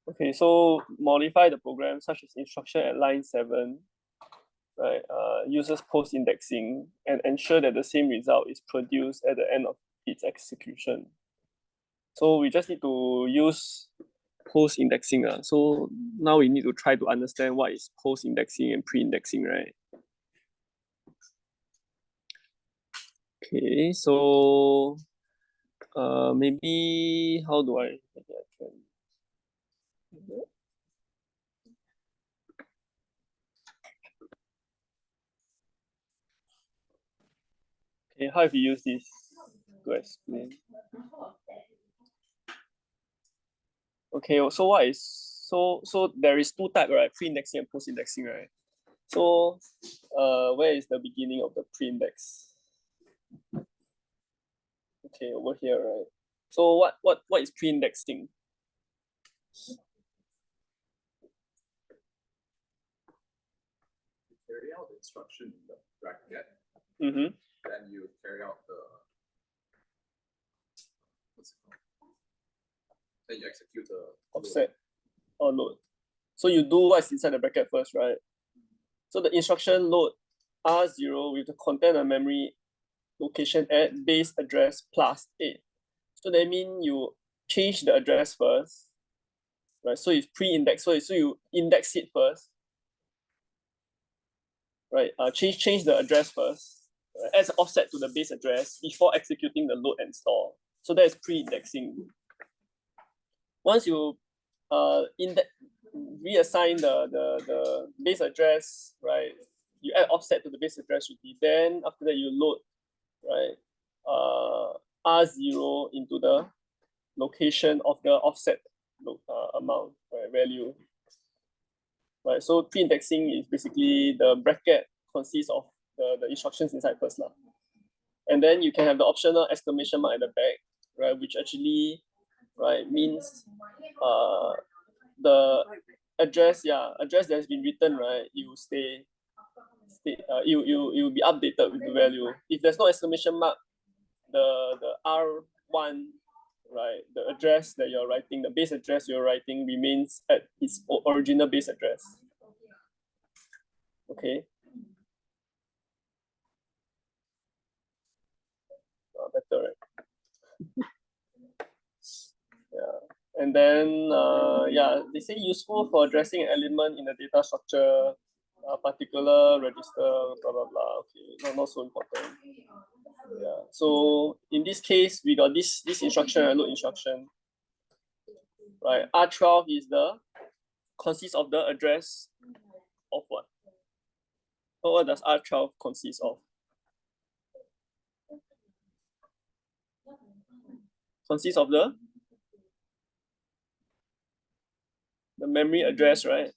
Okay, so modify the program such as instruction at line 7, right? Uses post-indexing and ensure that the same result is produced at the end of its execution. So we just need to use post-indexing. So now we need to try to understand what is post-indexing and pre-indexing, right? Okay, so maybe how do I okay, how have you used this to explain? Okay, so what is so there is two types, right? Pre-indexing and post-indexing, right? So where is the beginning of the pre-index? Okay, over here, right? So what is pre-indexing? You carry out the instruction in the bracket. Mm-hmm. Then you carry out the what's it called? Then you execute the Offset or load. So you do what's inside the bracket first, right? So the instruction load R0 with the content of memory location at base address plus 8. So that means you change the address first, right? So it's pre-indexed. So you index it first, right? Change the address first, right? As an offset to the base address before executing the load and store. So that is pre-indexing. Once you reassign the base address, right? You add offset to the base address already. Then after that you load, right? R0 into the location of the offset amount, right? Value. Right. So pre-indexing is basically the bracket consists of the instructions inside first. And then you can have the optional exclamation mark at the back, right? Which actually, right, means the address that has been written, right, it will it will be updated with the value. If there's no exclamation mark, the R1, right, the address that you're writing, the base address you're writing remains at its original base address. Okay. Better, right? Yeah. And then, they say useful for addressing an element in the data structure, particular register, blah, blah, blah. Okay, not so important. Yeah. So in this case, we got this instruction, load instruction. Right. R12 is consists of the address of what? So what does R12 consist of? Consists of the memory address, right?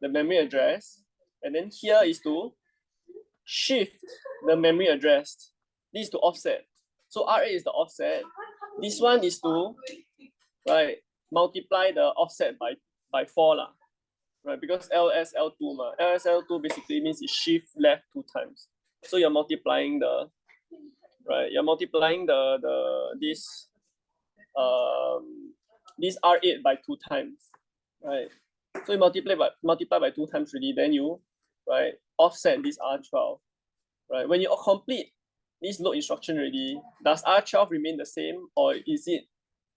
The memory address. And then here is to shift the memory address. This is to offset. So R8 is the offset. This one is to, right, multiply the offset by 4 lah. Right, because LSL2 ma. LSL2 basically means it shift left 2 times. So you're multiplying this R8 by 2 times. Right. So you multiply by 2 times already, then you, right, offset this R12. Right. When you complete this load instruction already, does R12 remain the same or is it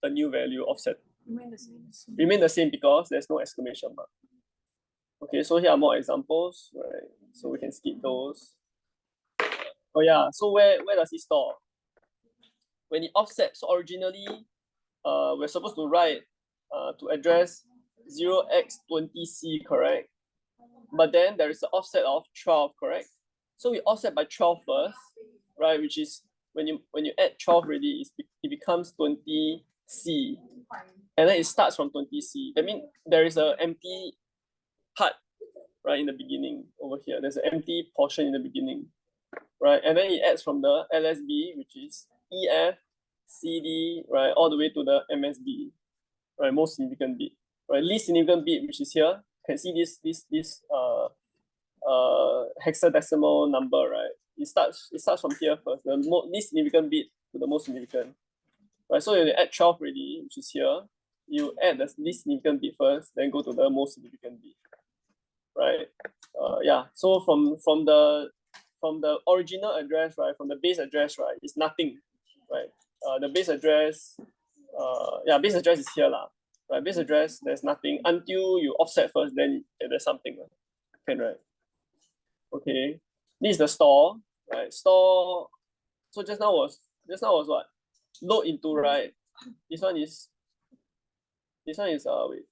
a new value offset? Remain the same. Remain the same because there's no exclamation mark. Okay, so here are more examples, right? So we can skip those. Oh yeah, so where does it store? When it offsets, so originally, we're supposed to write to address 0x20c, correct? But then there is an offset of 12, correct? So we offset by 12 first, right? Which is when you add 12 already, it becomes 20c. And then it starts from 20c. That means there is an empty part, right, in the beginning over here. There's an empty portion in the beginning, right? And then it adds from the LSB, which is EF, CD, right, all the way to the MSB, right, most significant bit, right? Least significant bit, which is here. You can see this hexadecimal number, right? It starts from here first, the least significant bit to the most significant, right? So you add 12 already, which is here. you add the least significant bit first, then go to the most significant bit, right? Yeah. So from the original address, right, from the base address, right, is nothing, right? The base address, yeah, base address is here lah, right? Base address, there's nothing until you offset first, then there's something, can, right? Okay, this is the store, right? Store. So just now was what? Load into, right? This one is wait.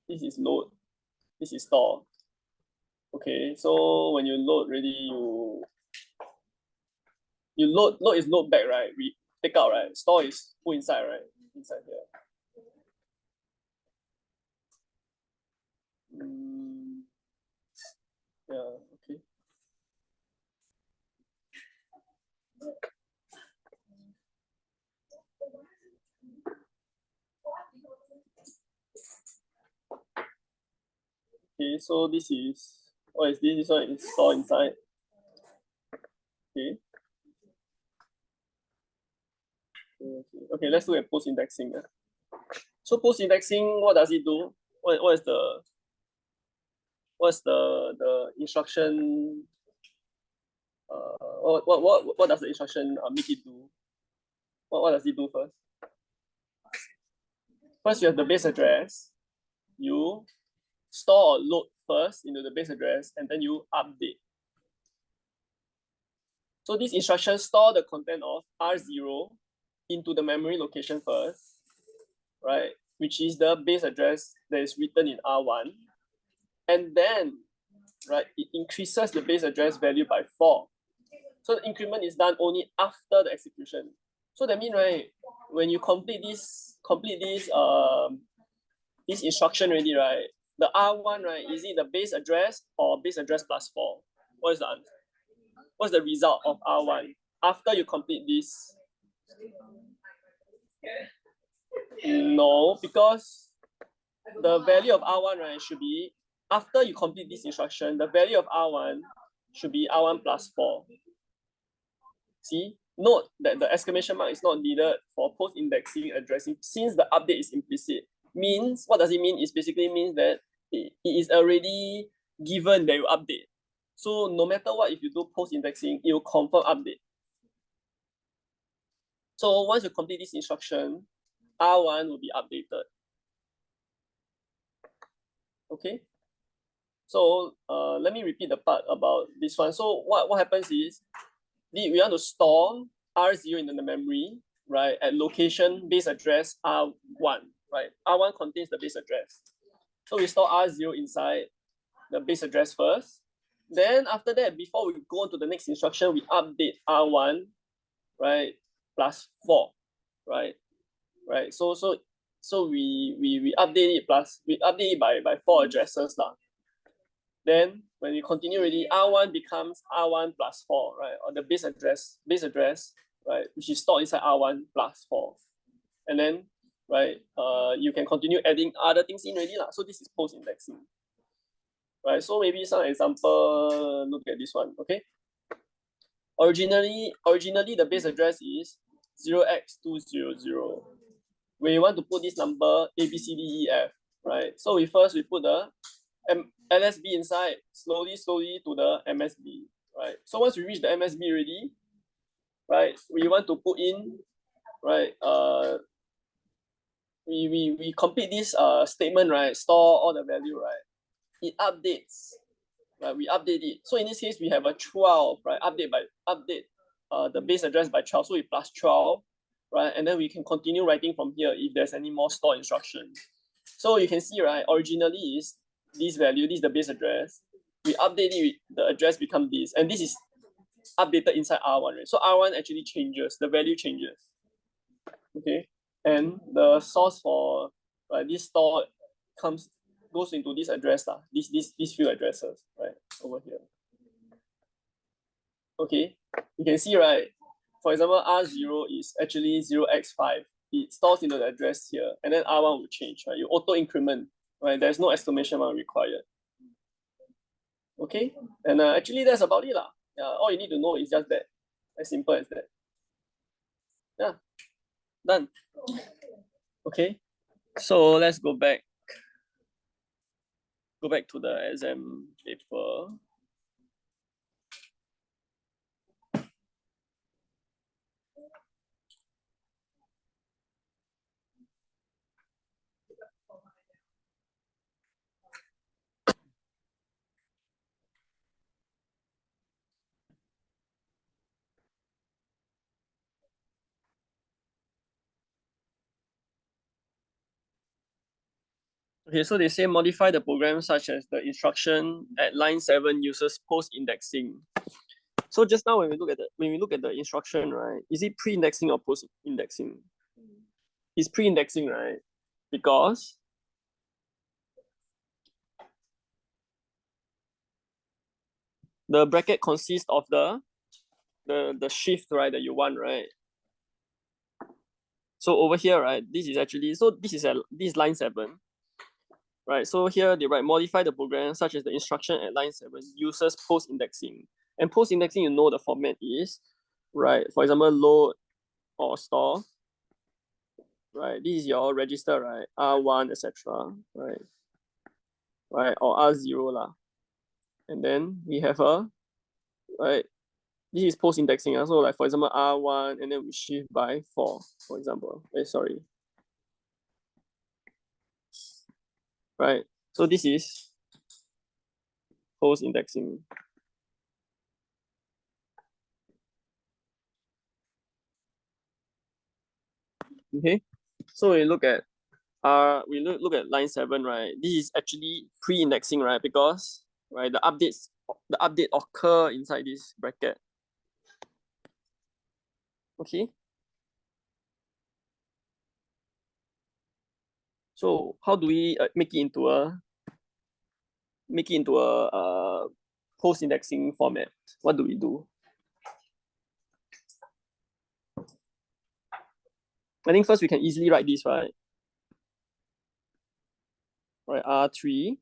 This is load. This is store. Okay, so when you load already, you load is load back, right? We take out, right? Store is put inside, right? Inside here. Yeah, okay. Okay, so this is, what is this? This one is store inside. Okay. Okay, let's look at post indexing. So post indexing, what does it do? What's the instruction? What does the instruction make it do? What does it do first? First, you have the base address. You store or load first into the base address, and then you update. So this instruction store the content of R0 into the memory location first, right? Which is the base address that is written in R1. And then, right, it increases the base address value by 4. So the increment is done only after the execution. So that means, right, when you complete this instruction already, right, the R1, right, is it the base address or base address plus 4? What is the answer? What's the result of R1 after you complete this? No, because the value of R1, right, should be, after you complete this instruction, the value of R1 should be R1 plus 4. See, note that the exclamation mark is not needed for post-indexing addressing since the update is implicit. Means, what does it mean? It basically means that it is already given that you update. So no matter what, if you do post-indexing, it will confirm update. So once you complete this instruction, R1 will be updated. Okay. So let me repeat the part about this one. So what happens is, we want to store R0 in the memory, right, at location base address R1, right? R1 contains the base address. So we store R0 inside the base address first. Then after that, before we go on to the next instruction, we update R1, right, plus 4, right? Right. So we update it by 4 addresses lah. Then when we continue already, R1 becomes R1 plus 4, right? Or the base address, right, which is stored inside R1 plus 4. And then, right, you can continue adding other things in already lah. So this is post indexing. Right. So maybe some example, look at this one, okay? Originally the base address is 0x200. We want to put this number A, B, C, D, E, F, right? So we put the LSB inside, slowly to the MSB, right? So once we reach the MSB already, right, we want to put in, right, we complete this statement, right, store all the value, right? It updates, right? We update it. So in this case, we have a 12, right? Update the base address by 12, so we plus 12, right? And then we can continue writing from here if there's any more store instructions. So you can see, right, originally is this value, this is the base address. We update it, the address becomes this, and this is updated inside R1, right? So R1 actually changes, the value changes. Okay, and the source for this store goes into this address, these few addresses, right, over here. Okay, you can see, right, for example, R0 is actually 0x5. It stores into the address here, and then R1 will change, right? You auto increment, right? There's no exclamation mark required. Okay, and actually that's about it lah. Yeah, all you need to know is just that, as simple as that. Yeah, done. Okay, So let's go back to the exam paper. Okay, so they say modify the program such as the instruction at line 7 uses post-indexing. So just now when we look at the instruction, right, is it pre-indexing or post-indexing? It's pre-indexing, right? Because the bracket consists of the shift, right, that you want, right? So over here, right, this is line 7. Right, so here they write modify the program such as the instruction at line 7 uses post-indexing. And post-indexing, you know the format is, right? For example, load or store, right? This is your register, right? R1, etc. Right? Right, or R0 lah. And then we have right? This is post-indexing. So like for example, R1 and then we shift by 4, for example. Sorry. Right, so this is post-indexing. Okay, so we look at look at line 7, right? This is actually pre-indexing, right? Because right the update occur inside this bracket. Okay. So how do we make it into a post-indexing format? What do we do? I think first we can easily write this, right? Right, R3,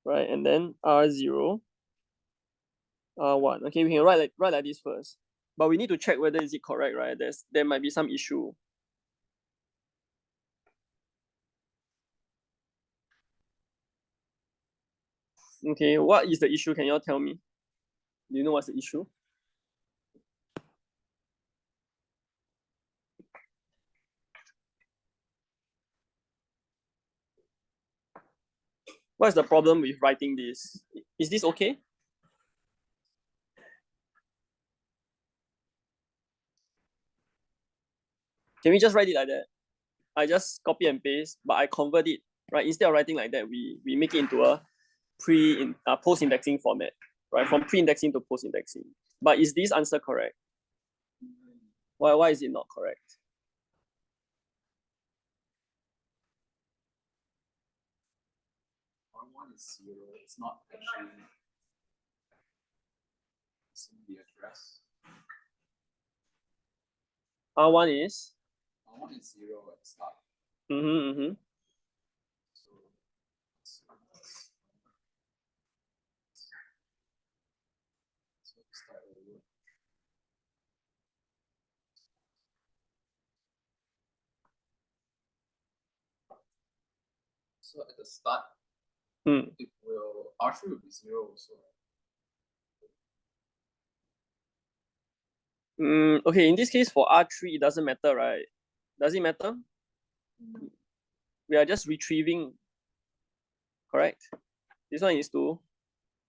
right, and then R0, R1. Okay, we can write like this first, but we need to check whether is it correct, right? There might be some issue. Okay, what is the issue? Can you all tell me? Do you know what's the issue? What's the problem with writing this? Is this okay? Can we just write it like that? I just copy and paste, but I convert it, right? Instead of writing like that, we make it into a post-indexing format, right? From pre-indexing to post-indexing. But is this answer correct? Why is it not correct? R1 is 0. It's not actually the address. R1 is? R1 is 0 at the start. So at the start, it will R3 will be 0 also. Okay, in this case for R3, it doesn't matter, right? Does it matter? We are just retrieving, correct? This one is to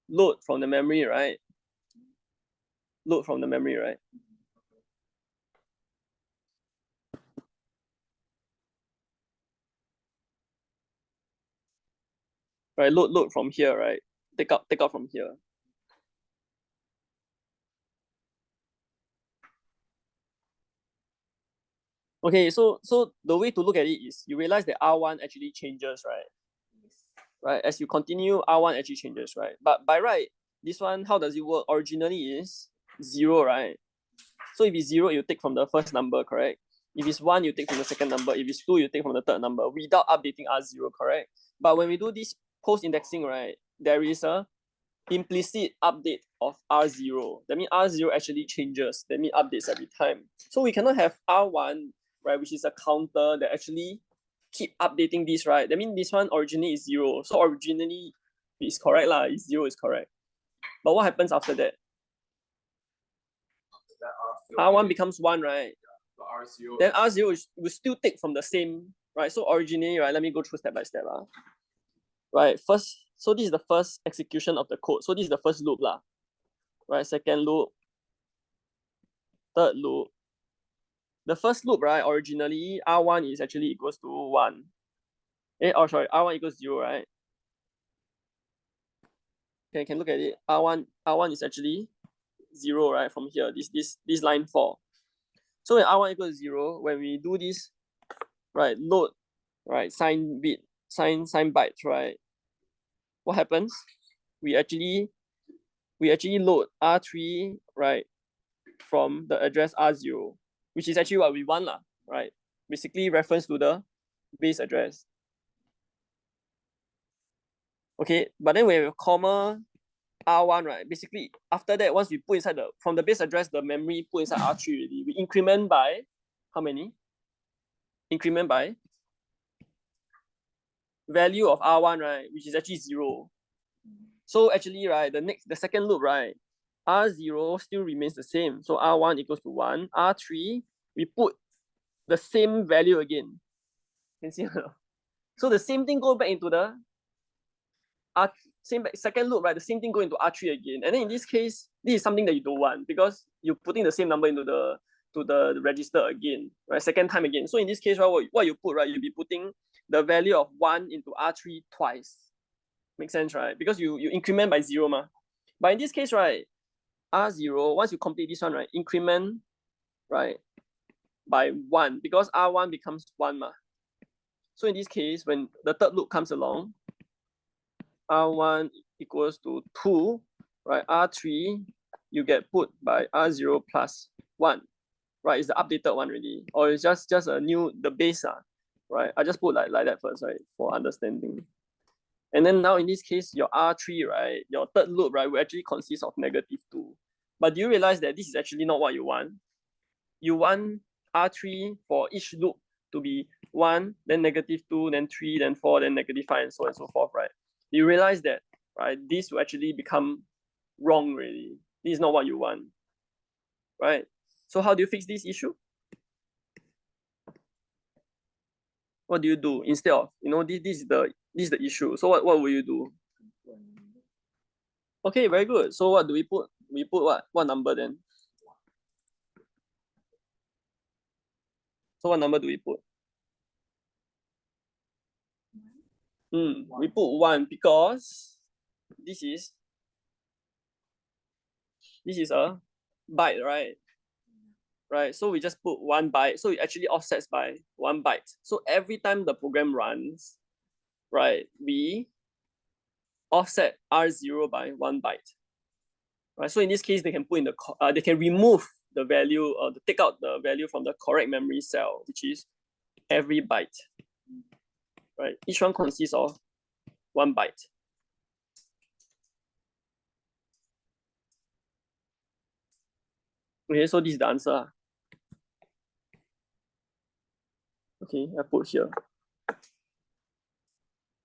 load from the memory, right? Load from the memory, right? Right, load from here, right? Take out from here. Okay, so the way to look at it is you realize that R1 actually changes, right? Right, as you continue, R1 actually changes, right? But by right, this one, how does it work? Originally is 0, right? So if it's 0, you take from the first number, correct? If it's 1, you take from the second number. If it's 2, you take from the third number without updating R0, correct? But when we do this post-indexing, right, there is a implicit update of R0. That means R0 actually changes. That means updates every time. So we cannot have R1 right, which is a counter that actually keep updating this, right? That means this one originally is 0. So originally it's correct lah, is 0 is correct. But what happens after that? R1 becomes 1, right? R0. Then R0 will still take from the same, right? So originally, right, let me go through step by step. Right, first, so this is the first execution of the code. So this is the first loop lah. Right, second loop, third loop. The first loop, right, originally R1 is actually equals to 1. Sorry, R1 equals 0, right? Okay, you can look at it. R1 is actually 0, right? From here, this line 4. So when R1 equals 0, when we do this, right, load, right, sign bytes, right? What happens? We actually load R3, right, from the address R0, which is actually what we want lah, right? Basically reference to the base address. Okay, but then we have a comma R1, right? Basically, after that, once we put inside from the base address, the memory put inside R3 already. We increment by how many? Increment by value of R1, right? Which is actually 0. So actually, right, the second loop, right? R0 still remains the same. So R1 equals to 1. R3, we put the same value again. Can see? So the same thing go back into the second loop, right? The same thing go into R3 again. And then in this case, this is something that you don't want because you're putting the same number into the register again, right? Second time again. So in this case, right, what you put, right, you'll be putting the value of 1 into R3 twice. Makes sense, right? Because you increment by 0 ma. But in this case, right, R0, once you complete this one, right, increment, right, by 1 because R1 becomes 1 ma. So in this case, when the third loop comes along, R1 equals to 2, right? R3, you get put by R0 plus 1, right? It's the updated one already. Or it's just the base, right? I just put like that first, right? For understanding. And then now in this case, your R3, right? Your third loop, right, will actually consist of -2. But do you realize that this is actually not what you want? You want R3 for each loop to be 1, then -2, then 3, then 4, then -5, and so on and so forth, right? You realize that, right, this will actually become wrong already. This is not what you want, right? So how do you fix this issue? What do you do instead of, this is the issue. So what will you do? Okay, very good. So what do we put? We put what? What number then? So what number do we put? We put 1 because this is a byte, right? Right, so we just put 1 byte. So it actually offsets by 1 byte. So every time the program runs, right, we offset R0 by 1 byte. Right, so in this case, they can put in they can remove the value or take out the value from the correct memory cell, which is every byte. Right, each one consists of 1 byte. Okay, so this is the answer. Okay, I put here.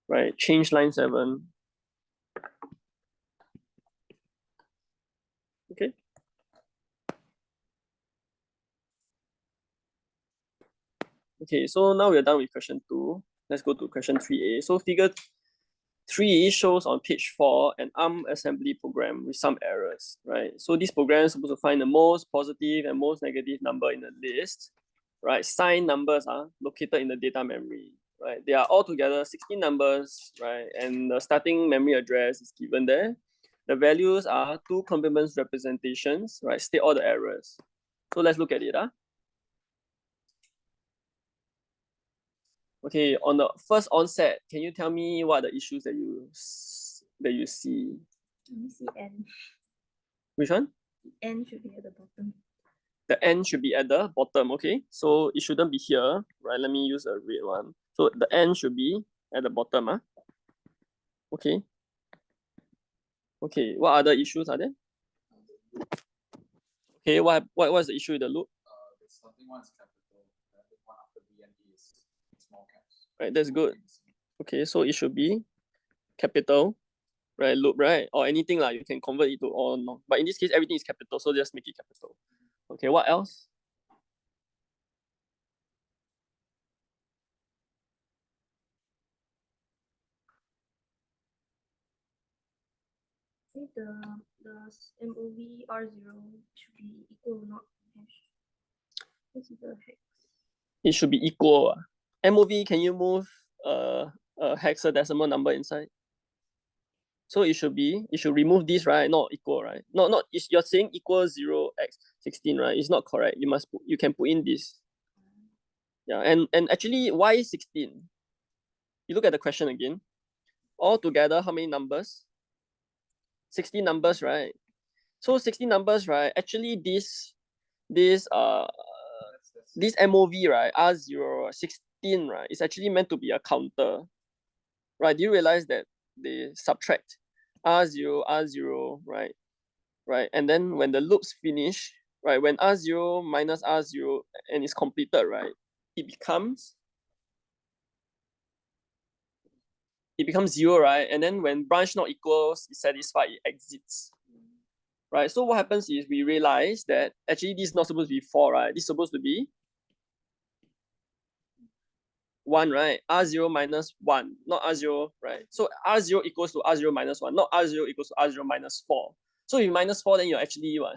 Right, change line 7. Okay. Okay, so now we're done with question 2. Let's go to question 3a. So figure 3 shows on page 4 an ARM assembly program with some errors, right? So this program is supposed to find the most positive and most negative number in the list, right? Signed numbers are located in the data memory, right? They are altogether 16 numbers, right? And the starting memory address is given there. The values are 2 complement representations, right? State all the errors. So let's look at it. Okay, on the first onset, can you tell me what are the issues that you see? Let me see N. Which one? N should be at the bottom. The N should be at the bottom, okay? So it shouldn't be here, right? Let me use a red one. So the N should be at the bottom, Okay. Okay, what other issues are there? Okay, what's the issue with the loop? The starting one is capital, the other one small caps. Right, that's good. Okay, so it should be capital, right? Loop, right? Or anything like you can convert it to all no. But in this case, everything is capital, so just make it capital. Okay, what else? I think the MOV R0 should be equal, not hash. This is the hex. It should be equal. MOV, can you move a hexadecimal number inside? So it should remove this, right? Not equal, right? Not you're saying equal 0x16, right? It's not correct. You can put in this. Yeah, and actually, why 16? You look at the question again. All together, how many numbers? 16 numbers, right? So 16 numbers, right? Actually, this MOV, right? R0, 16, right? It's actually meant to be a counter. Right? Do you realize that they subtract R0, right? Right. And then when the loops finish, right? When R0 minus R0 and it's completed, right? It becomes 0, right? And then when branch not equals is satisfied, it exits. Right? So what happens is we realize that actually this is not supposed to be 4, right? This is supposed to be 1, right? R0 minus 1, not R0, right? So R0 equals to R0 minus 1, not R0 equals to R0 minus 4. So if you minus 4, then you're actually what?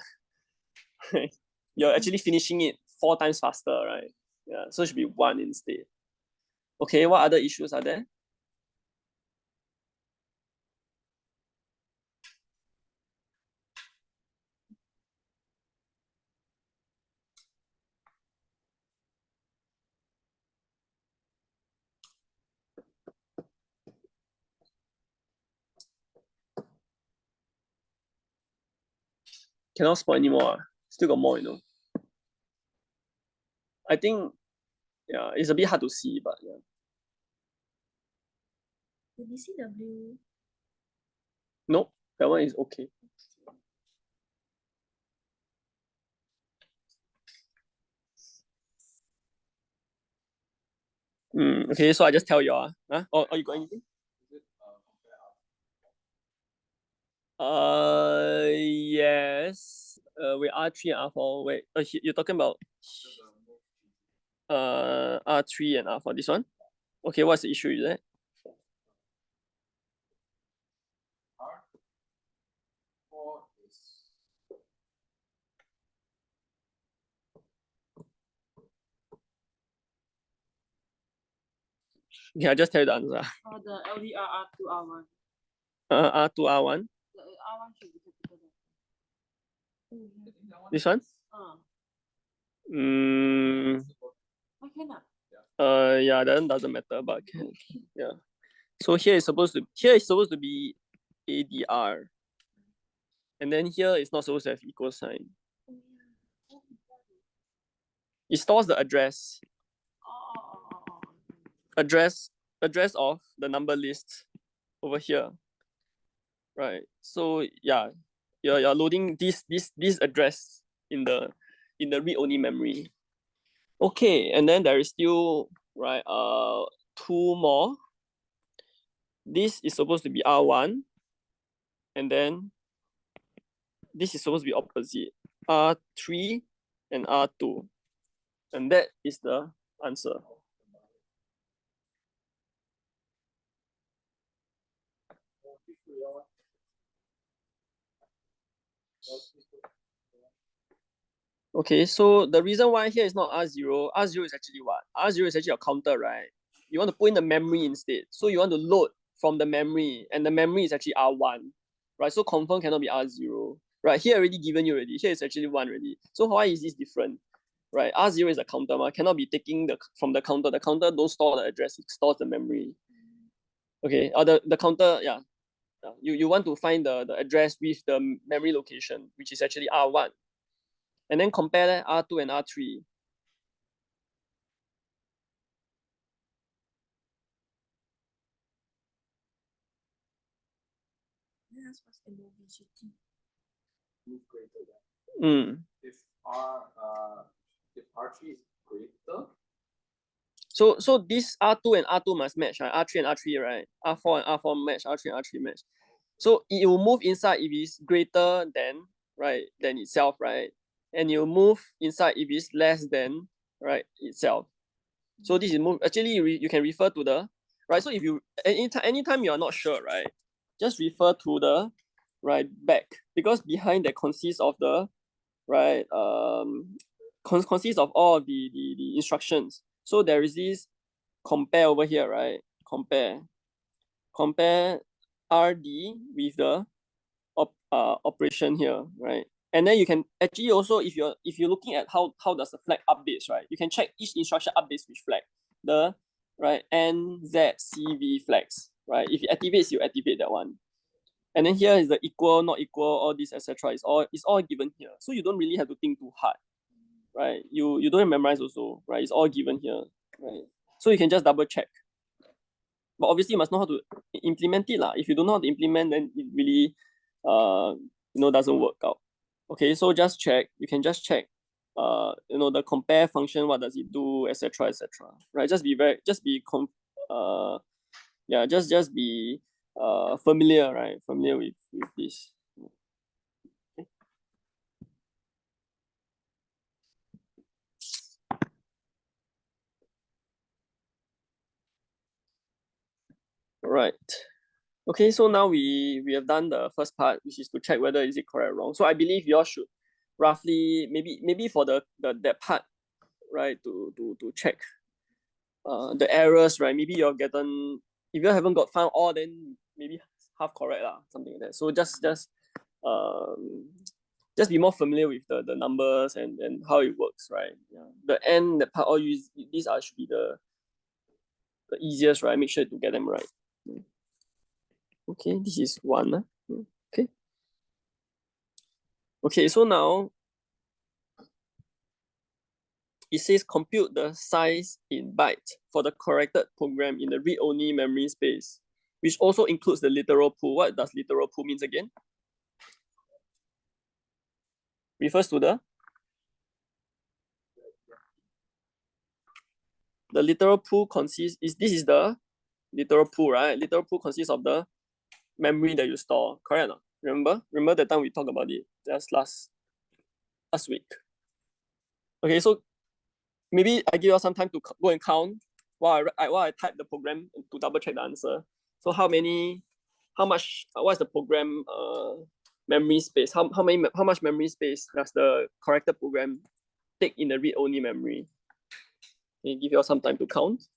You're actually finishing it 4 times faster, right? Yeah, so it should be 1 instead. Okay, what other issues are there? Cannot spoil anymore. Still got more, I think, yeah, it's a bit hard to see, but yeah. The DCW. Nope, that one is okay. Okay, so I just tell you, or you got anything? Yes. Wait, R3 and R4. Wait, you're talking about R3 and R4. This one? Okay, what's the issue with that? Yeah, just tell you the answer. The LDR R2 R1. R2 R1. The R1 should be capital. This one? Why cannot? Yeah, that doesn't matter, but can, yeah. So here is supposed to be ADR. And then here it's not supposed to have equal sign. It stores the address. Address of the number list over here. Right. So yeah, you're loading this address in the read-only memory. Okay, and then there is still right 2 more. This is supposed to be R1, and then this is supposed to be opposite, R3 and R2, and that is the answer. Okay, so the reason why here is not R0 is actually what? R0 is actually a counter, right? You want to put in the memory instead. So you want to load from the memory, and the memory is actually R1, right? So confirm cannot be R0, right? Here already given you already. Here is actually 1 already. So why is this different? Right? R0 is a counter, cannot be taking from the counter. The counter don't store the address, it stores the memory. Okay, or the counter, yeah. You want to find the address with the memory location, which is actually R1. And then compare that R2 and R3. That's what's MOV Move greater than. If R3 is greater. So this R2 and R2 must match, right? R3 and R3, right? R4 and R4 match, R3 and R3 match. So it will move inside if it's greater than, right, than itself, right? And you move inside if it's less than, right, itself. So this is move, actually you can refer to the, right? So if you, anytime you are not sure, right, just refer to the, right, back, because behind that consists of the, right, consists of all of the instructions. So there is this compare over here, right? Compare RD with the operation here, right? And then you can actually also, if you're looking at how does the flag updates, right? You can check each instruction updates which flag. The, right, NZCV flags, right? If it activates, you activate that one. And then here is the equal, not equal, all this, etc. It's all given here. So you don't really have to think too hard, right? You don't memorize also, right? It's all given here, right? So you can just double check. But obviously you must know how to implement it lah. If you don't know how to implement, then it really doesn't work out. Okay, so just check. You can just check the compare function, what does it do, etc. etc. Right? Just be familiar, right? Familiar with this. Okay. Right. Okay, so now we have done the first part, which is to check whether is it correct or wrong. So I believe you all should roughly maybe for that part, right, to check the errors, right? Maybe you're gotten, if you haven't got found all, then maybe half correct lah, something like that. So just be more familiar with the numbers and how it works, right? Yeah. The end, the part, all these should be the easiest, right? Make sure to get them right. Okay, this is one. Okay. Okay, so now it says compute the size in bytes for the corrected program in the read-only memory space, which also includes the literal pool. What does literal pool means again? Refers to the literal pool this is the literal pool, right? Literal pool consists of the memory that you store, correct or not? Remember that time we talked about it just last week. Okay, so maybe I give you some time to go and count while I type the program to double check the answer. So what's the program memory space? How much memory space does the corrected program take in the read-only memory? Can you give you some time to count?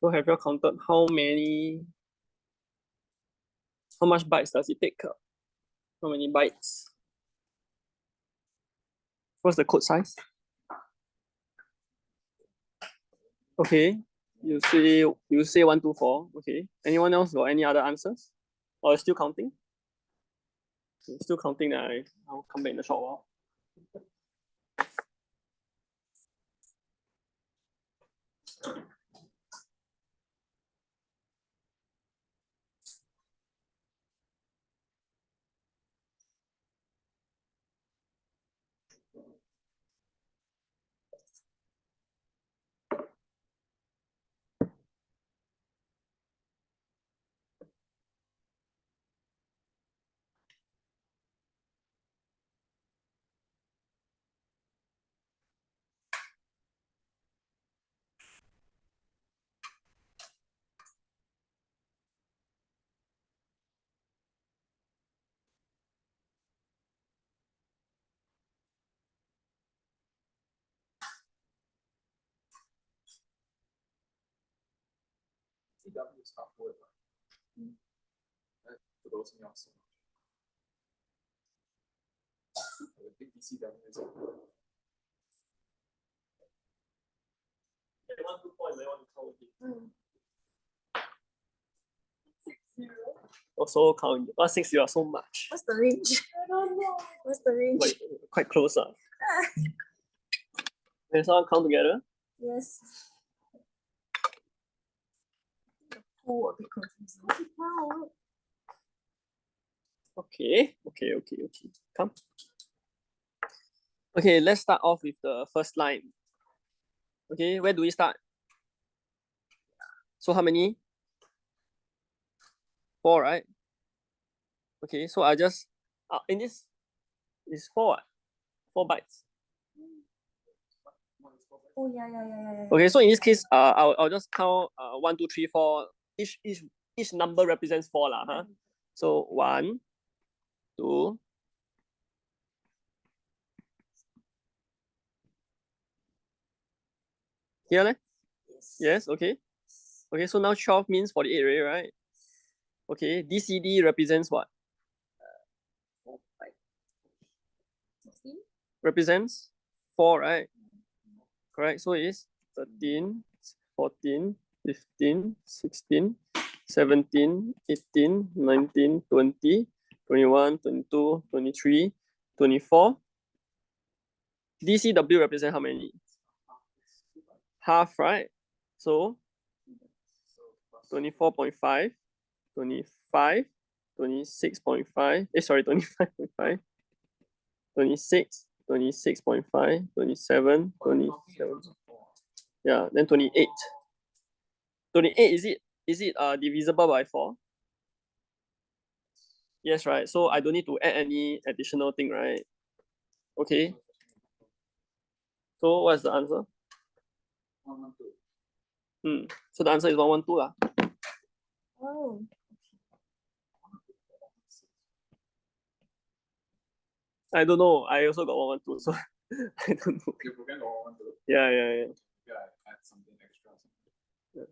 So have you counted how much bytes does it take? How many bytes? What's the code size? Okay, you say 124. Okay. Anyone else got any other answers? Or still counting? Still counting, I'll come back in a short while. TW is not worth it. For those in your so the big DCW is not worth it. Also count 160 so much. What's the range? I don't know. What's the range? Quite close. Can someone count together? Yes. The pool will be confusing. Wow. Okay. Come. Okay, let's start off with the first line. Okay, where do we start? So how many? 4, right? Okay, so I just in this is 4. 4 bytes. Oh yeah. Okay, so in this case, I'll just count 1, 2, 3, 4. Each number represents 4 lah, huh? So 1, 2. Here, leh? Yes, okay. Okay, so now 12 means 48 already, right? Okay, DCD represents what? 16? Represents 4, right? Correct, so it's 13, 14, 15, 16, 17, 18, 19, 20, 21, 22, 23, 24. DCW represent how many? Half, right? So 24.5, 25, 26.5, sorry, 25.5, 26, 26.5, 27, 27. Yeah, then 28. 28, is it divisible by 4? Yes, right? So I don't need to add any additional thing, right? Okay. So what's the answer? 112. So the answer is 112 lah. Oh. I don't know. I also got 112, so I don't know. You forget 112. Yeah. Maybe I add something extra. Yeah.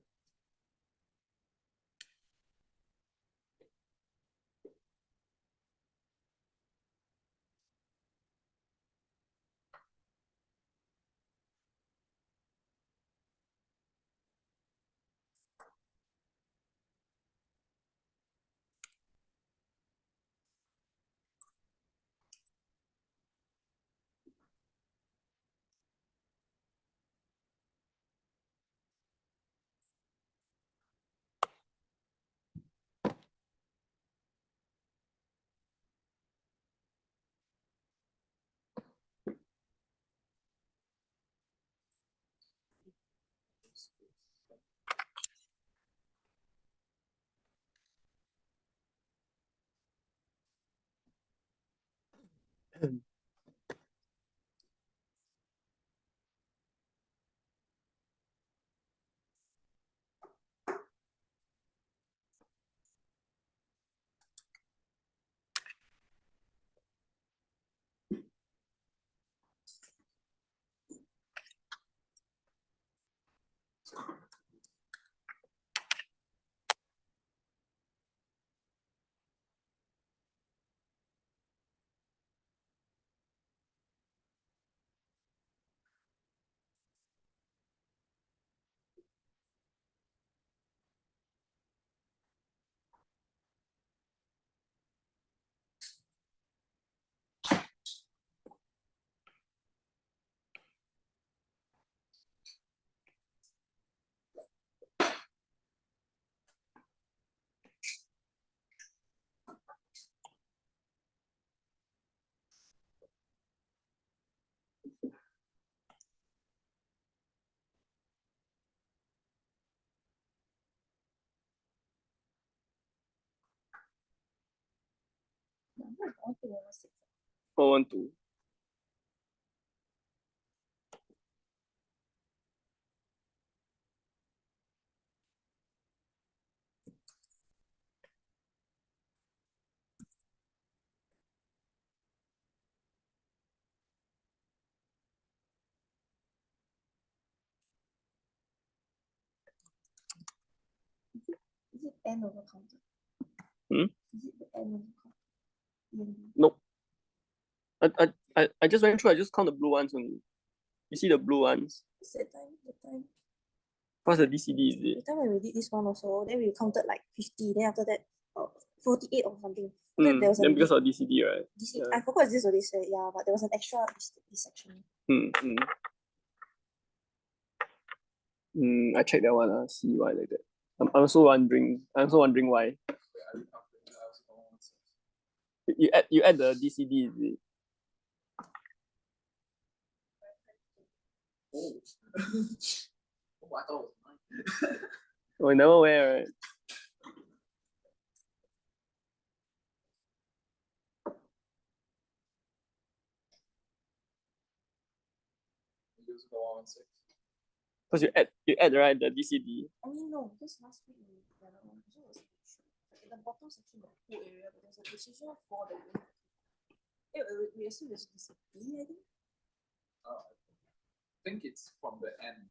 412. Is it N over counted? Hmm? Is it the N over counted? Nope. I just went through, I just count the blue ones only. You see the blue ones? What's that time? The time? What's the DCD, is The it? time when we did this one also, then we counted like 50, then after that 48 or something. Then there was Then because of DCD, right? yeah. I forgot this or this, yeah, but there was an extra this section. I checked that one, see why like that. I'm also wondering why. You add the DCD, is it? Oh. Oh, I thought it was mine. Oh, you never wear, right? Use the 116. Because you add right the DCD. I mean no, because last week we the other one also was in the bottom section of the pool area, but there's a decision for the we assume there's DCD, I think. I think it's from the end.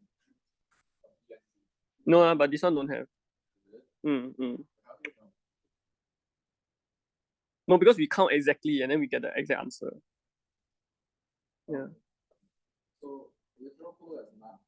No, but this one don't have. How do you know? No, because we count exactly and then we get the exact answer. Yeah. So literal pool has none.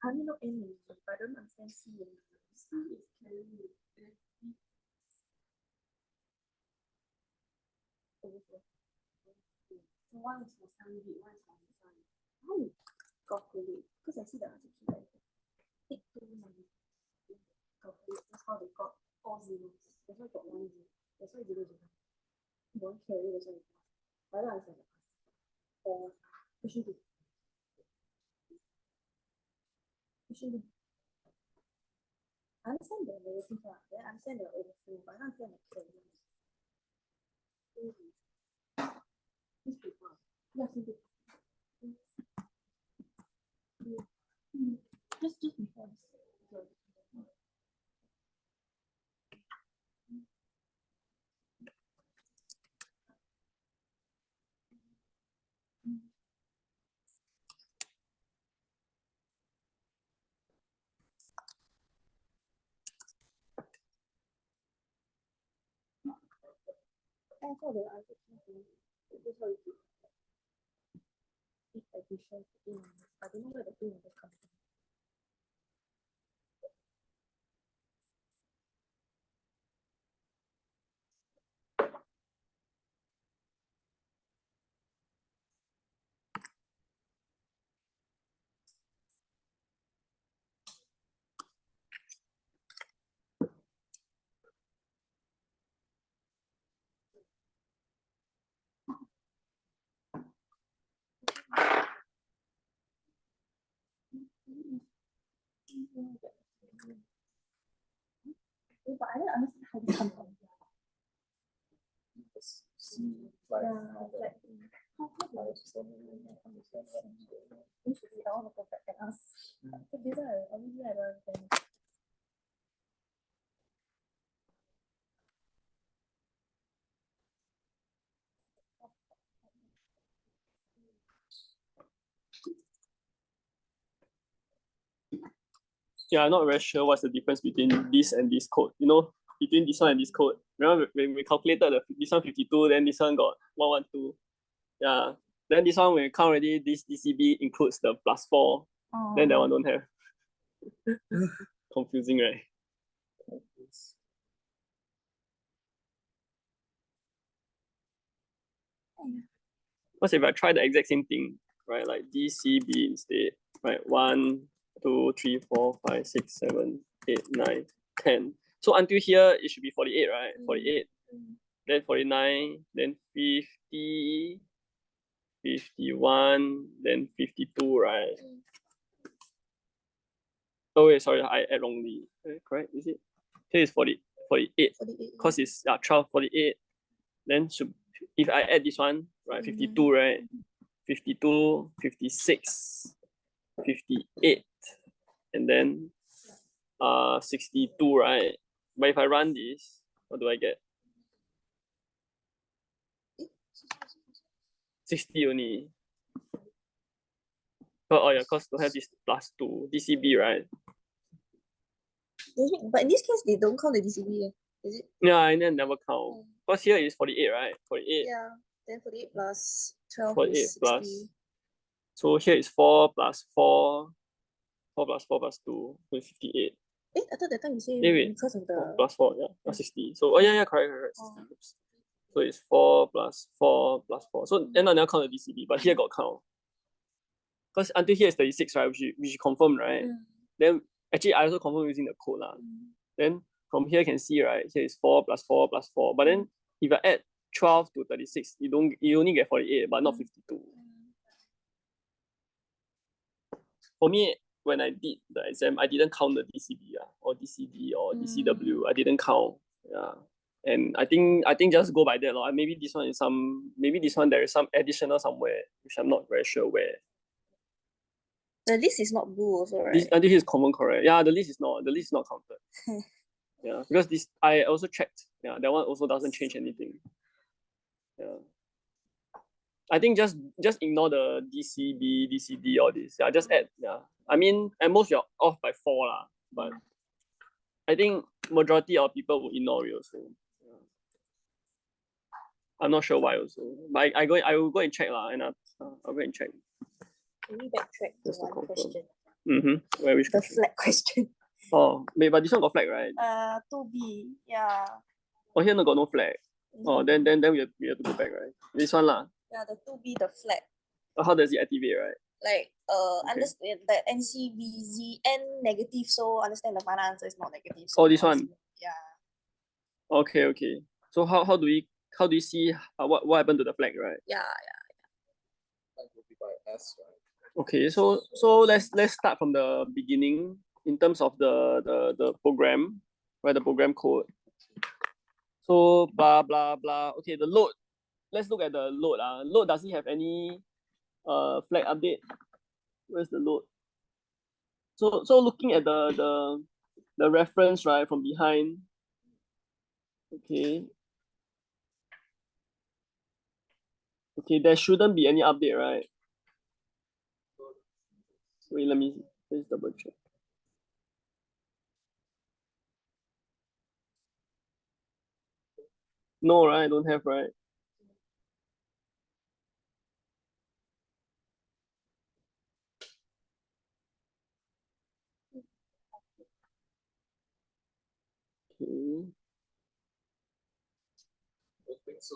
I don't know any, but I don't understand C and C is carrying One is for sun bit, one is for sun. how you calculate? Because I see the answer key like take 2 minus calculate. That's how they got all zeros. That's why got 1 0. That's why 0 0. Don't carry, that's why. But I don't understand. Or question 2. Question 2. I understand the relative part. I understand the overflow, but I don't understand the carry. This paper. Yeah, simple. Just before this. I thought the answer key this one is addition to A minus. I don't know where the A minus comes from. But I don't understand how this comes from. Like, Yeah, like how do I understand? This should be all the perfect and us. So this one, obviously I don't understand. Yeah, I'm not very sure what's the difference between this and this code. You know, between this one and this code. Remember when we calculated this one 52, then this one got 112. Yeah. Then this one when we count already, this DCB includes the +4. Then that one don't have. Confusing, right? What's if I try the exact same thing, right? Like DCB instead, right? 1, 2, 3, 4, 5, 6, 7, 8, 9, 10. So until here, it should be 48, right? 48, then 49, then 50, 51, then 52, right? Oh wait, sorry, I add wrongly. Correct, is it? Here is 48. Because it's 12, 48. Then should, if I add this one, right, 52, right? 52, 56, 58, and then 62, right? But if I run this, what do I get? 60 only. Oh yeah, because to have this plus 2, DCB, right? But in this case, they don't count the DCB, is it? Yeah, and then never count. Because here is 48, right? 48. Yeah, then 48 plus 12 48 is 60. plus. So here is 4 plus 4. 4 plus 4 plus 2, so it's 58. I thought that time you said Wait. because of the 4 plus 4, yeah, plus 60. So, oh yeah, correct. 60. Oops. So it's 4 plus 4 plus 4. So then I never count the DCB, but here got count. Because until here is 36, right? Which confirm, right? Then actually I also confirm using the code. Then from here you can see, right? Here is 4 plus 4 plus 4. But then if I add 12 to 36, you only get 48, but not 52. For me, when I did the exam, I didn't count the DCB or DCD or DCW. I didn't count. Yeah. And I think just go by that. Maybe this one there is some additional somewhere, which I'm not very sure where. The list is not blue also, right? I think it's common correct. Yeah, the list is not counted. Yeah, because this I also checked. Yeah, that one also doesn't change anything. Yeah. I think just ignore the DCB, DCD, all this. Yeah, just add. Yeah. I mean, at most you're off by 4 lah. But I think majority of people will ignore it also. Yeah. I'm not sure why also. But I will go and check lah, and I'll go and check. Can we backtrack to one question? Where which the question? flag question. Oh, but this one got flag, right? 2B, yeah. Oh, here no got no flag. Oh, then we have to go back, right? This one lah. Yeah, the 2B, the flag. How does it activate, right? Like understand the NCVZ N negative, so understand the final answer is not negative. So this one. Yeah. Okay. So how do you see what happened to the flag, right? Yeah. That will be by S, right? Okay, so let's start from the beginning in terms of the program, right? The program code. So blah blah blah. Okay, the load. Let's look at the load. Load, does it have any flag update? Where's the load? So looking at the reference, right, from behind. Okay. Okay, there shouldn't be any update, right? Wait, let's double check. No, right? Don't have, right? Okay. I don't think so.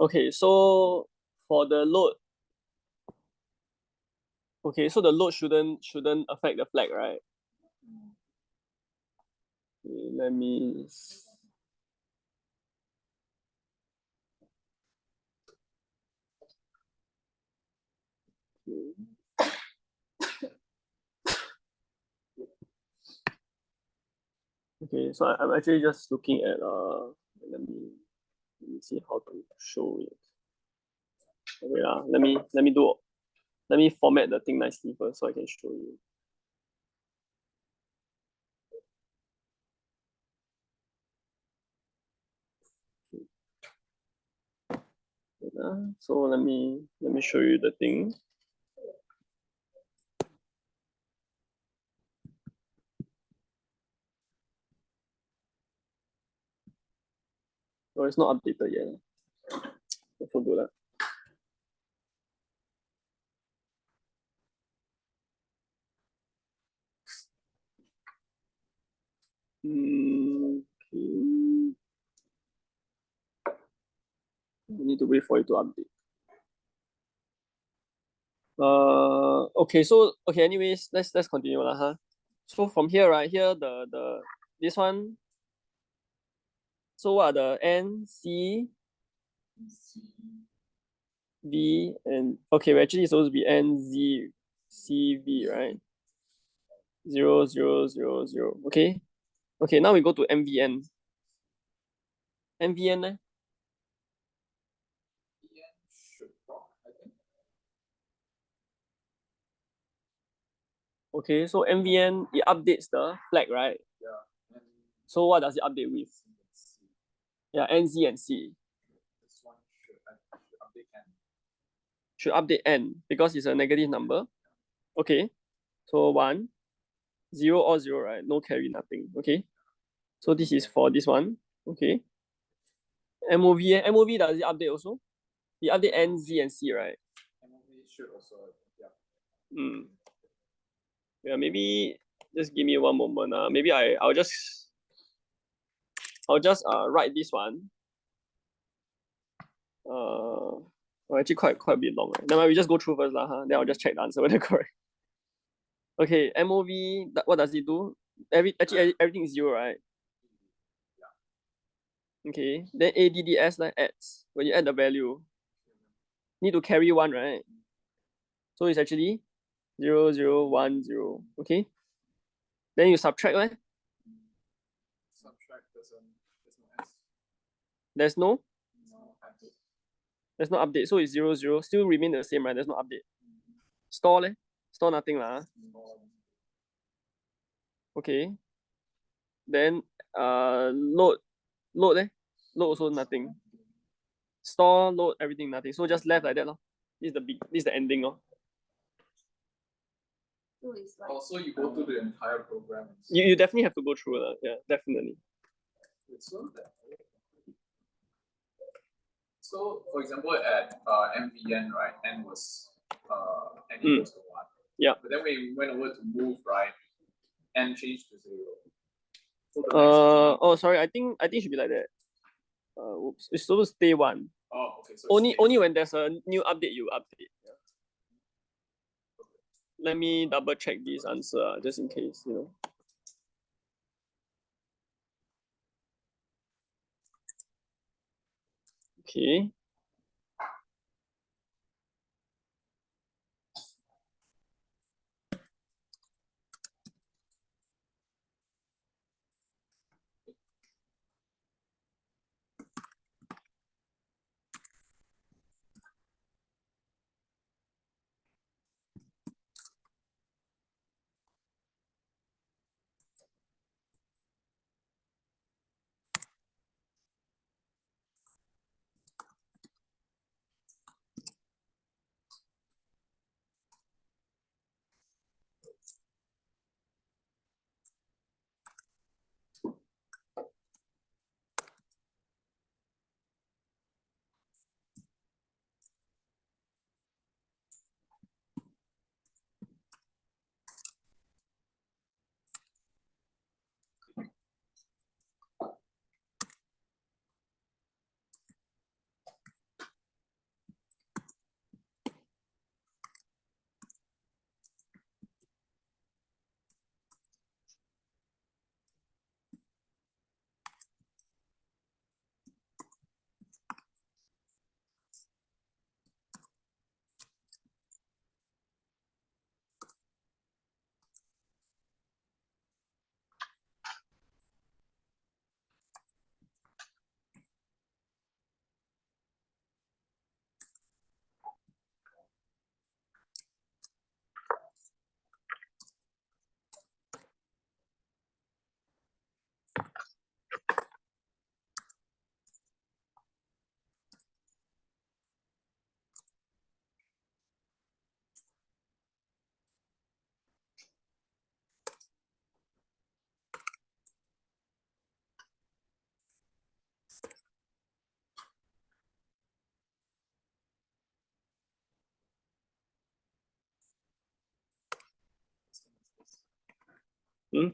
Okay, so for the load, okay, so the load shouldn't affect the flag, right? Okay, let me. Okay, so I'm actually just looking at let me see how to show it. Okay, let me format the thing nicely first so I can show you. So let me show you the thing. Oh, it's not updated yet. Also do that. Okay. We need to wait for it to update. Okay, so anyways, let's continue lah, huh? So from here, right here, the this one. So what are the N, C, V, and okay, we're actually supposed to be N, Z, C, V, right? 0, 0, 0, 0. Okay. Okay, now we go to MVN. MVN, eh? should rock, I think. Okay, so MVN, it updates the flag, right? Yeah. And So what does it update with? C. Yeah, NZ and C. This one should update N. Should update N because it's a negative number. Okay, so 1, 0 or 0, right? No carry, nothing. Okay, so this is for this one. Okay, MOV, MOV does it update also? It update N, Z, and C, right? MOV should also, yeah. Yeah, maybe just give me one moment. Maybe I'll just write this one. Actually quite a bit long. Then we just go through first, huh? Then I'll just check the answer whether correct. Okay, MOV, what does it do? Actually everything is 0, right? Okay, then ADDS like adds. When you add the value, need to carry 1, right? So it's actually 0, 0, 1, 0. Okay. Then you subtract, right? Subtract, there's There's no S. no No S. there's no update. So it's 0, 0. Still remain the same, right? There's no update. Store, leh? Store nothing lah. Okay. Then load eh? Load also nothing. Store, load, everything nothing. So just left like that, lor. This is the ending, lor. So it's like Oh, so you go through the entire program. You definitely have to go through it. Yeah, definitely. So for example, at MVN, right, N was N equals to 1. Yeah. But then we went over to move, right, N changed to 0. So the Oh sorry, I think it should be like that. Oops, it's supposed to stay 1. Oh, okay. So Only when there's a new update you update. Yeah. Let me double check this answer just in case, you know. Okay.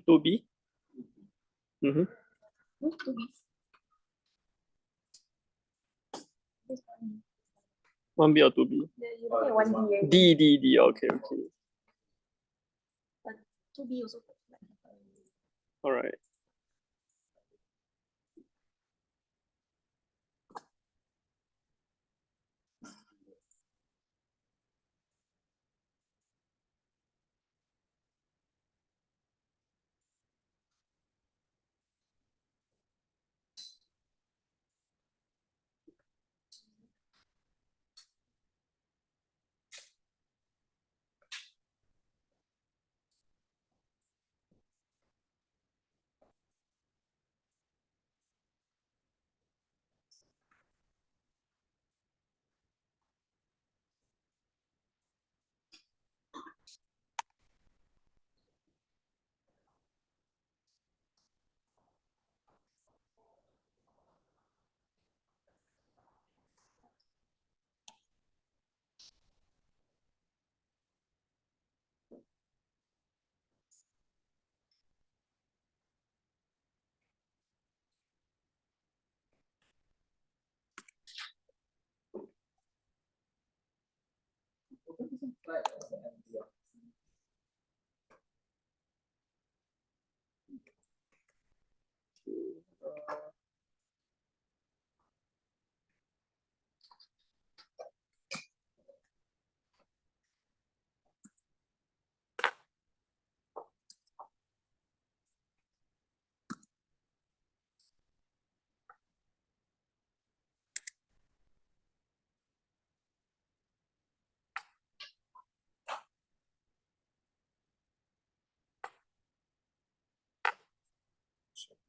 To be? Mm-hmm. 2 bits. This one. 1B or 2B? You look at 1D. D. Okay. But 2B also. All right.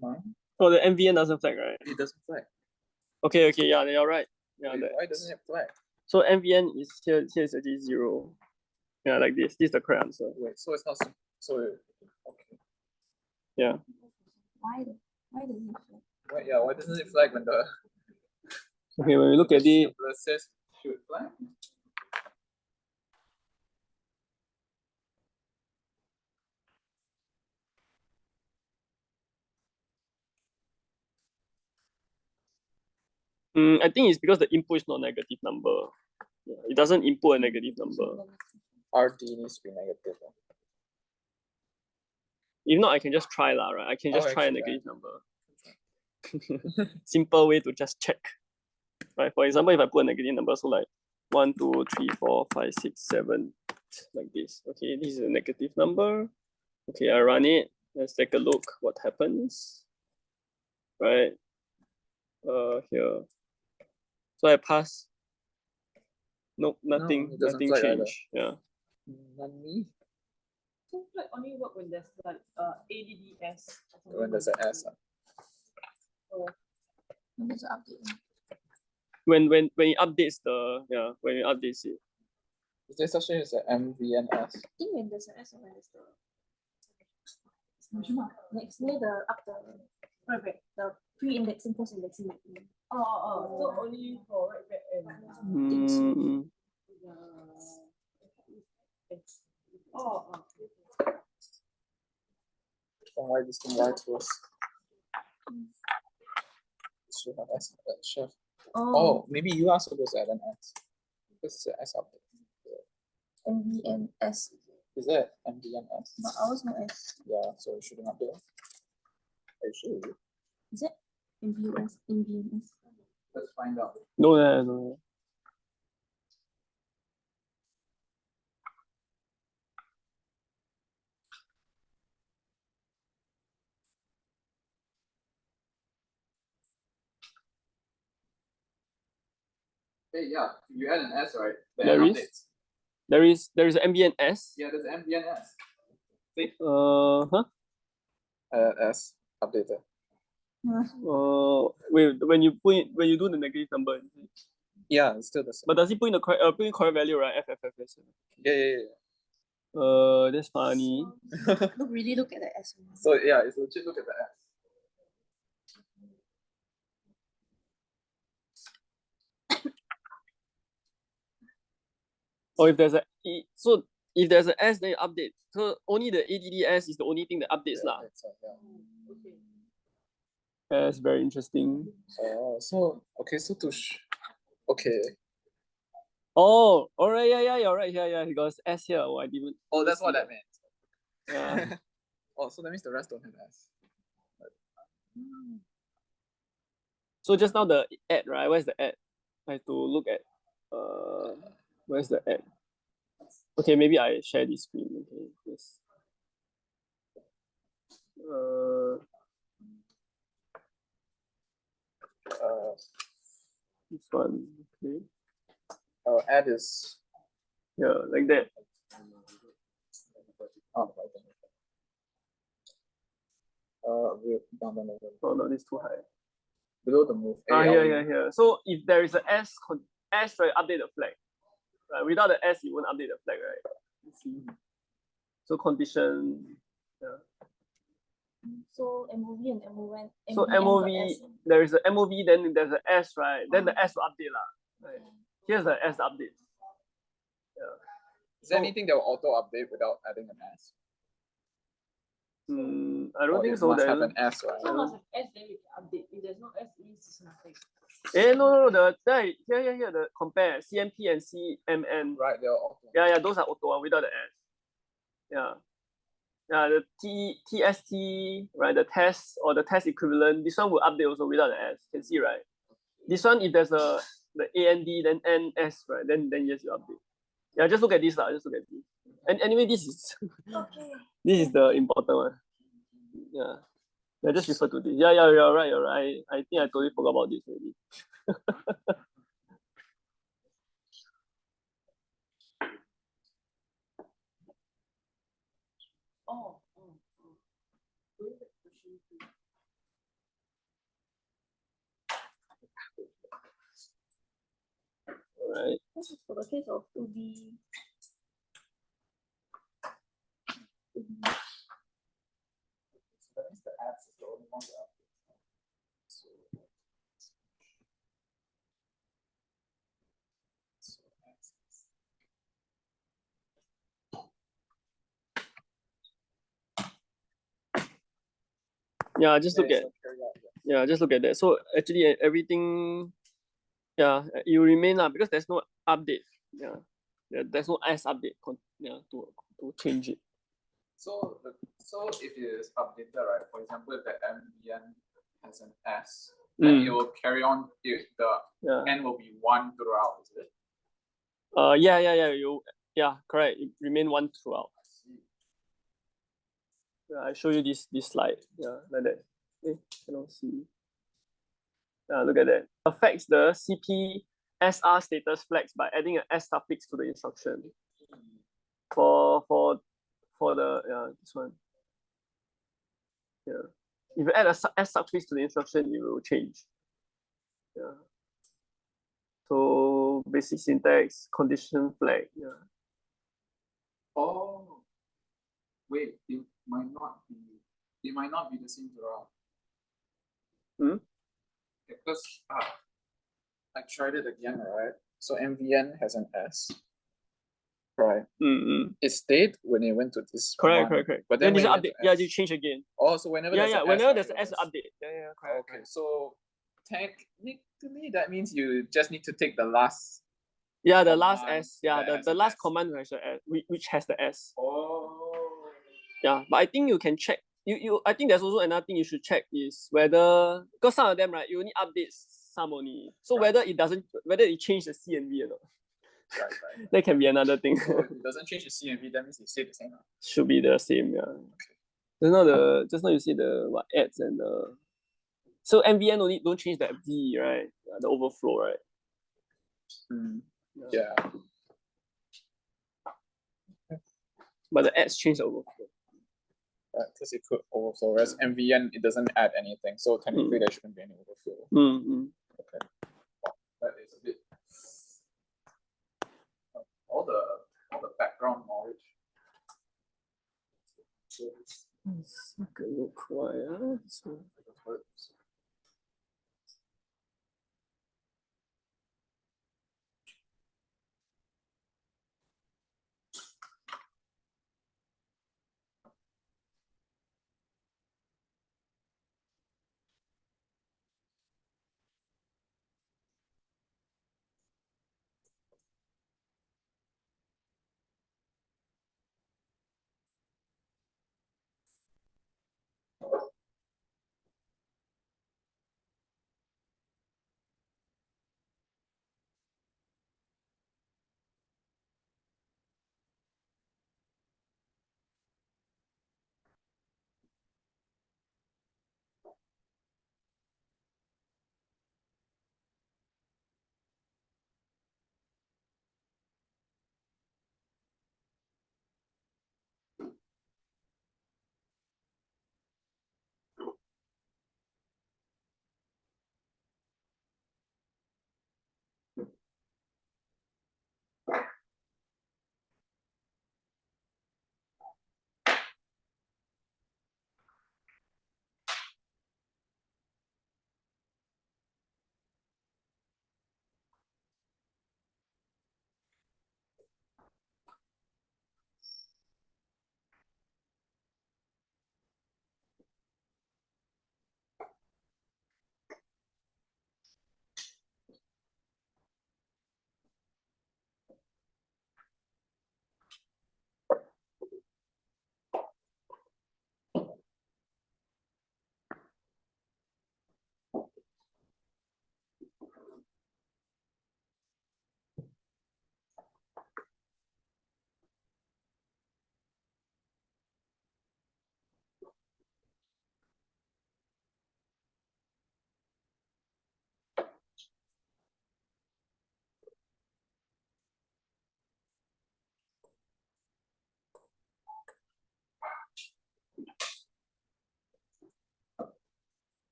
Mine? Oh, the MVN doesn't flag, right? It doesn't flag. Okay, yeah, you're right. Yeah, Wait, why doesn't it flag? so MVN is here is actually 0. Yeah, like this. This is the correct answer. Wait, so it's not so okay. Yeah. Why does it flag? Why doesn't it flag when the Okay, when we look at it, says should flag? I think it's because the input is not a negative number. Yeah, it doesn't input a negative number. RD needs to be negative. If not, I can just try lah, right? I can just try a actually, negative number. Simple way to just check. Right. For example, if I put a negative number, so like 1, 2, 3, 4, 5, 6, 7, like this. Okay, this is a negative number. Okay, I run it. Let's take a look what happens. Right. Here. So I pass. Nope, nothing changed. Yeah. Not me. So flag only work when there's like ADDS. When there's an S. There's an update. When it updates when it updates it. Is there such thing as an MVNS? I think when there's an S or when there's the next near the pre-indexing, post-indexing. So only for right back and Why this thing writes to us? Should have S chef. Oh, maybe you are supposed to add an S. This is an S update. MVNS. Is that MVNS? But ours no S. Yeah, so it shouldn't update. Are you sure? Is it MVNS? Let's find out. No. Hey, yeah, you add an S, right? There is MBN S. Yeah, there's MVNS. See? S updated. Wait, when you do the negative number. Yeah, it's still the same. But does it put in the correct value, right? FFFS. Yeah. That's funny. Really look at the S. So yeah, it's legit. Look at the S. Or if there's an S, then you update. So only the ADDS is the only thing that updates lah. Yeah. Okay. S, very interesting. So okay, so okay. Oh, all right, yeah, you're right. Yeah, he got S here. Oh, I didn't. Oh, that's see what that meant. Yeah. Oh, so that means the rest don't have S. So just now the ad, right? Where's the ad? I have to look at where's the ad? Okay, maybe I share this screen. Okay, yes. This one. Okay. Add is Yeah, like that. okay. Down. Oh no, this is too high. Below the move. Here. So if there is a S, right, update the flag. Right? Without the S, you won't update the flag, right? Let's see. So condition. Yeah. So MOV and MON. So MOV, there is a MOV, then there's an S, right? Then the S will update lah. Right? Here's the S update. Yeah. Is there anything that will auto update without adding an S? I don't think it so. must have an S, right? So must have S, then you can update. If there's no S, it means nothing. No. Here. The compare CMP and CMN. Right, they're auto. Yeah. Those are auto without the S. Yeah. The TST, right? The test or the test equivalent. This one will update also without the S. You can see, right? This one, if there's the AND, then NS, right? Then yes, you update. Yeah, just look at this lah. Just look at this. And anyway, this is this is the important one. Yeah. Just refer to this. Yeah, you're right. I think I totally forgot about this already. Alright. For the case of 2D. That means the S is the only one that Yeah, just look at that. So actually everything, yeah, you remain lah because there's no update. Yeah, there's no S update. To change it. So if it is updated, right? For example, if the MVN has an S, then it will carry on. If the N will be 1 throughout, is it? Yeah, correct. It remain 1 throughout. Yeah, I show you this slide. Yeah, like that. Cannot see. Look at that. Affects the CP/SR status flags by adding an S suffix to the instruction. For the this one. Yeah. If you add a S suffix to the instruction, it will change. Yeah. So basic syntax, condition flag. Yeah. Oh, wait, it might not be the same throughout. Because I tried it again, right? So MVN has an S, right? It stayed when it went to this. Correct. But then this when update, you change again. Oh, so whenever whenever there's an S update. Yeah, correct. Okay, so technically that means you just need to take the last. Yeah, the last S. Yeah, the last command has the S, which has the S. Oh. Yeah, but I think you can check. I think there's also another thing you should check is whether, because some of them, right, you only update some only. So whether it changed the C and V or not. Right. That can be another thing. So if it doesn't change the C and V, that means it stay the same. Should be the same, yeah. Okay. Just now you see the ads and the. So MVN only don't change the V, right? The overflow, right? Yeah. But the ads change the overflow. Right, because it could overflow, whereas MVN it doesn't add anything, so technically there shouldn't be any overflow. Okay. That is a bit all the background knowledge. Let's take a look why this one.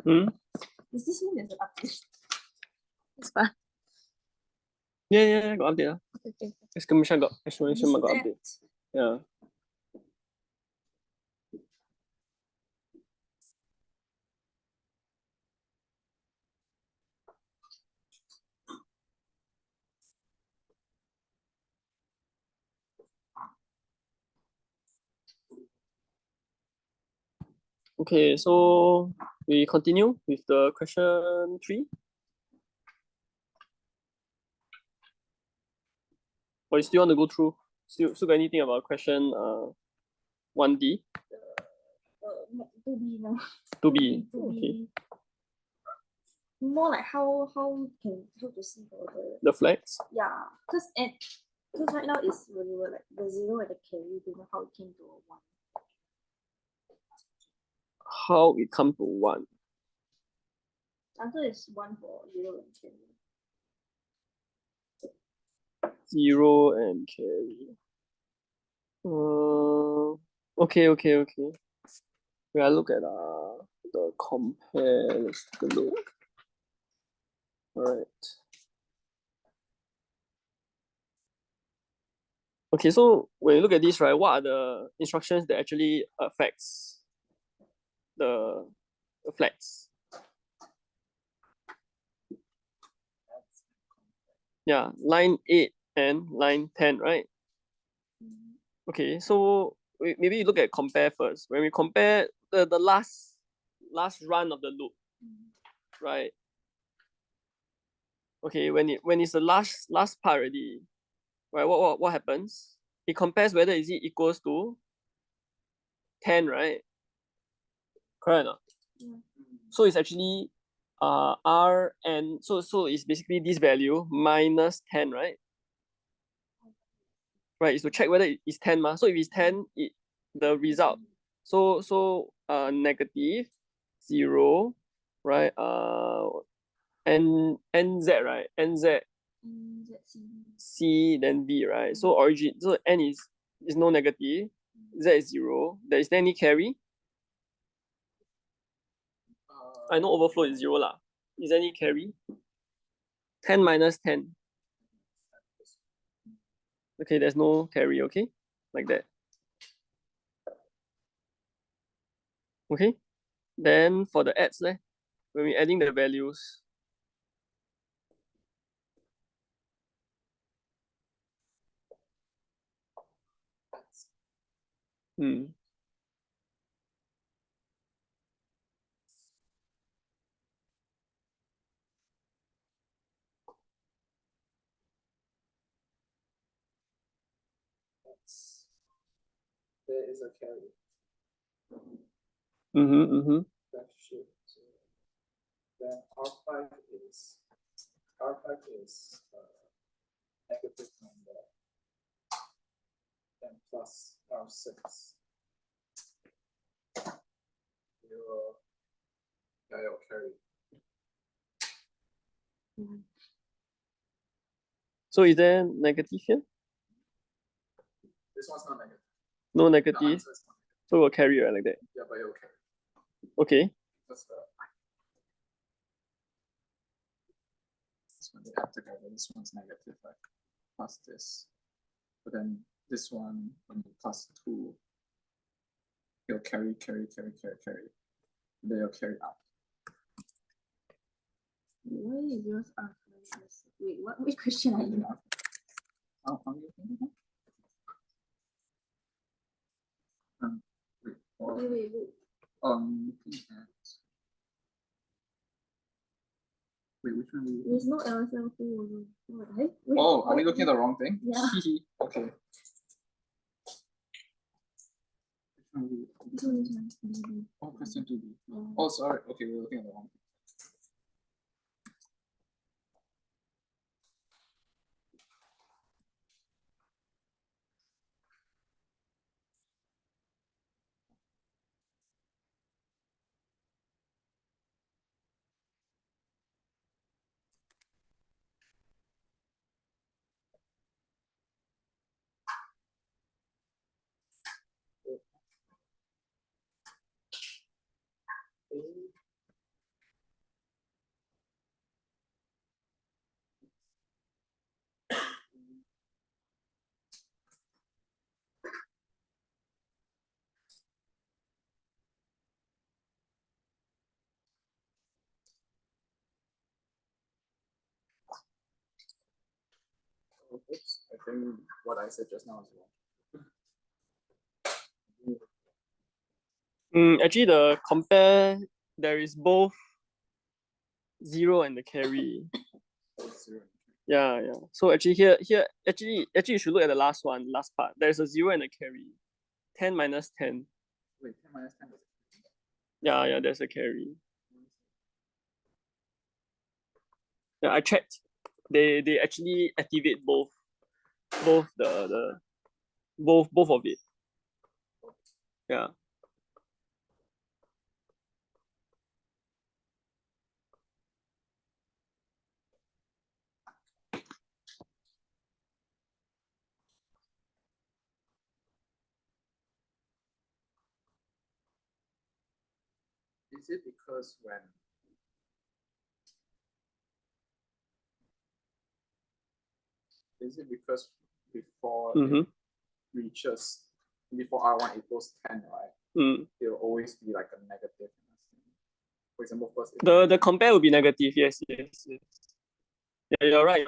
Hmm? Does this mean there's an update? It's fine. Yeah, got update. Okay. Exclamation got update. That. Yeah. Okay, so we continue with the question 3. Or you still want to go through? Still got anything about question 1D? 2B now. 2B. Okay. More like how to see for The flags? yeah, because right now is when you were like the 0 and the carry, don't know how it came to a 1. How it come to 1? Answer is 1 for 0 and carry. 0 and carry. Okay. We are look at the compare. Let's take a look. Alright. Okay, so when you look at this, right, what are the instructions that actually affects the flags? Yeah, line 8 and line 10, right? Okay, so maybe you look at compare first. When we compare the last run of the loop, right? Okay, when it's the last part already, right? What happens? It compares whether is it equals to 10, right? Correct or not? Yeah. So it's actually R and so it's basically this value minus 10, right? Right, is to check whether it's 10 ma. So if it's 10, the result. So negative 0, right? NZ, right? NZ C then V, right? So origin, so N is no negative, Z is 0. Is there any carry? I know overflow is 0 lah. Is there any carry? 10 minus 10. Okay, there's no carry, okay? Like that. Okay. Then for the adds, when we're adding the values. There is a carry. That should. Then R5 is negative number. Then plus R6. Your carry. So is there negative here? This one's not negative. No negative. So we'll carry, right, like that. Yeah, but it'll carry. Okay. That's this one they add together. This one's negative, right? Plus this. But then this one, when you plus 2, you'll carry. They'll carry out. Why is yours R? Wait, which question are you? How are you thinking? Wait. Wait, which one? There's no LSL2. Are we looking at the wrong thing? Yeah. Okay. This one. BB. Oh, question 2B. Oh, sorry. Okay, we're looking at the wrong. Oops, I think what I said just now is wrong. Actually, the compare, there is both 0 and the carry. 0. Yeah. So actually here, actually you should look at the last part. There's a 0 and a carry. 10 minus 10. Wait, 10 minus 10 is. Yeah, there's a carry. Yeah, I checked. They actually activate both of it. Yeah. Is it because before it reaches, before R1 equals 10, right? It will always be like a negative. For example, first the compare will be negative. Yes. Yeah, you're right.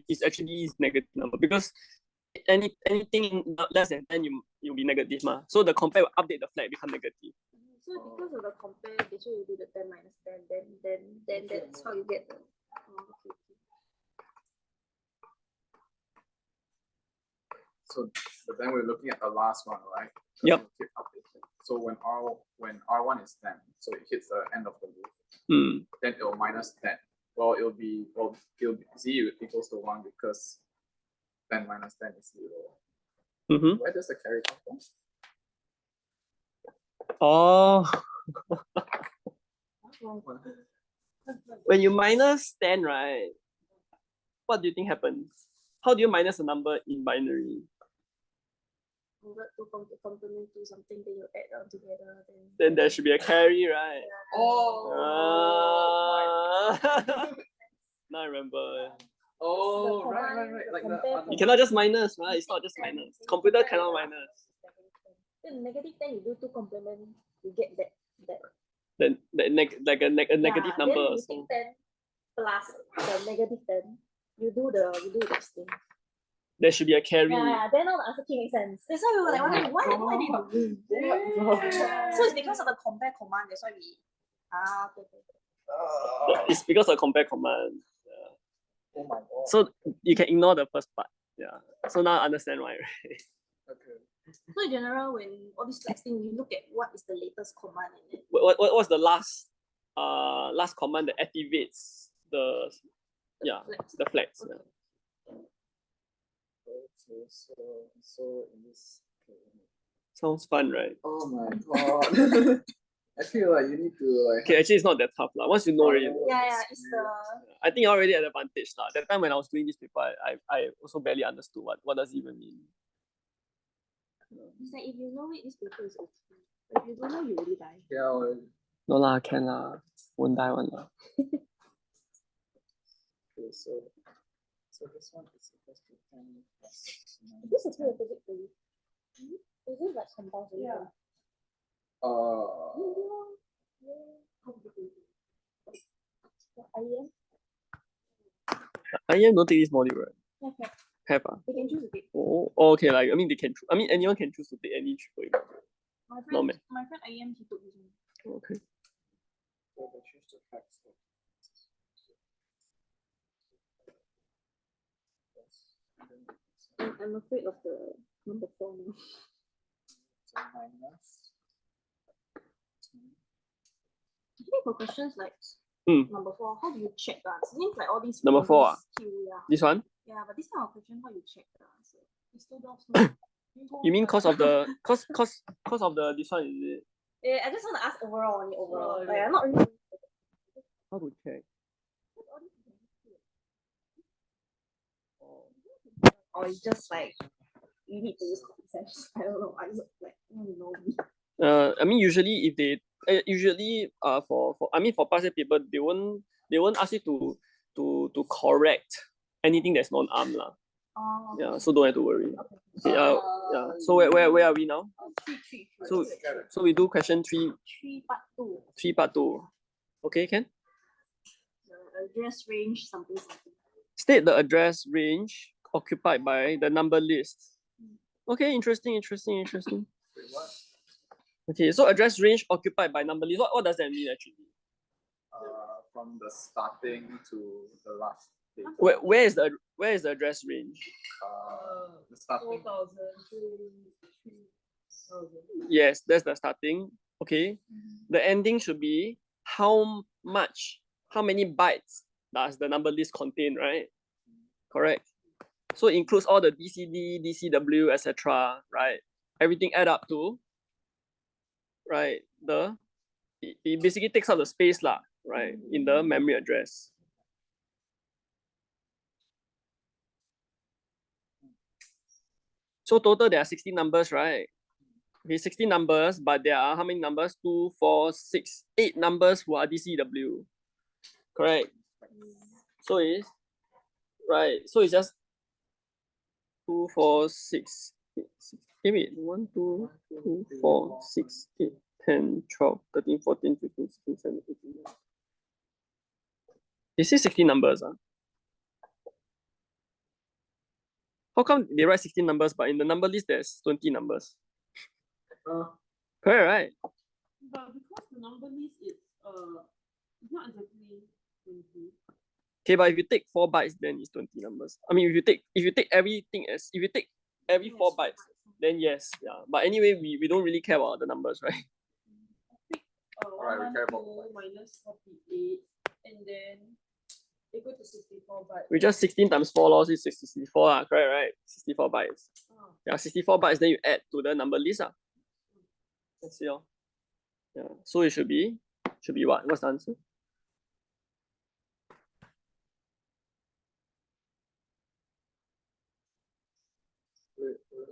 It's actually negative number because anything less than 10 you'll be negative ma. So the compare will update the flag become negative. So because of the compare, that's why you do the 10 minus 10, then that's how you get the. Okay. So, but then we're looking at the last one, right? Yep. So when R1 is 10, so it hits the end of the loop, then it will minus 10. Well, it'll be Z equals to 1 because 10 minus 10 is 0. Where does the carry come from? Oh. When you minus 10, right? What do you think happens? How do you minus a number in binary? Convert to complement to something, then you add on together. Then there should be a carry, right? Yeah. Oh. Now I remember. Oh, right. Like that. You cannot just minus, right? It's not just minus. Computer cannot minus. Then negative 10, you do 2 complement, you get that. Then a negative number. Then you take 10 plus the negative 10. You do this thing. There should be a carry. Yeah, then all the answer key makes sense. That's why we were like, why did you So it's because of the compare command, that's why we okay. It's because of compare command. Oh my god. So you can ignore the first part. Yeah. So now I understand why, right? Okay. So in general, when all this flex thing, we look at what is the latest command in it. What's the last command that activates the flags? Okay. Yeah. Okay, so in this. Sounds fun, right? Oh my god. I feel like you need to like. Okay, actually it's not that tough lah. Once you know already. Yeah, it's the. I think I already had advantage lah. That time when I was doing this paper, I also barely understood what does it even mean. It's like if you know it, this paper is okay. But if you don't know, you really die. Yeah. No lah, can lah. Won't die one lah. Okay, so this one is supposed to 10 plus. This is very basic for you. Is it like compulsory? Yeah. IEM? IEM don't take this module, right? Have ah? They can choose to take. Oh, okay. Like they can. Anyone can choose to take any triple module. My friend IEM, he took this one. Okay. So they choose to text. I'm afraid of the number 4 now. So minus. Actually, for questions like number 4, how do you check the answer? Means like all these Number all 4 these Q, yeah. This one? Yeah, but this kind of question, how you check the answer? It's too dumb. You mean cause of the cause of the this one, is it? I just want to ask overall only overall. Oh, Like, yeah. I'm not really. How to check? Or it's just like you need to use common sense. I don't know. I just like I don't know. I mean usually if they for I mean for past year paper they won't ask you to correct anything that's non-arm lah. Oh, Yeah, so don't have to worry. okay. Okay, yeah. So where are we now? 3. So we do question 3 part 2. 3 part 2. Okay, can? The address range something. State the address range occupied by the number list. Okay, interesting. Wait, what? Okay, so address range occupied by number list. What does that mean actually? From the starting to the last page. Where is the address range? The starting. 4,000 to 3,000. Yes, that's the starting. Okay. The ending should be how many bytes does the number list contain, right? Correct. So it includes all the DCD, DCW, etc. Right? Everything add up to, right? It basically takes up the space lah, right? In the memory address. So total there are 16 numbers, right? Okay, 16 numbers, but there are how many numbers? 2, 4, 6, 8 numbers who are DCW. Correct. So it's right. So it's just 2, 4, 6. Wait, 1, 2, 3, 4, 6, 8, 10, 12, 13, 14, 15, 16, 17, 18. They say 16 numbers. How come they write 16 numbers, but in the number list there's 20 numbers? Correct, right? But because the number list is it's not exactly 20. Okay, but if you take 4 bytes, then it's 20 numbers. I mean, if you take everything as if you take every 4 bytes, then yes, yeah. But anyway, we don't really care about the numbers, right? I think Alright, we care about 112 minus 48, and then equal to 64 bytes. We just 16 times 4 loss is 64, correct, right? 64 bytes. Oh. Yeah, 64 bytes, then you add to the number list. Let's see. Yeah. So it should be what? What's the answer?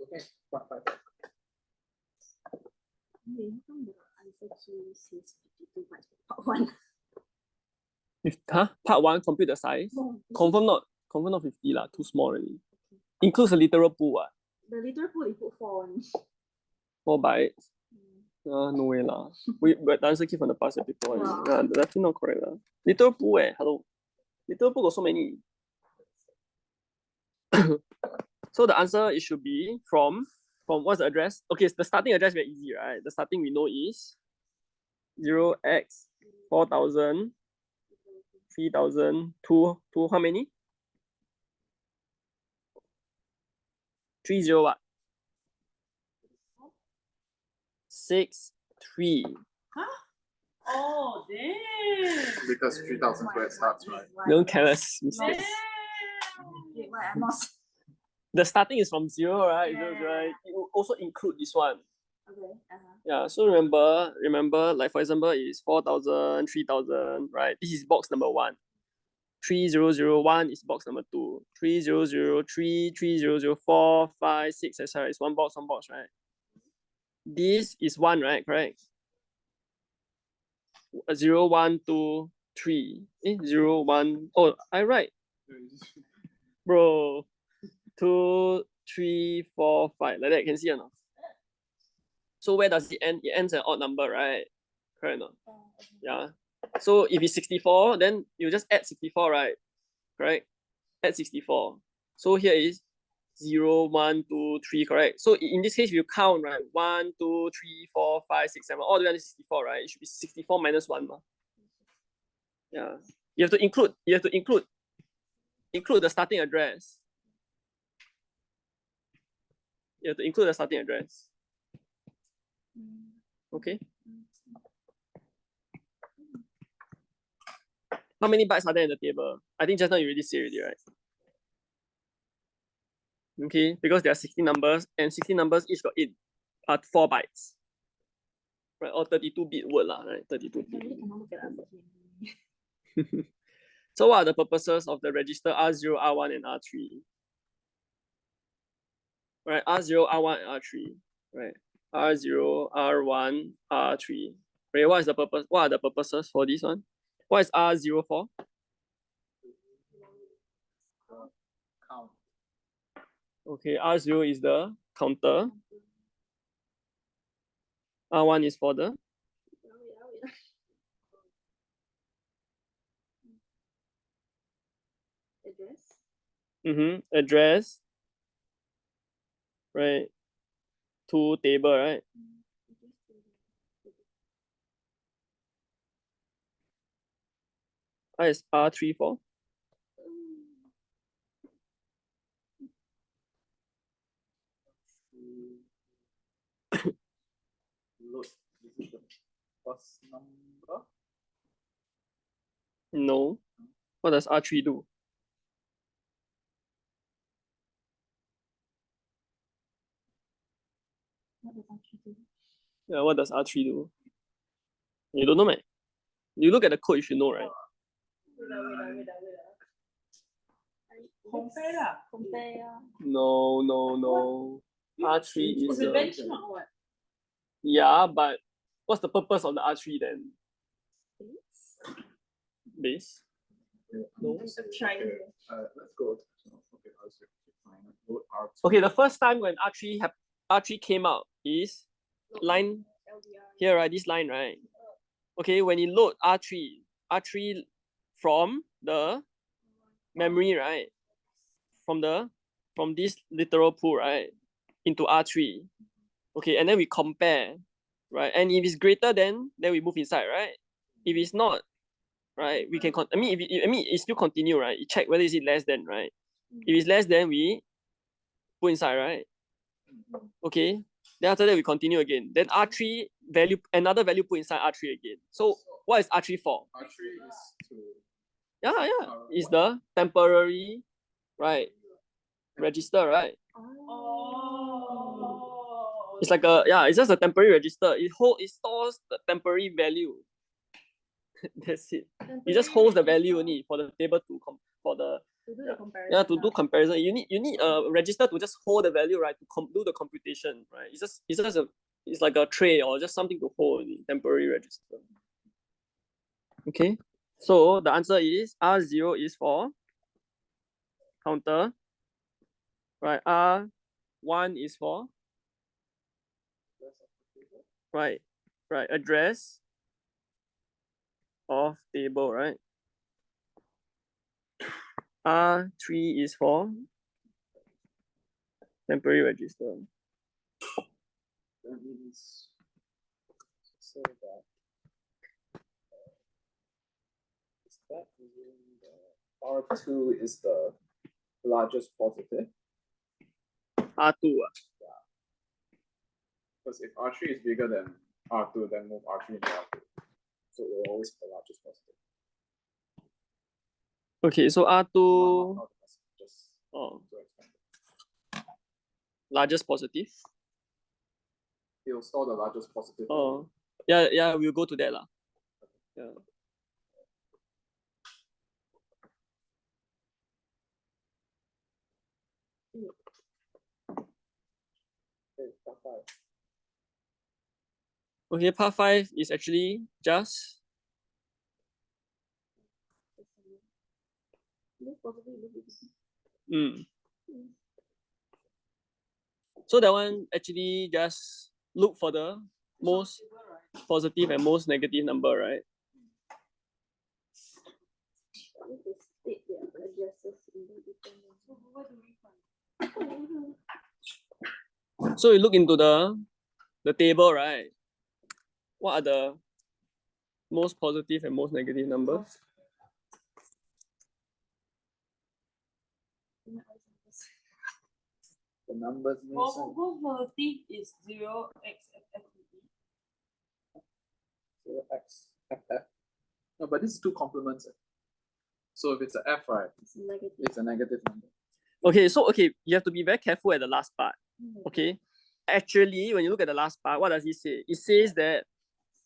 Okay. Part 5. How come the answer key says 52 bytes for part 1? Part 1 compute the size? No, Confirm not 50 lah, too small already. Includes the literal pool. the literal pool you put 4 on. 4 bytes. No way lah. But the answer key from the past year paper. Wow. Definitely not correct lah. Literal pool hello. Literal pool got so many. So the answer it should be from what's the address? Okay, so the starting address very easy, right? The starting we know is 0x 4000 3000 to how many? 30 what? 63. Oh, damn! Because 3,000 where it starts, right? Don't careless Damn! mistakes. Wait, why I'm not. The starting is from 0, right? Yeah. 0, right? It will also include this one. Okay. Yeah, so remember, like for example, is 4000, 3000, right? This is box number 1. 3001 is box number 2. 3003, 3004, 5, 6, etc. is one box, right? This is 1, right? Correct? 0, 1, 2, 3. 0, 1. Oh, I write. Bro. 2, 3, 4, 5. Like that, can see or not? So where does it end? It ends at odd number, right? Correct or not? Yeah. So if it's 64, then you just add 64, right? Correct? Add 64. So here is 0, 1, 2, 3, correct? So in this case, if you count, right? 1, 2, 3, 4, 5, 6, 7, all the way to 64, right? It should be 64 minus 1. Yeah. You have to include the starting address. You have to include the starting address. Okay. How many bytes are there in the table? I think just now you already said already, right? Okay, because there are 16 numbers and 16 numbers each got 4 bytes. Right, or 32-bit word lah, right? 32-bit. So what are the purposes of the register R0, R1, and R3? Right, R0, R1, and R3. Right, R0, R1, R3. Right, what is the purpose? What are the purposes for this one? What is R0 for? Count. Okay, R0 is the counter. R1 is for the address. Right. To table, right? What is R3 for? Look, this is the first number. No. What does R3 do? Yeah, what does R3 do? You don't know, man. You look at the code, you should know, right? Compare. No. R3 is The the... benchmark what? Yeah, but what's the purpose of the R3 then? Base? No. Let's go. Okay, load R2. Okay, the first time when R3 came out is line here, right? This line, right? Okay, when you load R3 from the memory, right? From this literal pool, right? Into R3. Okay, and then we compare, right? And if it's greater than, then we move inside, right? If it's not, right, we can it still continue, right? You check whether is it less than, right? If it's less than, we put inside, right? Okay. Then after that we continue again. Then R3 value, another value put inside R3 again. So what is R3 for? R3 is to It's the temporary, right? Register, right? Oh. It's like it's just a temporary register. It stores the temporary value. That's it. It just holds the value only for the table to do the comparison. To do comparison. You need a register to just hold the value, right? To do the computation, right? It's like a tray or just something to hold only, temporary register. Okay. So the answer is R0 is for counter. Right. R1 is for right. Address of table, right? R3 is for temporary register. That means so that R2 is the largest positive. R2. Because if R3 is bigger than R2, then move R3 into R2. So it will always be the largest positive. Okay, so R2 just largest positive. It will store the largest positive. Oh, yeah, we'll go to that lah. Yeah. Okay, part 5 is actually just so that one actually just look for the most positive and most negative number, right? So you look into the table, right? What are the most positive and most negative numbers? The numbers Most positive is 0, x, f, f, X, F, F. No, but this is two complements. So if it's a F, right, It's negative. it's a negative number. Okay, so you have to be very careful at the last part. Okay. Actually, when you look at the last part, what does it say? It says that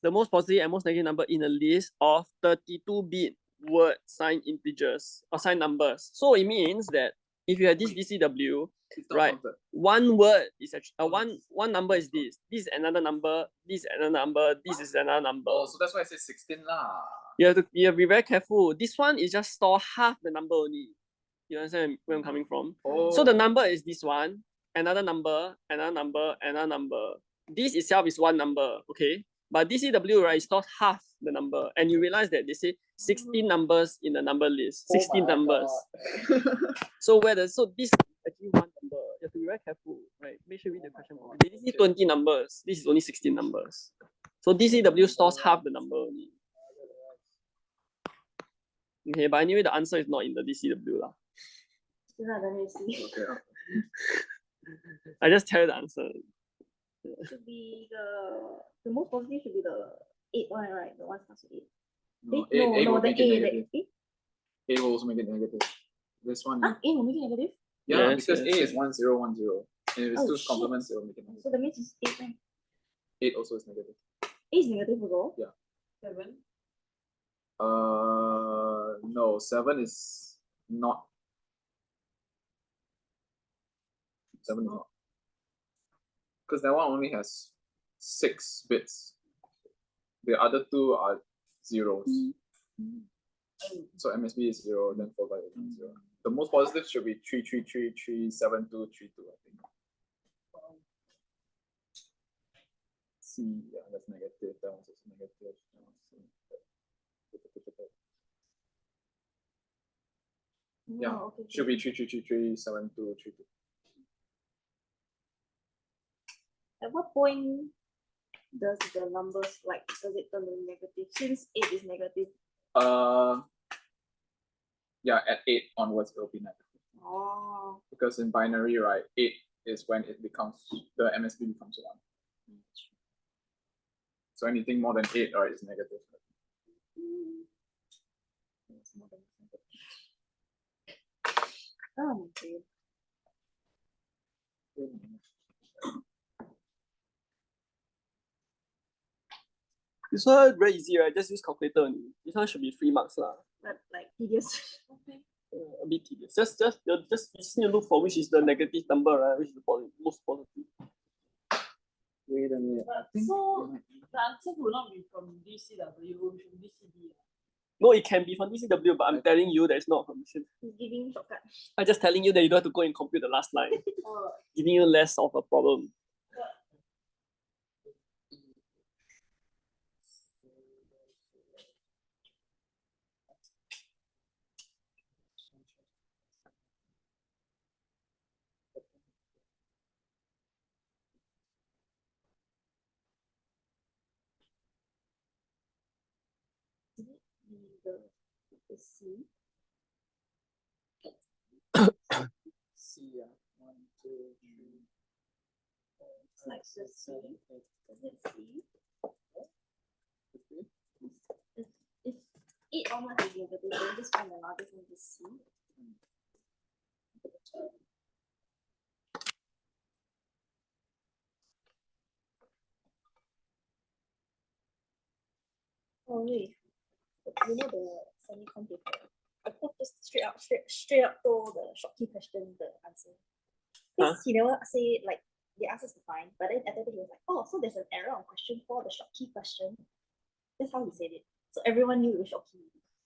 the most positive and most negative number in a list of 32-bit word sign integers or sign numbers. So it means that if you have this DCW, It's not right, counted. one word is actually one number is this. This is another number. This is another number. This is another number. Oh, so that's why I say 16 lah. You have to be very careful. This one is just store half the number only. You understand where I'm coming from? Oh. So the number is this one, another number, another number, another number. This itself is one number, okay? But DCW, right, stores half the number. And you realize that they say 16 numbers in the number list. 16 numbers. So this is actually one number. You have to be very careful, right? Make sure you read the question properly. This is 20 numbers. This is only 16 numbers. So DCW stores half the number only. Okay, but anyway, the answer is not in the DCW lah. Okay. I just tell you the answer. Should be the most positive should be the 8 one, right? The one starts with 8. No, No, will the make it A, negative. the A will also make it negative. This one. A will make it negative. Yeah, Yes, because yes. A is 1010. And if it's Oh, two shit. complements, it will make it negative. So that means it's 8, right? 8 also is negative. 8 is negative as well. 7. No, 7 is not. 7 is not. Because that one only has 6 bits. The other two are zeros. So MSB is 0, then 4 by 8 is 0. The most positive should be 333, 372, 32, I think. C, yeah, that's negative. That one's also negative. Yeah, Oh, okay. should be 333, 372, 32. At what point does the numbers does it turn to negative? Since 8 is negative. Yeah, at 8 onwards it will be negative. Oh. Because in binary, right, 8 is when it becomes the MSB becomes 1. So anything more than 8, right, is negative. Oh my god. This one very easy, right? Just use calculator only. This one should be 3 marks lah. But tedious. A bit tedious. Just you just need to look for which is the negative number, right? Which is the most positive. Wait a minute. So the answer will not be from DCW, it will be from DCD. No, it can be from DCW, but I'm telling you that it's not from DCW. He's giving shortcut. I'm just telling you that you don't have to go and compute the last line. Giving you less of a problem. The C. C, yeah. 1, 2, 3. It's like the C. Is it C? It's 8 onwards is negative. Then just find the largest one is C. Oh wait. You know the semi-con paper? I put just straight up told the short key question the answer. Because he never say they asked us to find, but then at the end he was like, oh, so there's an error on question 4, the short key question. That's how he said it. So everyone knew it was short key.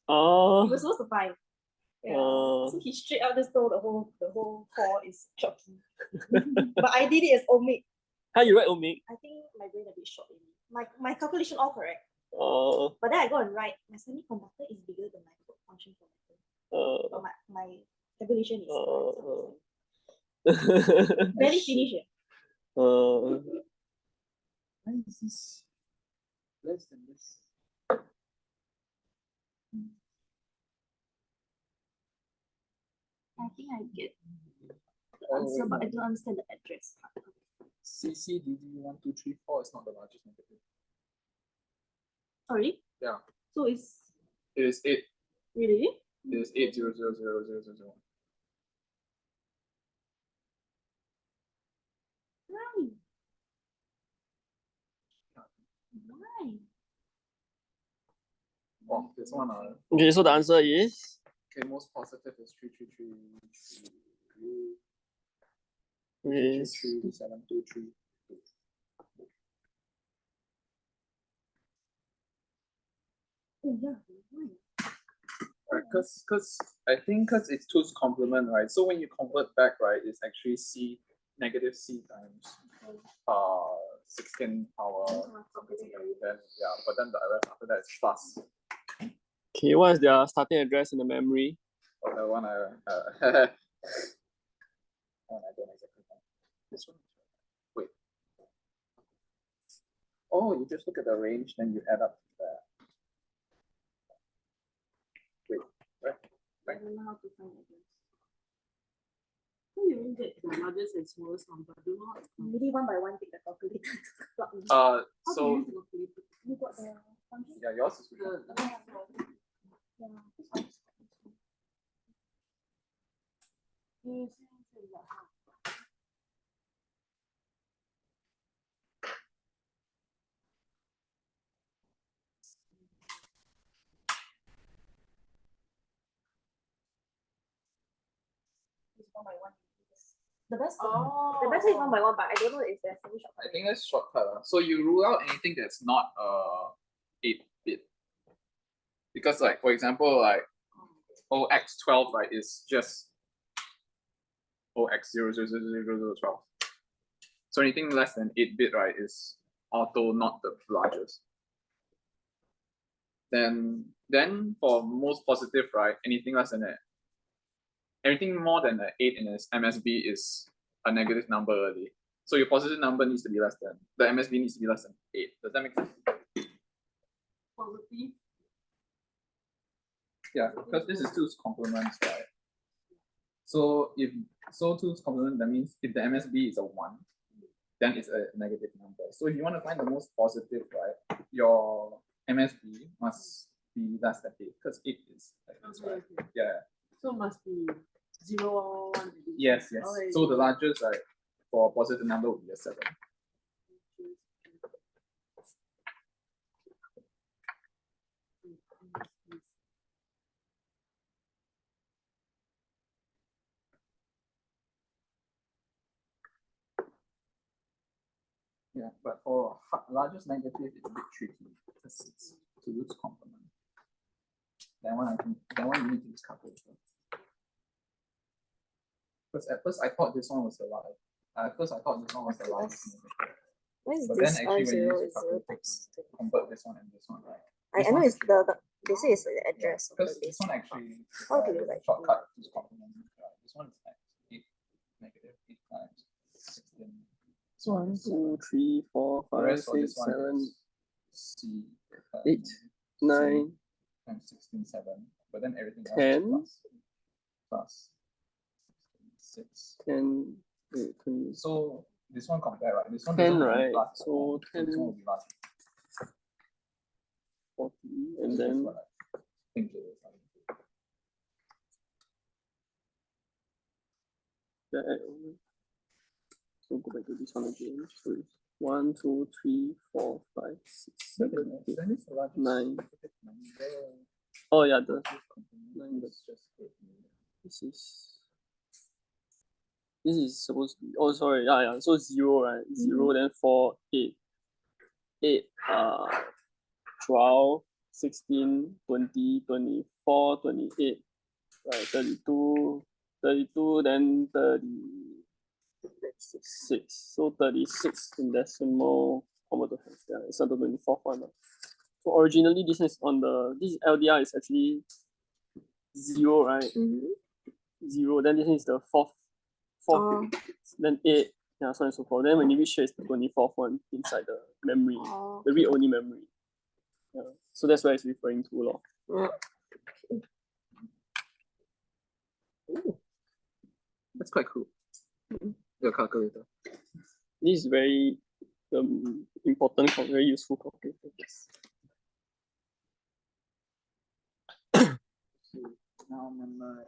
Oh. He was supposed to find. Yeah. So he straight up just told the whole core is short key. But I did it as omit. How you write omit? I think my brain a bit short in it. My calculation all correct. Oh. But then I go and write my semiconductor is bigger than my code function parameter. But my tabulation is barely finished it. Why is this less than this? I think I get the answer, but I don't understand the address part. CCDD 1234 is not the largest negative. Sorry? Yeah. So it's It is 8. really? It is 8000000. Why? Why? Oh, this one. Okay, so the answer is Okay, most positive is 333. is 723. Oh yeah. Why? Right, because I think because it's 2's complement, right? So when you convert back, right, it's actually c negative c times 16 power something. Then yeah, but then the rest after that is plus. okay. What is their starting address in the memory? Oh, the one I one I don't exactly know. This one. Wait. Oh, you just look at the range, then you add up that. Wait, right? I don't know how to find it. How you even get the largest and smallest number? I don't know how to You find. really one by one take the calculator to plug in. How So to use the calculator? You got the function? yeah, yours is Yeah. Yes. It's one by one. The best Oh. the best is one by one, but I don't know if there's any shortcut. I think that's shortcut. So you rule out anything that's not 8-bit. Because like for example, like OX12, right, is just OX00000012. So anything less than 8-bit, right, is auto not the largest. Then for most positive, right, anything less than that, everything more than 8 in its MSB is a negative number already. So your positive number needs to be less than, the MSB needs to be less than 8. Does that make sense? Positive. Yeah, because this is 2's complements, right? So if 2's complement, that means if the MSB is a 1, then it's a negative number. So if you want to find the most positive, right, your MSB must be less than 8, because 8 is like this, right? Okay. Yeah. So must be 0, 1. Yes. Okay. So the largest, right, for a positive number would be a 7. Yeah, but for largest negative, it's a bit tricky because it's to use complement. That one you need to use calculator. Because at first I thought this one was a lie. At first I thought this one was a lie. What is But this? then actually when you zero use is zero calculator, times you convert this one and this one, right? I know it's they say it's the address of Because the this list. one actually How do you like shortcut is complement. This one is like 8 negative 8 times 16. So 1, 2, 3, 4, the 5, rest for 6, this one 7, is C 8, 9, times 16, 7. But then everything else 10. is plus 6. 10, 20. So this one compare, right? This one 10, doesn't have any right? plus, So this one 10, will be large. 40, So and this is then what I think it is. so go back to this one again. So it's 1, 2, 3, 4, 5, 6, 7, 8, Then it's the largest. 9. There. Oh yeah, the Nine is just 8. this is supposed to be, oh sorry, yeah, so 0, right? 0, then 4, 8, 8, 12, 16, 20, 24, 28, right, 32, 32, then 36. So 36 in decimal, convert to half, yeah, it's not the 24th one. So originally this is on this LDR is actually 0, right? 0, then this is the fourth, then 8, yeah, so on and so forth. Then when you reach here, it's the 24th one inside the memory, the read-only memory. Yeah. So that's why it's referring to lor. That's quite cool. The calculator. This is very important, very useful calculator. now remember.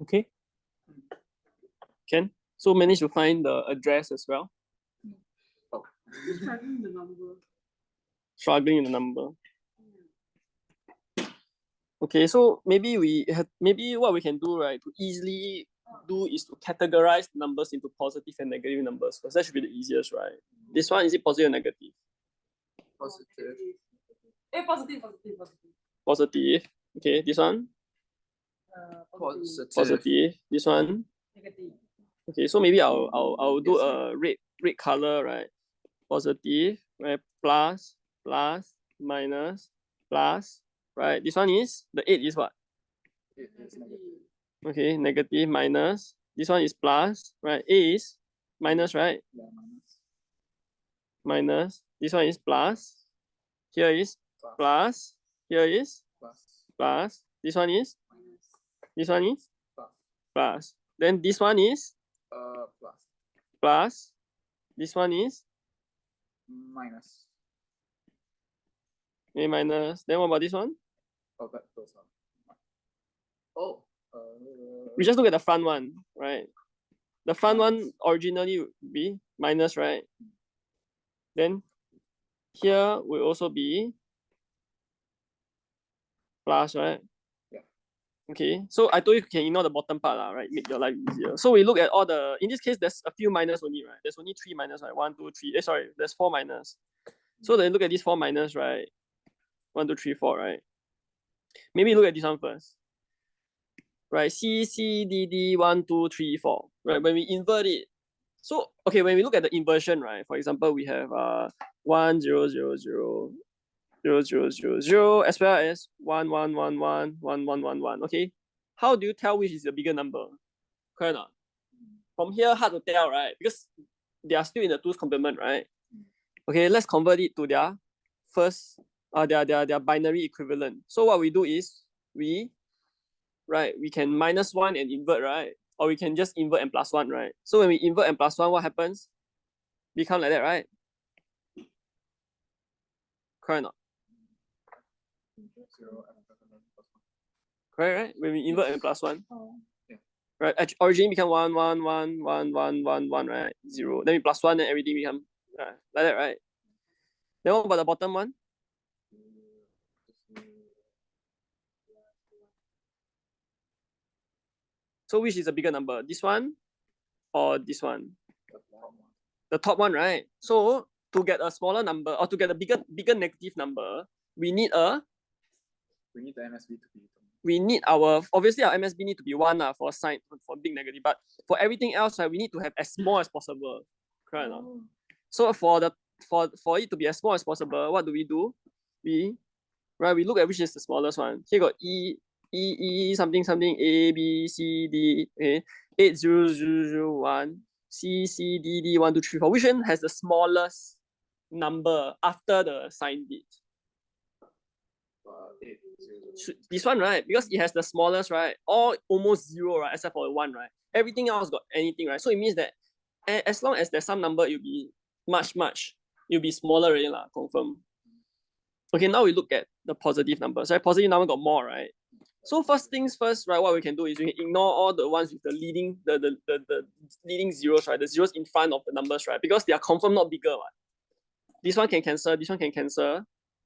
Okay. Can. So manage to find the address as well. Oh. Struggling the number. Struggling in the number. Okay, so maybe maybe what we can do, right, to easily do is to categorize numbers into positive and negative numbers, because that should be the easiest, right? This one, is it positive or negative? Positive. Positive. Positive. Okay, this one? Positive. Positive. This one? Negative. Okay, so maybe I'll do a red color, right? Positive, right? Plus, minus, plus, right? This one is, the 8 is what? It is negative. Okay, negative, minus. This one is plus, right? A is minus, right? Yeah, minus. Minus. This one is plus. Here is plus. Here is Plus. plus. This one is? Minus. This one is? Plus. Plus. Then this one is? Plus. Plus. This one is? Minus. A minus. Then what about this one? Oh, that goes on. Oh. We just look at the front one, right? The front one originally would be minus, right? Then here will also be plus, right? Yeah. Okay, so I told you can ignore the bottom part, right? Make your life easier. So we look at all the, in this case, there's a few minus only, right? There's only 3 minus, right? 1, 2, 3. Sorry, there's 4 minus. So then look at these 4 minus, right? 1, 2, 3, 4, right? Maybe look at this one first. Right, C, C, D, D, 1, 2, 3, 4. Right, when we invert it. So, okay, when we look at the inversion, right? For example, we have 1, 0, 0, 0, 0, 0, 0, 0, as well as 1, 1, 1, 1, 1, 1, 1, 1. Okay, how do you tell which is the bigger number? Correct or not? From here, hard to tell, right? Because they are still in the 2's complement, right? Okay, let's convert it to their first, their binary equivalent. So what we do is we can minus 1 and invert, right? Or we can just invert and plus 1, right? So when we invert and plus 1, what happens? Become like that, right? Correct or not? 0 Correct, right? When we invert and plus 1. Yeah. Right, originally become 1, 1, 1, 1, 1, 1, 1, right? 0. Then we plus 1, then everything become like that, right? Then what about the bottom one? So which is a bigger number? This one or this one? the top one, right? So to get a smaller number or to get a bigger negative number, we need the MSB to be. We need our obviously our MSB need to be 1 for a sign for big negative, but for everything else, right, we need to have as small as possible. Correct or not? So for it to be as small as possible, what do? We look at which is the smallest one. Here got E something something A B C D, okay, 80001 C D D 1 2 3 4. Which one has the smallest number after the sign bit? This one, right? Because it has the smallest, right? All almost 0, right? Except for 1, right? Everything else got anything, right? So it means that as long as there's some number, it'll be it'll be smaller already, confirm. Okay, now we look at the positive numbers, right? Positive number got more, right? So first things first, right? What we can do is we can ignore all the ones with the leading leading zeros, right? The zeros in front of the numbers, right? Because they are confirmed not bigger, right? This one can cancel, this one can cancel,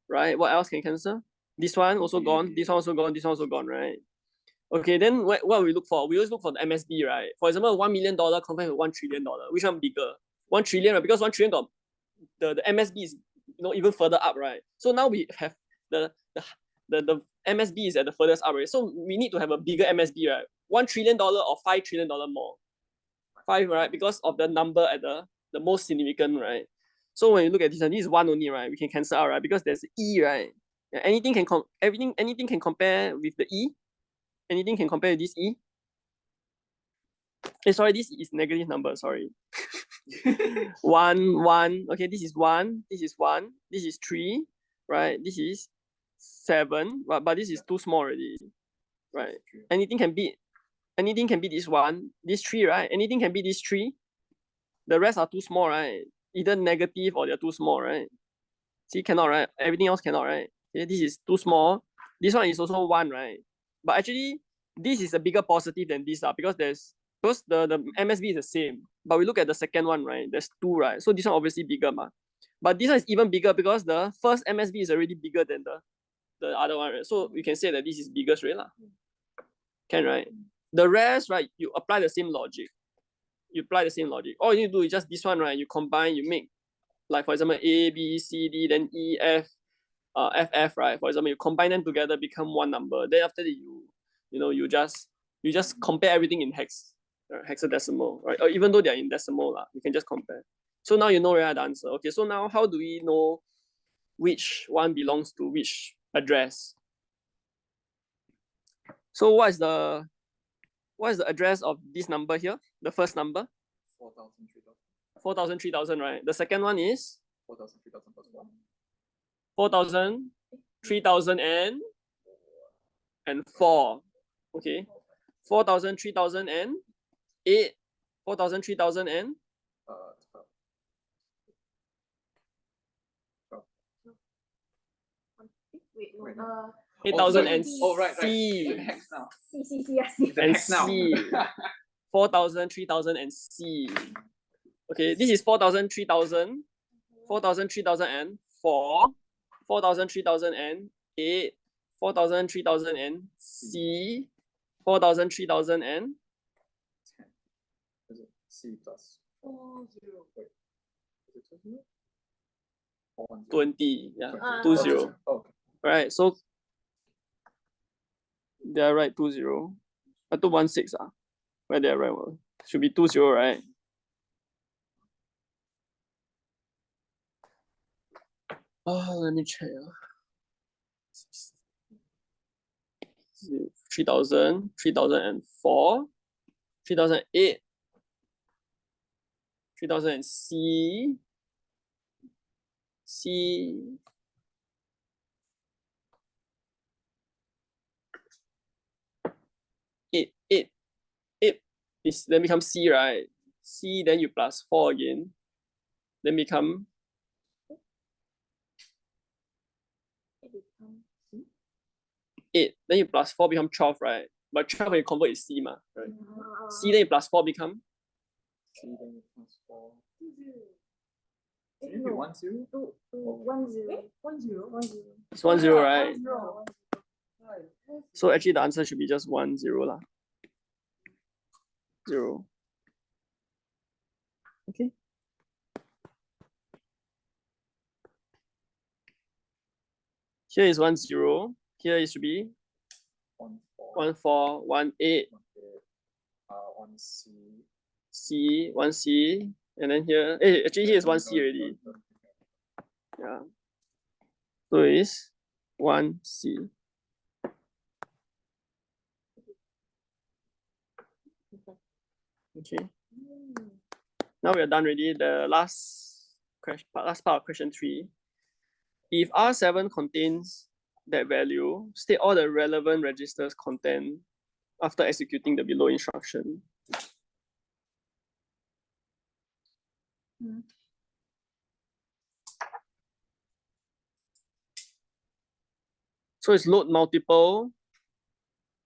right? What else can cancel? This one also gone, this one also gone, this one also gone, right? Okay, then what we look for? We always look for the MSB, right? For example, $1 million compared with $1 trillion. Which one bigger? 1 trillion, right? Because 1 trillion got the MSB is even further up, right? So now we have the MSB is at the furthest up, right? So we need to have a bigger MSB, right? $1 trillion or $5 trillion more. 5, right? Because of the number at the most significant, right? So when you look at this one, this is 1 only, right? We can cancel out, right? Because there's E, right? Anything can compare with the E. Anything can compare with this E. Sorry, this is negative number, sorry. 1. Okay, this is 1, this is 1, this is 3, right? This is 7, but this is too small already, right? Anything can beat this 1, this 3, right? Anything can beat this 3. The rest are too small, right? Either negative or they're too small, right? See, cannot, right? Everything else cannot, right? Okay, this is too small. This one is also 1, right? But actually, this is a bigger positive than this, because the MSB is the same. But we look at the second one, right? There's 2, right? So this one obviously bigger, but this one is even bigger because the first MSB is already bigger than the other one, right? So we can say that this is biggest, right? Can, right? The rest, right? You apply the same logic. All you need to do is just this one, right? You combine, you make, like for example, A, B, C, D, then E, F, FF, right? For example, you combine them together, become one number. Then after that, you just compare everything in hexadecimal, right? Or even though they are in decimal, you can just compare. So now you know the answer. Okay, so now how do we know which one belongs to which address? So what is the address of this number here? The first number? 4,000, 4,000, 3,000, right? The second one is 4,000, 3,000 plus 1. 4,000, 3,000 and 4. Okay. 4,000, 3,000 and 8. 4,000, 3,000 and 8,000 and C. Hex now. C. And C. 4,000, 3,000 and C. Okay, this is 4,000, 3,000. 4,000, 3,000 and 4. 4,000, 3,000 and 8. 4,000, 3,000 and C. 4,000, 3,000 and 10. Is it C plus 40? Wait. Is it 20? 410. 20. Yeah, 20. 20. Okay. Right, so they are right, 20. I took 16. Right, they are right. Well, should be 20, right? Oh, let me check. 3,000, 3,004, 3,008, 3,000 and C. 8 is then become C, right? C, then you plus 4 again, then become 8, then you plus 4 become 12, right? But 12 when you convert is C, right? C, then you plus 4 become 3, then you plus 4. 10. 1, 0? 1, 0. 1, 0. 1, 0. it's 1, 0, right? 1, 0. So actually the answer should be just 1, 0 lah. 0. Okay. Here is 1 0. Here it should be 1 4 1 4 1 8 1 C. C 1 C, and then here actually here is 1 C already. Yeah. So it's 1 C. Okay. Now we are done already. The last part of question 3. If R7 contains that value, state all the relevant registers content after executing the below instruction. So it's load multiple,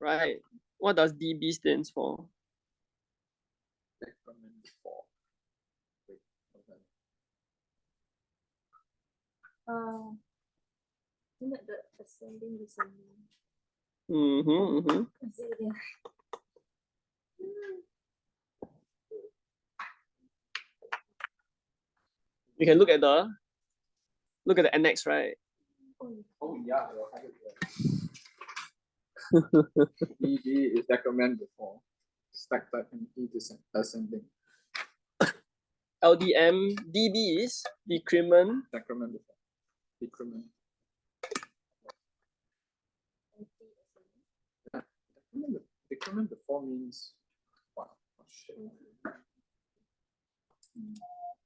right? What does DB stands for? Decrement 4. Wait, Isn't that the ascending descending? Is it there? You can look at the annex, right? Oh yeah, I have it there. DB is decrement before. Stack type and E ascending. LDM DB is decrement. Decrement before. Decrement. Yeah. Decrement before means what? Oh, shit.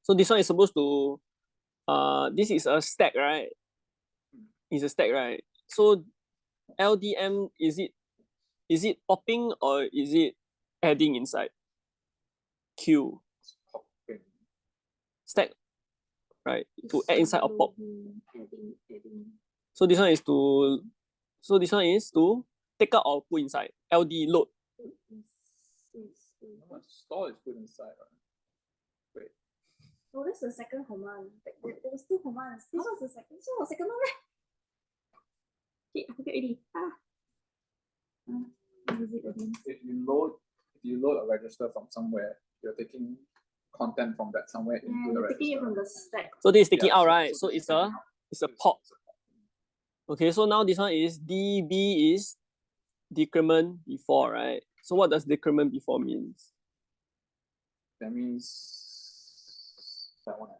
So this one is supposed to this is a stack, right? It's a stack, right? So LDM, is it popping or is it adding inside? Q. Popping. Stack, right? To add inside or pop. Adding. So this one is to take out or put inside. LD load. Store is put inside, right? Wait. Oh, that's the second command. There was 2 commands. This was the second. So the second one. Okay, I forget already. What is it again? If you load a register from somewhere, you're taking content from that somewhere into the You're register. taking it from the stack. So this is taking Yeah, out, right? So this it's a pop. Okay, so now this one is DB is decrement before, right? So what does decrement before means? That means that one.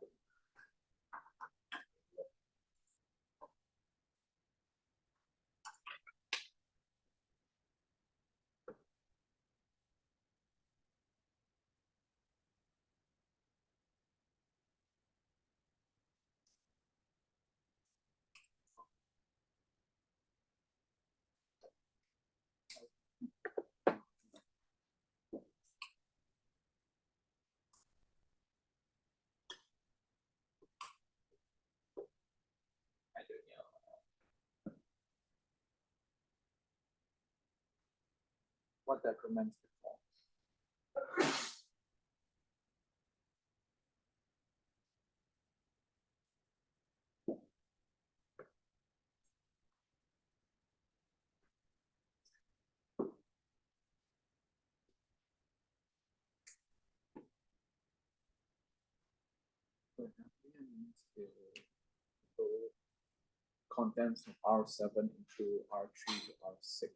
What decrements before? Contents from R7 into R3 to R6.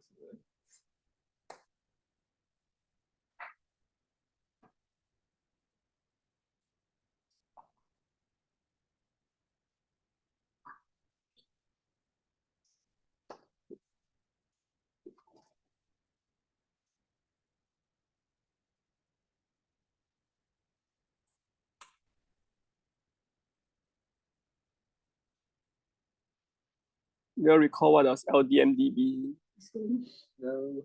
You recall what does LDMDB No.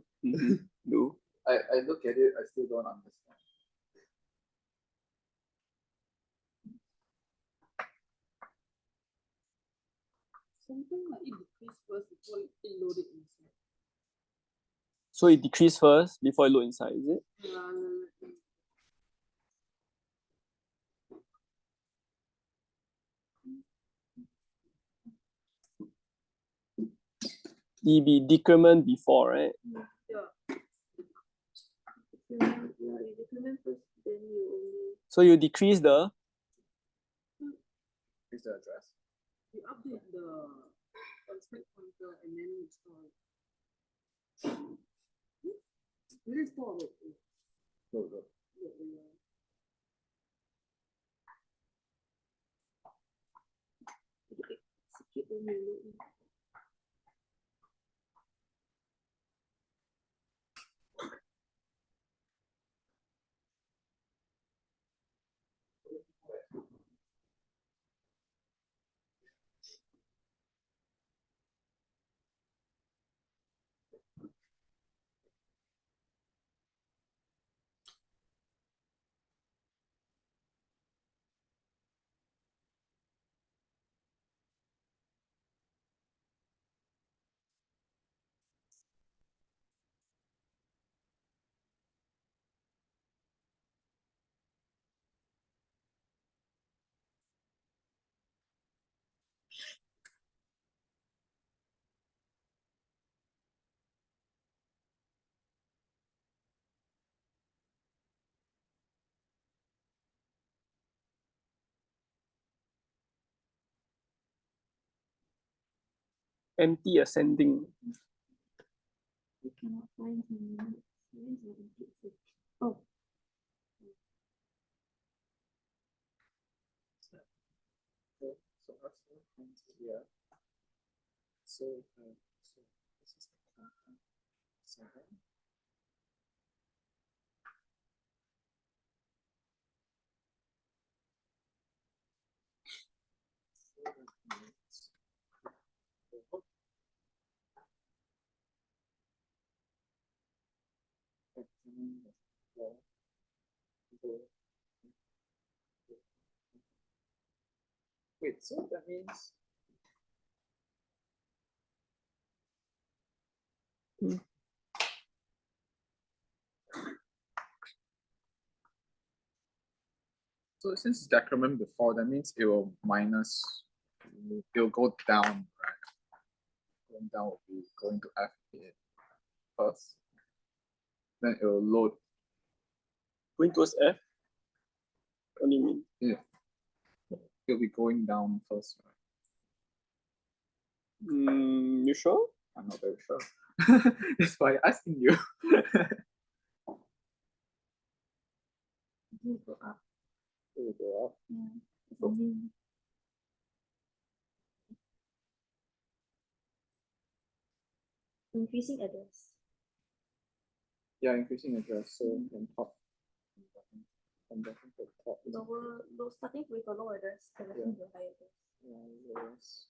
do? I look at it, I still don't understand. Something like it decrease first before it loaded inside. So it decrease first before it load inside, is it? DB decrement before, right? Yeah. You decrement first, then you only. So you decrease the Is the address? You update the stack counter and then you store it. You didn't store it. No. Skip when you load in. Empty ascending. We cannot find him. Oh, So our comes here. So this is the content. 7. Wait, so that means so since it's decrement before, that means it will it'll go down, right? Going down will be going to F8 first. Then it will load. Going towards F? What do you mean? Yeah. It'll be going down first, right? You sure? I'm not very sure. That's why I'm asking you. you go up. It will go up. Yeah. It's only increasing address. Yeah, increasing address. So from top. From bottom to top. Low starting with a low address, connecting to a higher address. Yeah, yes.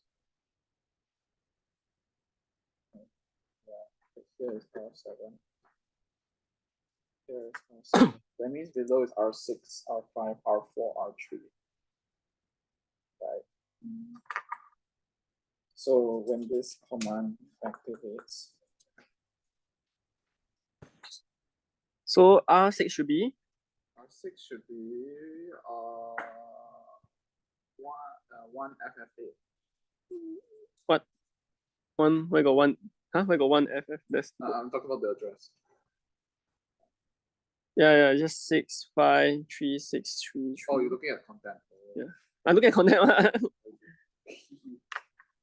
Yeah, here is R7. Here is R7. That means below is R6, R5, R4, R3. Right. So when this command activates, So R6 should be? R6 should be one FF8. What? Where got one? Huh? Where got one FF? That's I'm talking about the address. yeah, just 6, 5, 3, 6, 3, 3. Oh, you're looking at content. Yeah. I'm looking at content.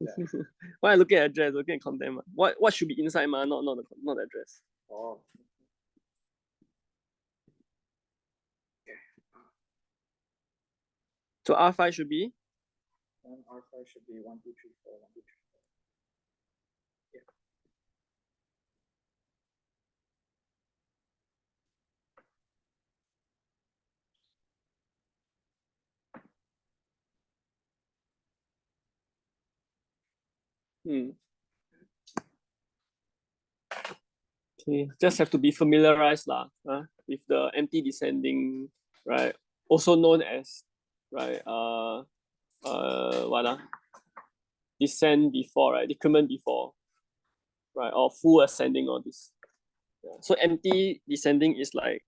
Yeah. Why I looking at address? Looking at content. What should be inside, not the address. Oh. So R5 should be? And R5 should be 1, 2, 3, 4, 1, 2, 3, 4. Okay, just have to be familiarized with the empty descending, right? Also known as right descend before, right? Decrement before, right? Or full ascending, all this. Yeah. So empty descending is like,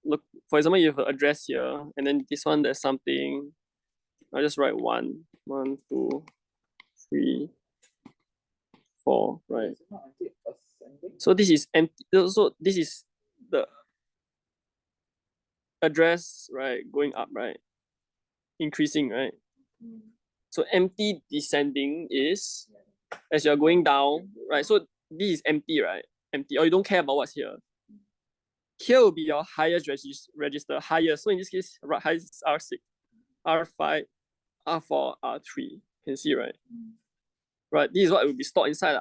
look, for example, you have an address here, and then this one there's something. I just write 1, 2, 3, 4, right? So this is empty. So this is the address, right? Going up, right? Increasing, right? So empty descending is as you're going down, right? So this is empty, right? Empty, or you don't care about what's here. Here will be your highest register, highest. So in this case, right, highest is R6, R5, R4, R3. You can see, right? Right, this is what will be stored inside,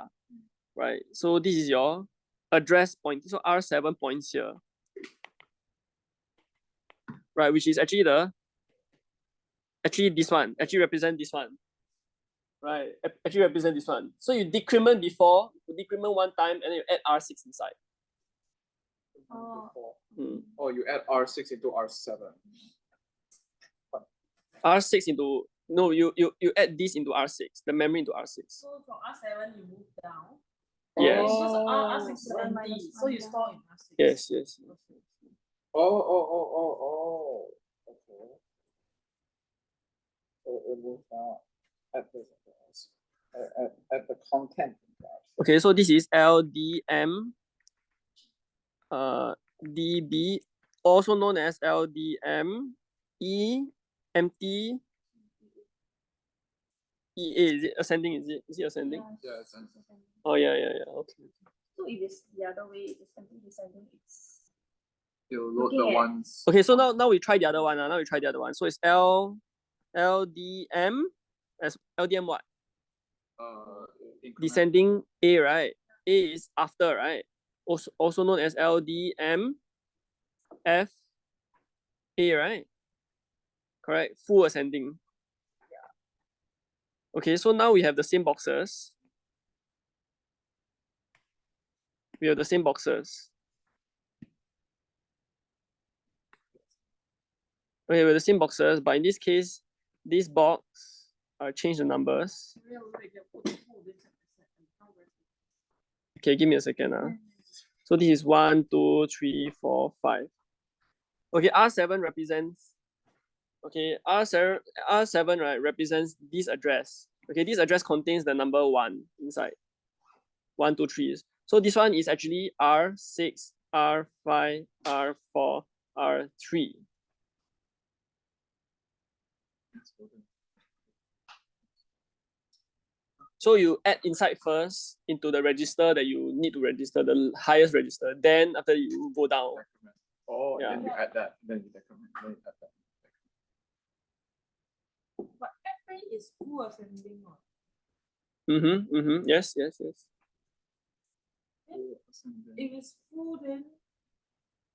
right? So this is your address point. So R7 points here, right? Which is actually this one, actually represent this one, right? Actually represent this one. So you decrement before, you decrement one time, and then you add R6 inside. Oh. Oh, you add R6 into R7. R6 into, no, you add this into R6, the memory into R6. So from R7 you move down. Yes. Because R6 is One empty, minus so you one, store in R6. Yes, yes. Oh. Okay. So it moves down at the content. Okay, so this is LDM DB, also known as LDM empty EA. Is it ascending? Is it ascending? Yeah, it's Oh yeah. Okay. So if it's the other way, it's empty descending, it's You'll load the looking at- ones. Okay, so now we try the other one. Now we try the other one. So it's LDM as LDM what? Increment. Descending A, right? A is after, right? Also known as LDM F A, right? Correct. Full ascending. Okay, so now we have the same boxes. We have the same boxes. Okay, we have the same boxes, but in this case, this box change the numbers. Okay, give me a second. So this is 1, 2, 3, 4, 5. Okay, R7 represents, okay, R7 right, represents this address. Okay, this address contains the number 1 inside. 1, 2, 3. So this one is actually R6, R5, R4, R3. So you add inside first into the register that you need to register, the highest register. Then after you go down. Oh, Yeah. then you add that. Then you decrement. Then you add that. But FA is full ascending one. Yes. If it's full, then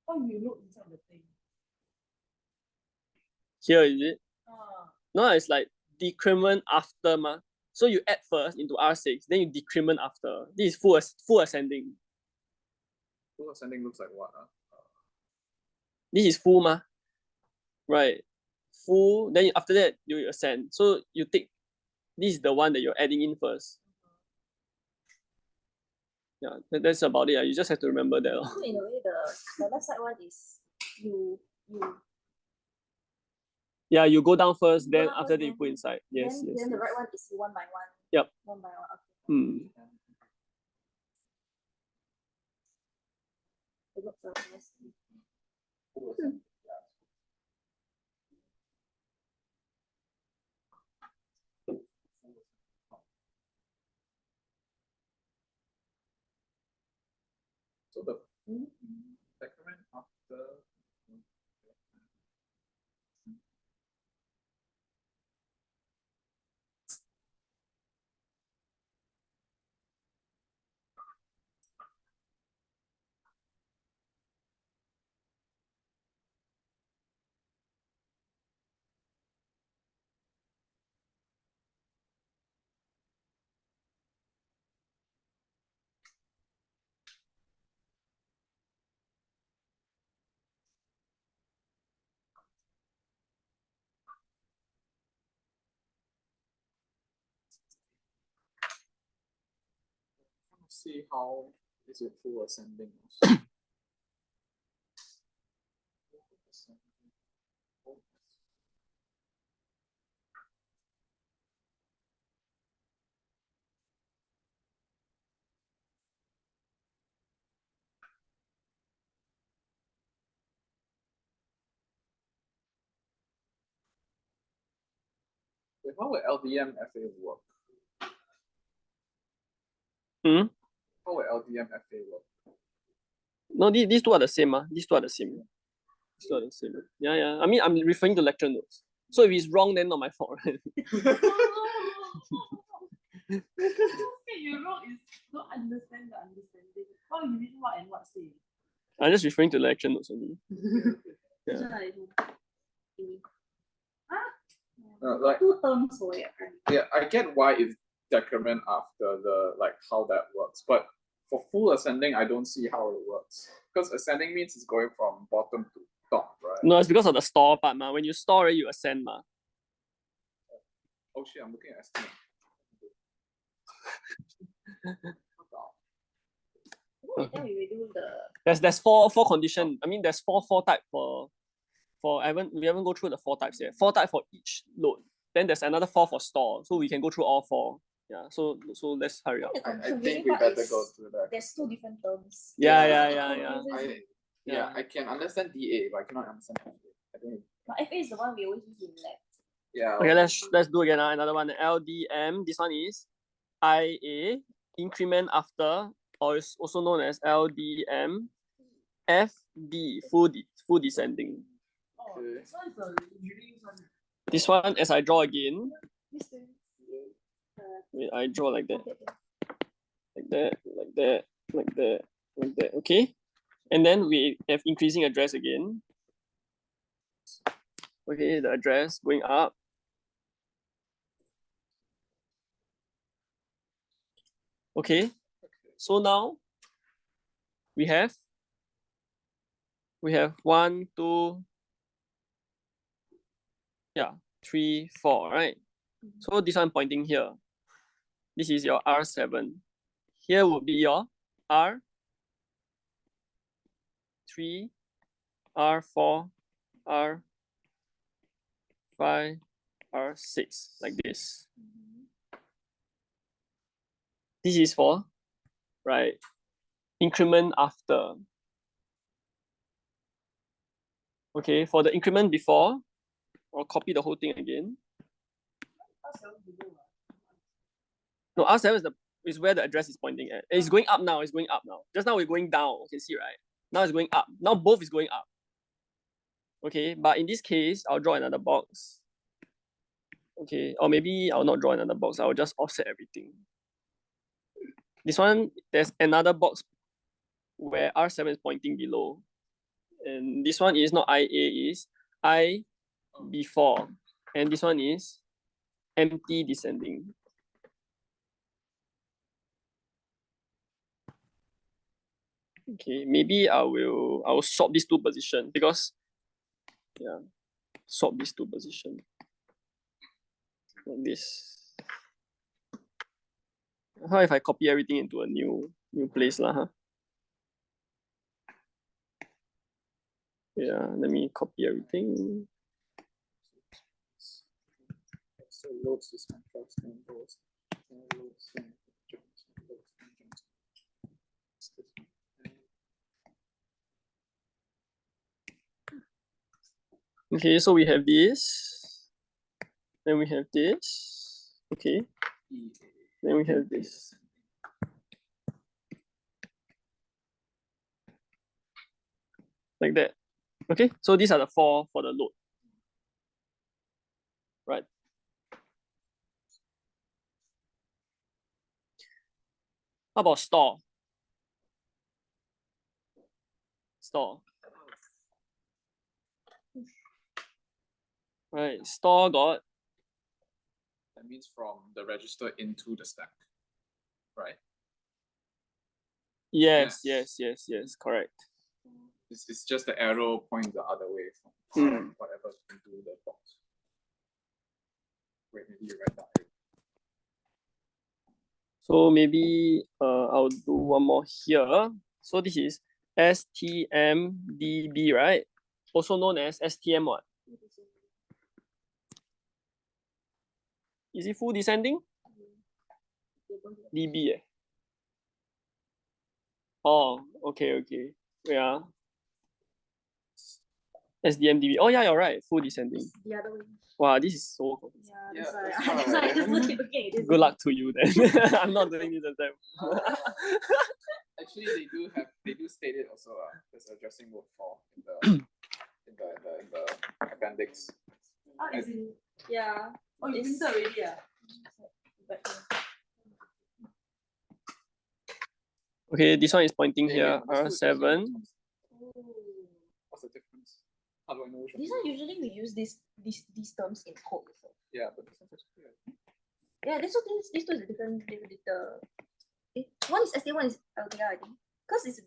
how you look inside the thing? Here is it? Ah, No, it's like decrement after ma. So you add first into R6, then you decrement after. This is full ascending. Full ascending looks like what? This is full ma. Right. Full, then after that you ascend. So you take, this is the one that you're adding in first. Yeah, that's about it. You just have to remember that. So in a way, the left side one is you Yeah, you go down first, You go then down after first, that you then- put inside. Yes. then the right one is one by one. Yep. One by one. Okay. It looks nice. So the full decrement after. See how is it full ascending also. Wait, how will LDM FA work? Hmm? How will LDM FA work? No, these two are the same. These two are the same. These two are the same. Yeah, yeah. I mean, I'm referring to lecture notes. So if it's wrong, then not my fault, right? You wrong is don't understand the understanding. How you mean what and what say? I'm just referring to lecture notes only. This Yeah. one I know. Like, Two terms for it. yeah, I get why it's decrement after the like how that works, but for full ascending, I don't see how it works. Because ascending means it's going from bottom to top, right? No, it's because of the store part, ma. When you store it, you ascend, ma. Oh shit, I'm looking at estimate. Then we will do the There's four condition. I mean, there's four type for we haven't go through the 4 types yet. 4 type for each load. Then there's another 4 for store. So we can go through all 4. Yeah. So let's hurry up. I think we better go through that. there's 2 different terms. Yeah. I can understand DA, but I cannot understand FA. I don't. But FA is the one we always use in lab. Yeah. Okay, let's do again. Another one. LDM. This one is IA, increment after, or is also known as LDM. FD, full descending. Oh, this one is the reading one. This one, as I draw again, Mr. wait, I draw like that, like that, like that, like that, like that. Okay, and then we have increasing address again. Okay, the address going up. Okay, so now we have 1, 2, 3, 4, right? So this one pointing here. This is your R7. Here would be your R3, R4, R5, R6, like this. This is for, right, increment after. Okay, for the increment before, I'll copy the whole thing again. No, R7 is where the address is pointing at. It's going up now. It's going up now. Just now we're going down. You can see, right? Now it's going up. Now both is going up. Okay, but in this case, I'll draw another box. Okay, or maybe I'll not draw another box. I'll just offset everything. This one, there's another box where R7 is pointing below. And this one is not IA, is I before. And this one is empty descending. Okay, maybe I will swap these 2 positions because swap these 2 positions. Like this. How if I copy everything into a new place lah, huh? Yeah, let me copy everything. So loads this contrast and loads. Okay, so we have this. Then we have this. Okay. Then we have this. Like that. Okay, so these are the 4 for the load. Right. How about store? Store. Right, store got. That means from the register into the stack, right? Yes, correct. It's just the arrow points the other way from whatever into the box. Wait, maybe you write that. So maybe I'll do one more here. So this is STMDB, right? Also known as STM what? Is it full descending? DB. Oh, okay. Yeah. SDMDB. Oh yeah, you're right. Full descending. It's the other way. Wow, this is so confusing. Yeah, Yeah, that's that's why. That's why I just why. keep looking at this. Good luck to you then. I'm not doing this exam. Actually, they do state it also. There's addressing mode 4 in the appendix. Ah, is in. Yeah. Oh, you It's- printed already, ah? But, Okay, this one is pointing Hey, here. wait, let's do it. R7. What's the difference? How do I know which This one usually we use these terms in code. So. Yeah, but this one's actually clear. Yeah, these two is different. One is ST, one is LTR, I think. Because it's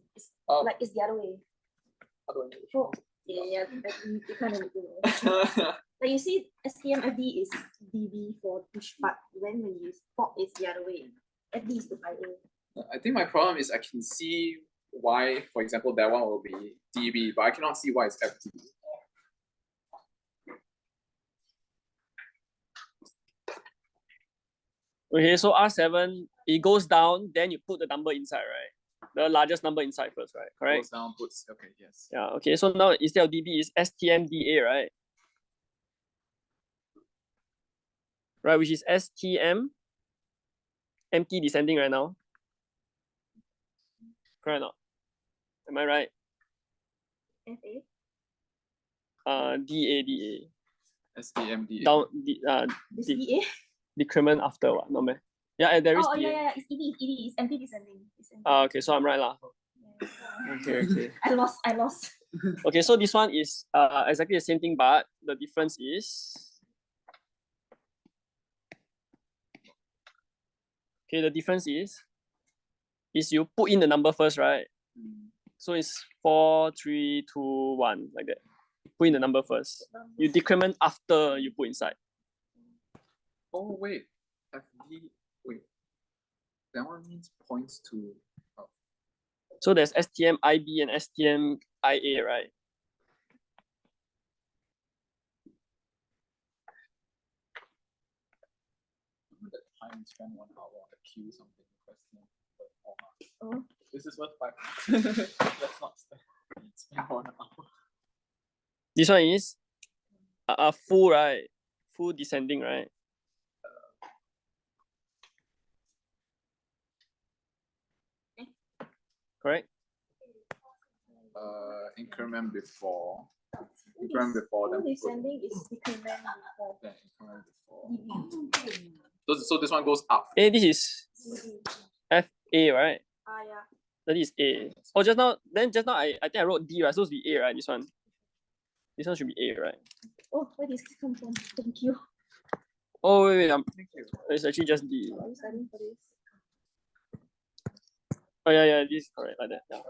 Oh. like it's the other way. How do I know which Oh, yeah, you kind of need to know. one? Like you see, STMFD is DB for push, but when we use POP, it's the other way. FD is to IA. I think my problem is I can see why, for example, that one will be DB, but I cannot see why it's FD. Okay, so R7, it goes down, then you put the number inside, right? The largest number inside first, right? Correct? Goes down, puts, okay, yes. Yeah, okay. So now instead of DB is STMDA, right? Right, which is STM empty descending right now. Correct or not? Am I right? FA? DA. STMD. Down This de- DA? decrement after what? No man. Yeah, there is Oh, DA. yeah. It's ED. It's empty descending. It's empty. Okay, so I'm right lah. Yeah. Okay. I lost. Okay, so this one is exactly the same thing, but the difference is you put in the number first, right? So it's 4, 3, 2, 1 like that. Put in the number first. You decrement after you put inside. Oh, wait. FD, wait. That one means points to. Oh. So there's STM IB and STM IA, right? Remember that time we spent 1 hour on the Q something question. Oh. This is worth 5 minutes. Let's not spend 1 hour. This one is full, right? Full descending, right? Correct? Increment before. Increment before, then descending is decrement before. then increment before. So this one goes up. This is DB. FA, right? Yeah. That is A. Oh, just now I think I wrote D, right? So it's be A, right? This one should be A, right? Oh, where did this come from? Thank you. Oh, wait. Thank you. It's actually just D. Are you studying for this? Oh, yeah, this is correct, like that. Yeah.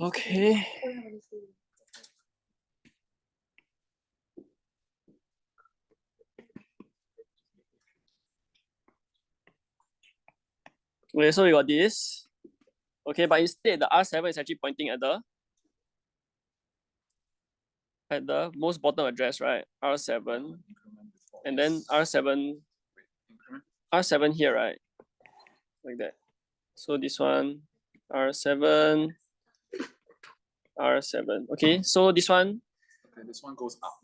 Okay. Oh, yeah, Wednesday. Okay, so we got this. Okay, but instead the R7 is actually pointing at the most bottom address, right? R7. Increment before. And then R7 Wait, increment? R7 here, right? Like that. So this one, R7. Okay, so this one. Okay, this one goes up.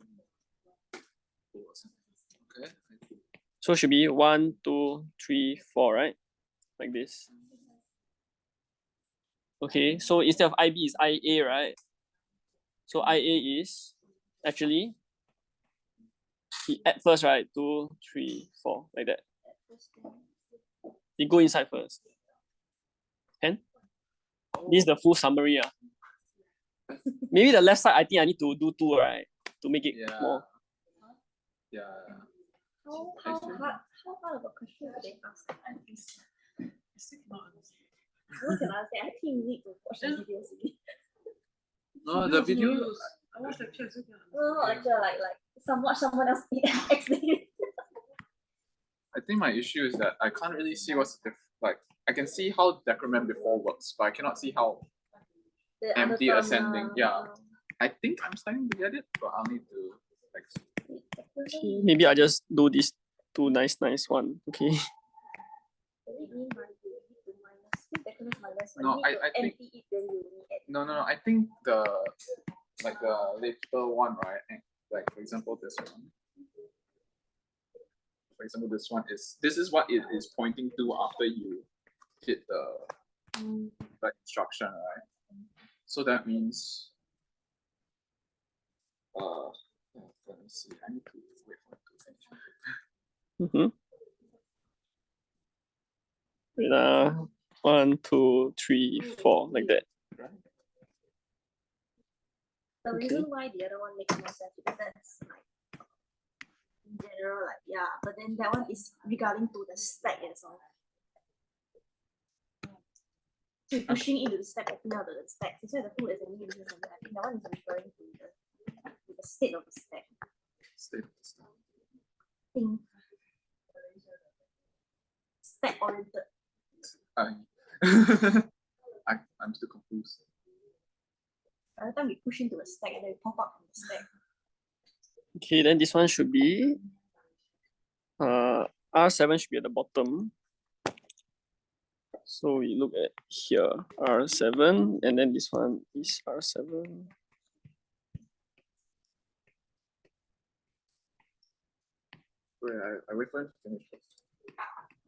Okay. So it should be 1, 2, 3, 4, right? Like this. Okay, so instead of IB is IA, right? So IA is actually at first, right? 2, 3, 4, like that. You go inside first. Can? This is the full summary. Maybe the left side, I think I need to do 2, right? To make it more. Yeah. How hard of a question did they ask? What can I say? I think you need to watch the videos again. No, the video. I watched the lecture. No, lecture like someone else explain. I think my issue is that I can't really see what's the like. I can see how decrement before works, but I cannot see how The empty other ascending. Yeah, I think I'm starting to get it, but I'll need to like. Maybe I just do this 2 nice one. Okay. finish minus one. No, You need to I think empty it, then you only add. no. I think the later one, right? Like for example, this one. For example, this is what it is pointing to after you hit the instruction, right? So that means let me see. I need to wait for it to finish. Wait, 1, 2, 3, 4, like that. The reason why the other one makes more sense because that's like in general, like yeah, but then that one is regarding to the stack itself. So you're pushing into the stack, opening out the stack. So the tool is only using something. I think that one is referring to the state of the stack. State of the stack. Think stack oriented. I'm still confused. Every time we push into a stack and then we pop up from the stack. Okay, then this one should be R7 should be at the bottom. So we look at here, R7, and then this one is R7. Wait, I wait for it to finish.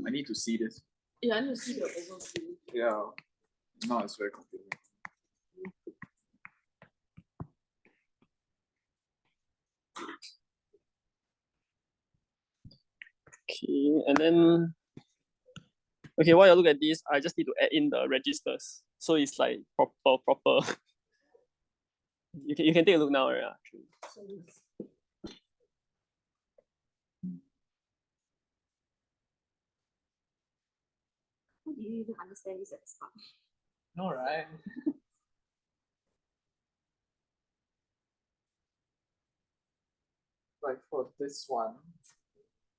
I need to see this. Yeah, I need to see the overview. Yeah. No, it's very confusing. Okay, and then okay, while you look at this, I just need to add in the registers. So it's like proper. You can take a look now, right? How do you even understand this at the start? No, right? Like for this one,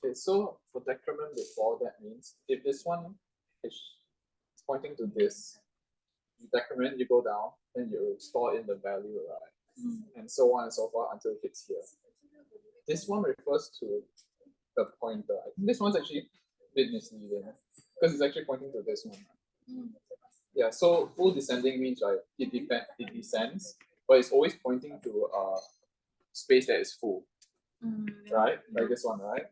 okay, so for decrement before, that means if this one is pointing to this, decrement, you go down, then you store in the value, right? And so on and so forth until it hits here. This one refers to the pointer. I think this one's actually a bit misleading because it's actually pointing to this one. Yeah, so full descending means right, it descends, but it's always pointing to a space that is full. Right? Like this one, right?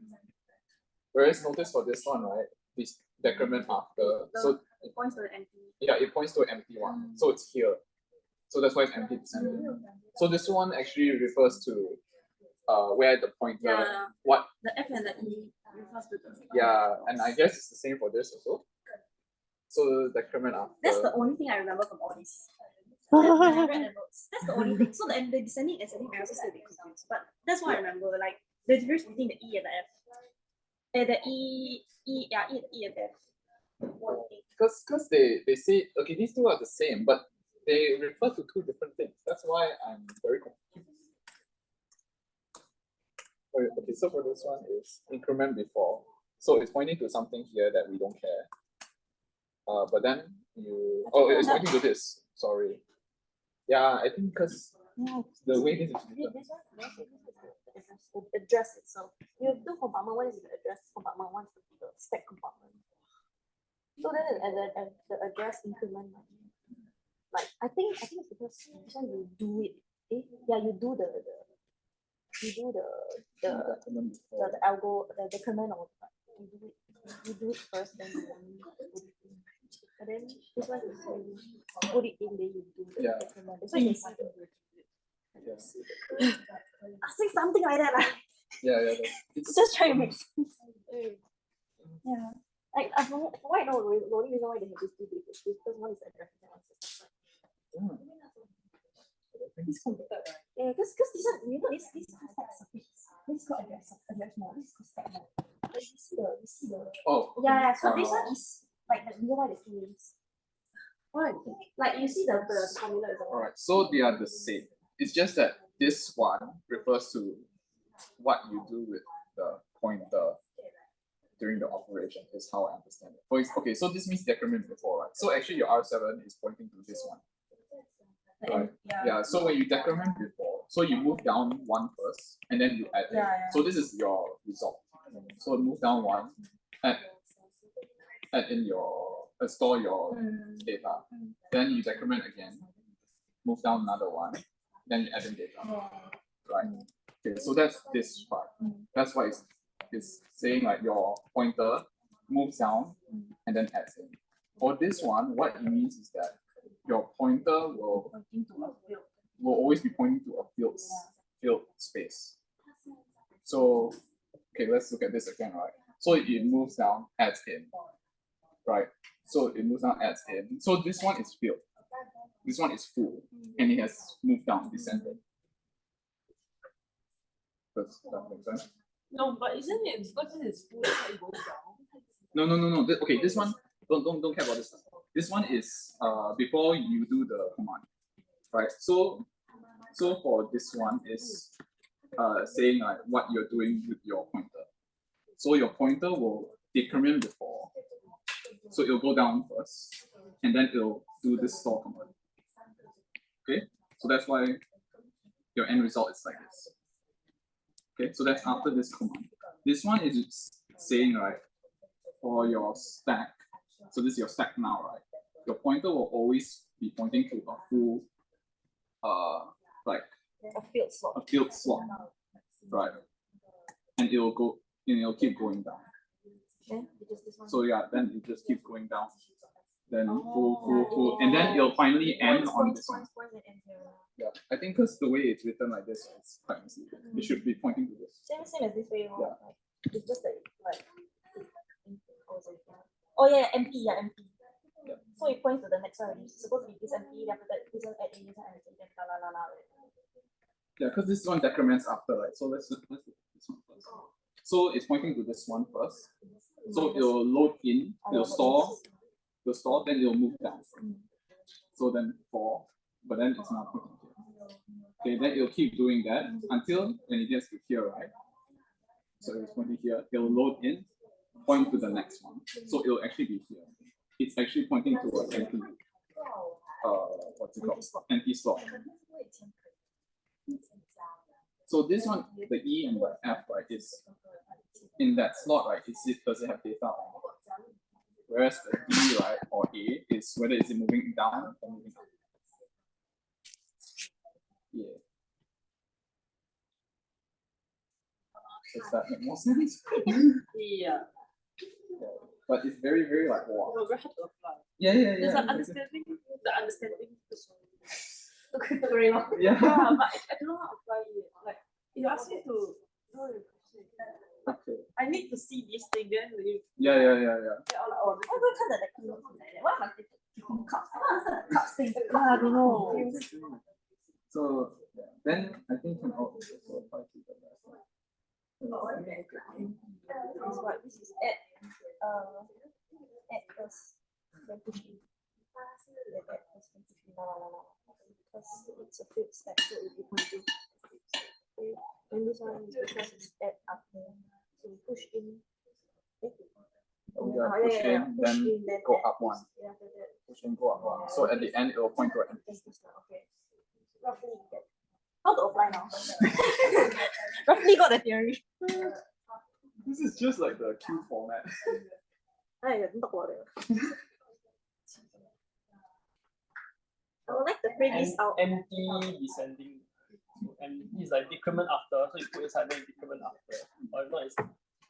Whereas notice for this one, right? This decrement after. So it points to the empty. Yeah, it points to an empty one. So it's here. So that's why it's empty descending. So this one actually refers to where the pointer what The F and the E refers to the and I guess it's the same for this also. So decrement after. That's the only thing I remember from all this. When I read the notes, that's the only thing. So the descending and ascending I also still a bit confused. But that's what I remember. Like the difference between the E and the F. And the E and F. Because they say okay, these two are the same, but they refer to two different things. That's why I'm very confused. Okay, so for this one is increment before. So it's pointing to something here that we don't care. But then it's pointing to this. Sorry. Yeah, I think because the way this is written. The address itself. You have two compartment. One is the address compartment. One is the stack compartment. So then the address increment. Like I think it's because this one you do it. You do the algo, the decrement or you do it first, then but then this one is you put it in, then you do the decrement. So you see I think something like that. It's just trying to make sense. Yeah. Like from what I know, the only reason why they have these two is because one is address and one is it's computer, right? Yeah, because this one, you know, this is called address mode. This is called stack mode. You see the so this one is like the reason why the two names. Why? Like you see the formula is all right, so they are the same. It's just that this one refers to what you do with the pointer during the operation is how I understand it. Okay, so this means decrement before, right? So actually your R7 is pointing to this one. Right. Yeah. So when you decrement before, so you move down one first, and then you add. So this is your result. So move down one, add in your store your data. Then you decrement again, move down another one, then you add in data. Right. Okay, so that's this part. That's why it's saying like your pointer moves down and then adds in. For this one, what it means is that your pointer will always be pointing to a field space. So okay, let's look at this again, right? So it moves down, adds in, right? So it moves down, adds in. So this one is filled. This one is full, and it has moved down, descended. Does that make sense? No, but isn't it because this is full, that's why it goes down? No. Okay, this one, don't care about this stuff. This one is before you do the command, right? So for this one is saying like what you're doing with your pointer. So your pointer will decrement before. So it'll go down first, and then it'll do this store command. Okay, so that's why your end result is like this. Okay, so that's after this command. This one is saying, right, for your stack, so this is your stack now, right? Your pointer will always be pointing to a full, like A field slot. Right? And it'll go, and it'll keep going down. Then because this one. So yeah, then it just keeps going down. Then full, and then it'll finally end on this one. Yeah, I think because the way it's written like this, it's quite messy. It should be pointing to this. Same as this way. Yeah. Like, it's just like. Oh yeah, MP. Yeah. So it points to the next one. It's supposed to be this MP. Then after that, this one add in, this one add in, then la. Yeah, because this one decrements after, right? So let's look at this one first. So it's pointing to this one first. So it'll load in, it'll store, then it'll move down. So then 4, but then it's not pointing here. Okay, then it'll keep doing that until when it gets to here, right? So it's pointing here, it'll load in, point to the next one. So it'll actually be here. It's actually pointing to an empty, what's it called? Empty slot. So this one, the E and the F, right, is in that slot, right? Does it have data on it? Whereas the D, right, or A is whether is it moving down or moving up. Yeah. Does that make more sense? Yeah. But it's very, very like wow. No, very hard to apply. Yeah. There's an understanding, the understanding. Very long. Yeah. Yeah, but I don't know how to apply it. Like, you ask me to know the question. Okay. I need to see this thing, then you Yeah. get all like, oh, I don't kind of like what must it cups thing? I don't know. So yeah, then I think can also apply to the last one. This what this is add first, then push in. Then add first, then push in. No. Because it's a field stack, so it will be pointing. Okay. And this one is because it's add after. So we push in. Push in, then go up one. Yeah, after that. Push in, go up one. So at the end, it will point to an empty. Okay. Roughly get. How to apply now? Roughly got the theory. This is just like the Q format. I don't talk about it. I would like to print this out. Empty descending. So empty is like decrement after, so you put inside then decrement after. Or if not, it's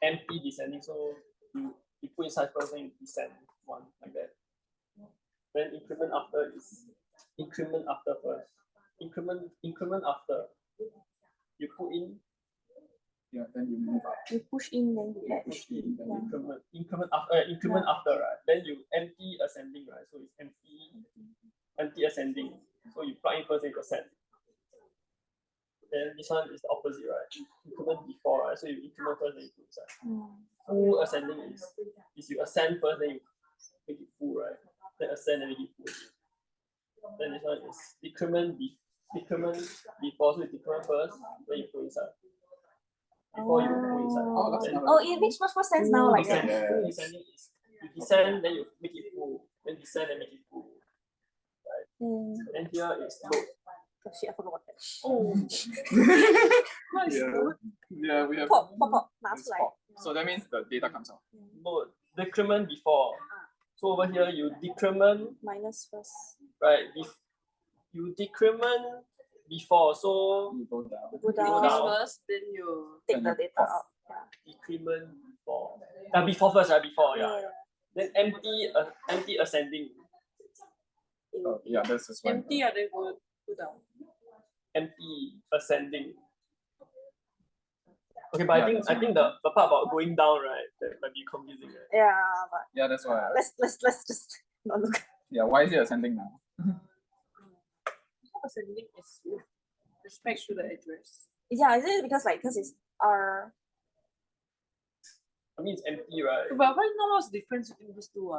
empty descending, so you put inside first then you descend one like that. Then increment after is increment after first. Increment after. You put in. Yeah, then you move up. You push in, then you add. Push in, then Increment after, right? Then you empty ascending, right? So it's empty ascending. So you plug in first and you ascend. Then this one is the opposite, right? Increment before, right? So you increment first, then you put inside. Full ascending is you ascend first, then you make it full, right? Then ascend and make it full. Then this one is decrement before, so you decrement first, then you put inside. Before you put inside. Oh, that's another. Oh, it makes much more sense now, like that. Full descending is you descend, then you make it full. Then descend and make it full. Right? And here is load. Oh shit, I forgot about that. Yeah, we have. Pop, It's pop. So that means the data comes out. Load. Decrement before. So over here, you decrement, Minus first. right? You decrement before, so You go down. You go go down. down. First, then you Take the data out. Decrement before. Before first, right? Before, yeah. Yeah. Then empty ascending. Oh, yeah, this is one. empty and then go down. Empty ascending. Okay, but Yeah, I that's think the part about going down, right, that might be confusing, right? Yeah, but Yeah, that's why. let's just not look. Yeah, why is it ascending now? Ascending is with respect to the address. Yeah, is it because it's R? I mean, it's empty, right? But right now, what's the difference between these two?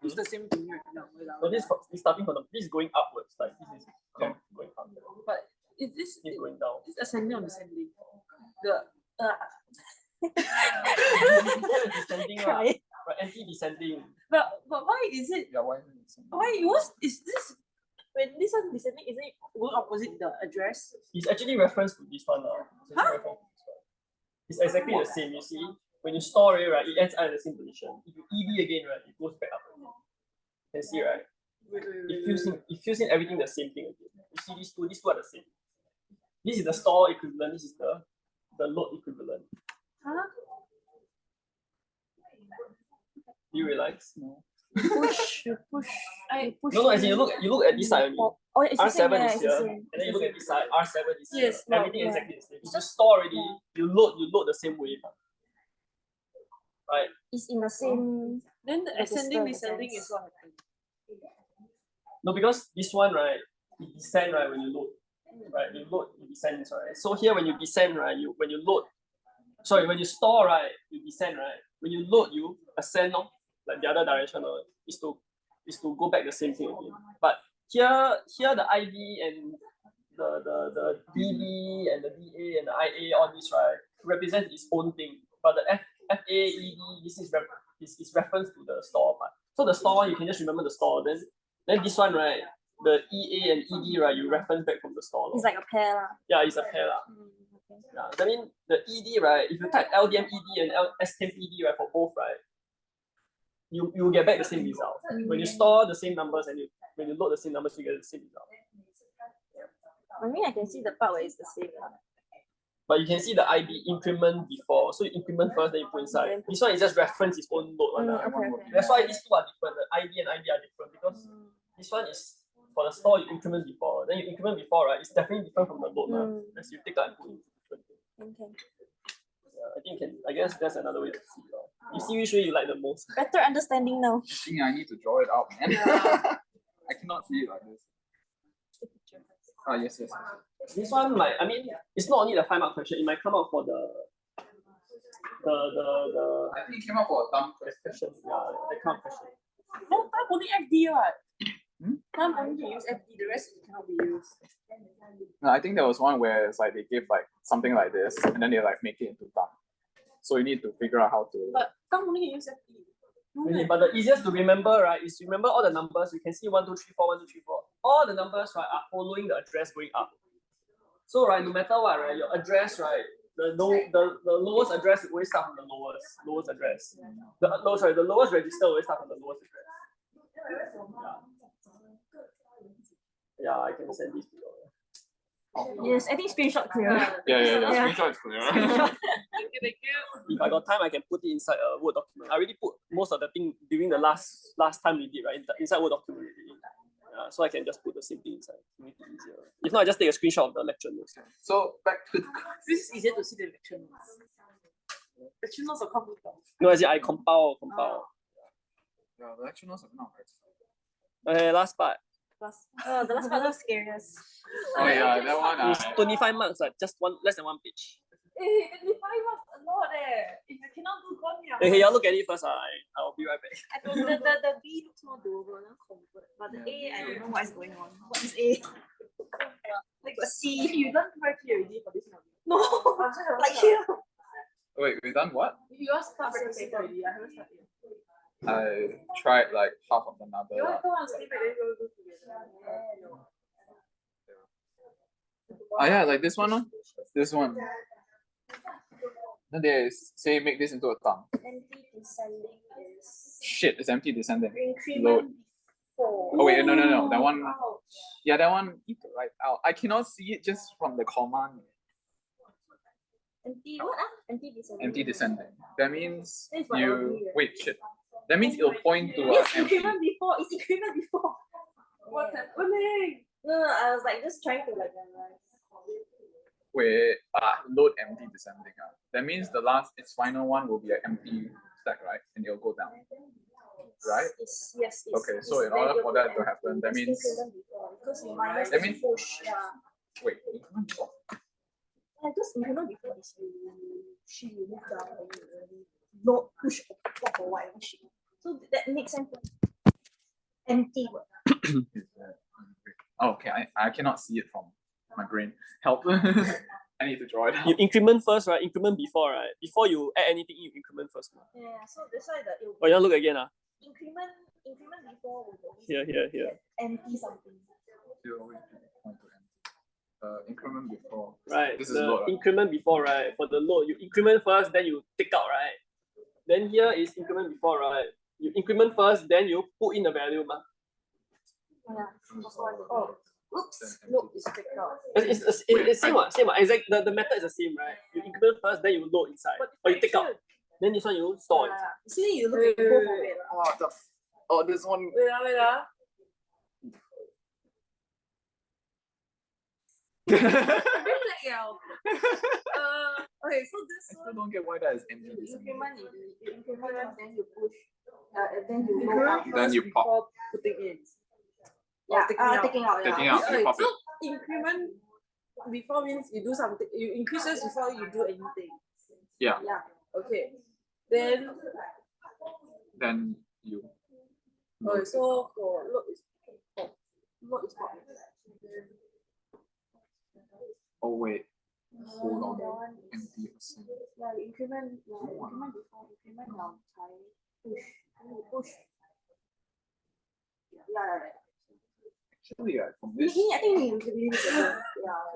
It's the same thing right now. So this is starting from this is going upwards, like this is going up. But is this This is going down. is ascending or descending? The Descending, Try right? it. Right, anti-descending. but why is it? Yeah, why is it ascending? Why was is this when this one descending? Is it going opposite the address? It's actually reference to this one now. It's exactly the same. You see, when you store it, right, it ends up in the same position. If you ED again, right, it goes back up again. You can see, right? It fills in everything the same thing again. You see these two are the same. This is the store equivalent, this is the load equivalent. Huh? Do you realize? No. You push. No, as in you look at this side only. Oh, it's the same, R7 yeah, is it's the here, same. and then you look at this side, R7 is here. Yes, no, Everything yeah. exactly the same. If you store already, you load the same way. Right? It's in the same. Then the Register ascending in the descending sense. is what happens. No, because this one, right, it descend, right, when you load. Right, you load, it descends, right? So here when you descend, right, when you store, right, you descend, right? When you load, you ascend, no? Like the other direction, no? is to go back the same thing again. But here the ID and the DB and the DA and the IA, all this, right, represent its own thing. But the FAED, this is reference to the store part. So the store, you can just remember the store. Then this one, right, the EA and ED, right, you reference back from the store. It's like a pair lah. Yeah, it's a pair lah. Okay. Yeah, that means the ED, right, if you type LDM ED and STEM ED, right, for both, right, you will get back the same result. When you store the same numbers and when you load the same numbers, you get the same result. I mean, I can see the part where it's the same lah. But you can see the ID increment before. So you increment first, then you put inside. This one is just reference its own load one. Okay. That's why these two are different. The ID and ID are different because this one is for the store you increment before. Then you increment before, right? It's definitely different from the load. As you take out and put in different things. Okay. Yeah, I guess that's another way to see. You see which way you like the most. Better understanding now. I think I need to draw it out, man. I cannot see it like this. Ah, yes. This one might, I mean, it's not only the 5-mark question, it might come out for the I think it came out for a thumb question. Yeah, the kind of question. No, time only FD what? Hmm? Time only can use FD, the rest cannot be used. No, I think there was one where it's like they give like something like this and then they like make it into thumb. So you need to figure out how to. But time only can use FD. No, Okay, meh? but the easiest to remember, right, is remember all the numbers. You can see 1, 2, 3, 4, 1, 2, 3, 4. All the numbers, right, are following the address going up. So, right, no matter what, right, your address, right, the lowest address will always start from the lowest address. The lowest register will always start from the lowest address. Yeah, I can send this to you. Yes, I think screenshot clear. Yeah. Yeah. Screenshot is clear. Thank you. If I got time, I can put it inside a Word document. I already put most of the thing during the last time we did, right, inside Word document already. So I can just put the same thing inside. Make it easier. If not, I just take a screenshot of the lecture notes. So back to This is easier to see the lecture notes. Lecture notes are complicated. No, as in I compile. yeah, the lecture notes are not right. Okay, last part. The last part was scariest. Oh yeah, that one. It's 25 marks, like just less than one page. 25 marks a lot If you cannot do Gonya. Okay, y'all look at it first. I'll be right back. I don't know, the B looks more doable, not convert. But the A, I don't know what is going on. What is A? Like a C. You done right here already for this one. No, like here. Wait, we done what? You are start practicing already. I haven't started yet. I tried like half of another. You want to go and sleep and then we'll do together. Ah yeah, like this one, no? This one. Then they say make this into a thumb. Empty descending is Shit, it's empty descending. increment before. Oh wait, no. That one. Ouch. Yeah, that one. You can write out. I cannot see it just from the command. Empty what? Empty descending. Empty descending. That means That's what you I'll do, right? wait. Shit. That means it'll point to Yes, empty. increment before. It's increment before. What's Yeah. happening? No, I was like just trying to like memorize. Wait, load empty descending. That means the last, its final one will be an empty stack, right? And it'll go down. Right? Yes. Okay, so in order for that to happen, that means. Because you minus That the means- push, yeah. Wait, increment before. Yeah, just increment before is you move down and you really not push or whatever shit. So that makes sense. Empty word. Oh, okay, I cannot see it from my brain. Help. I need to draw it out. You increment first, right? Increment before, right? Before you add anything, you increment first. Yeah, so that's why the Oh, you want to look again? increment before will always Here. empty something. It'll always be point to empty. Increment before. Right. This is the load, right? increment before, right? For the load, you increment first, then you take out, right? Then here is increment before, right? You increment first, then you put in the value, ma. Yeah. Oh, oops. Look, it's take out. It's same one, exact. The method is the same, right? You increment first, then you load inside, or you take out. Then this one you store inside. See, you look at both of it. This one. Wait. Okay, so I this still don't get why that is empty. increment, you increment, then you push, and then you load Increment up. Then you first pop. before putting in. Yeah, taking out. taking out. Taking Yeah. out, you pop So it. increment before means you do something, you increases before you do anything. Yeah. Yeah. Okay. Then You. so for load is Load is what? Oh wait. Hold on. That one is- Empty assembly. Yeah, increment before, increment now, push. Yeah. Actually, from this. I think you really need to go.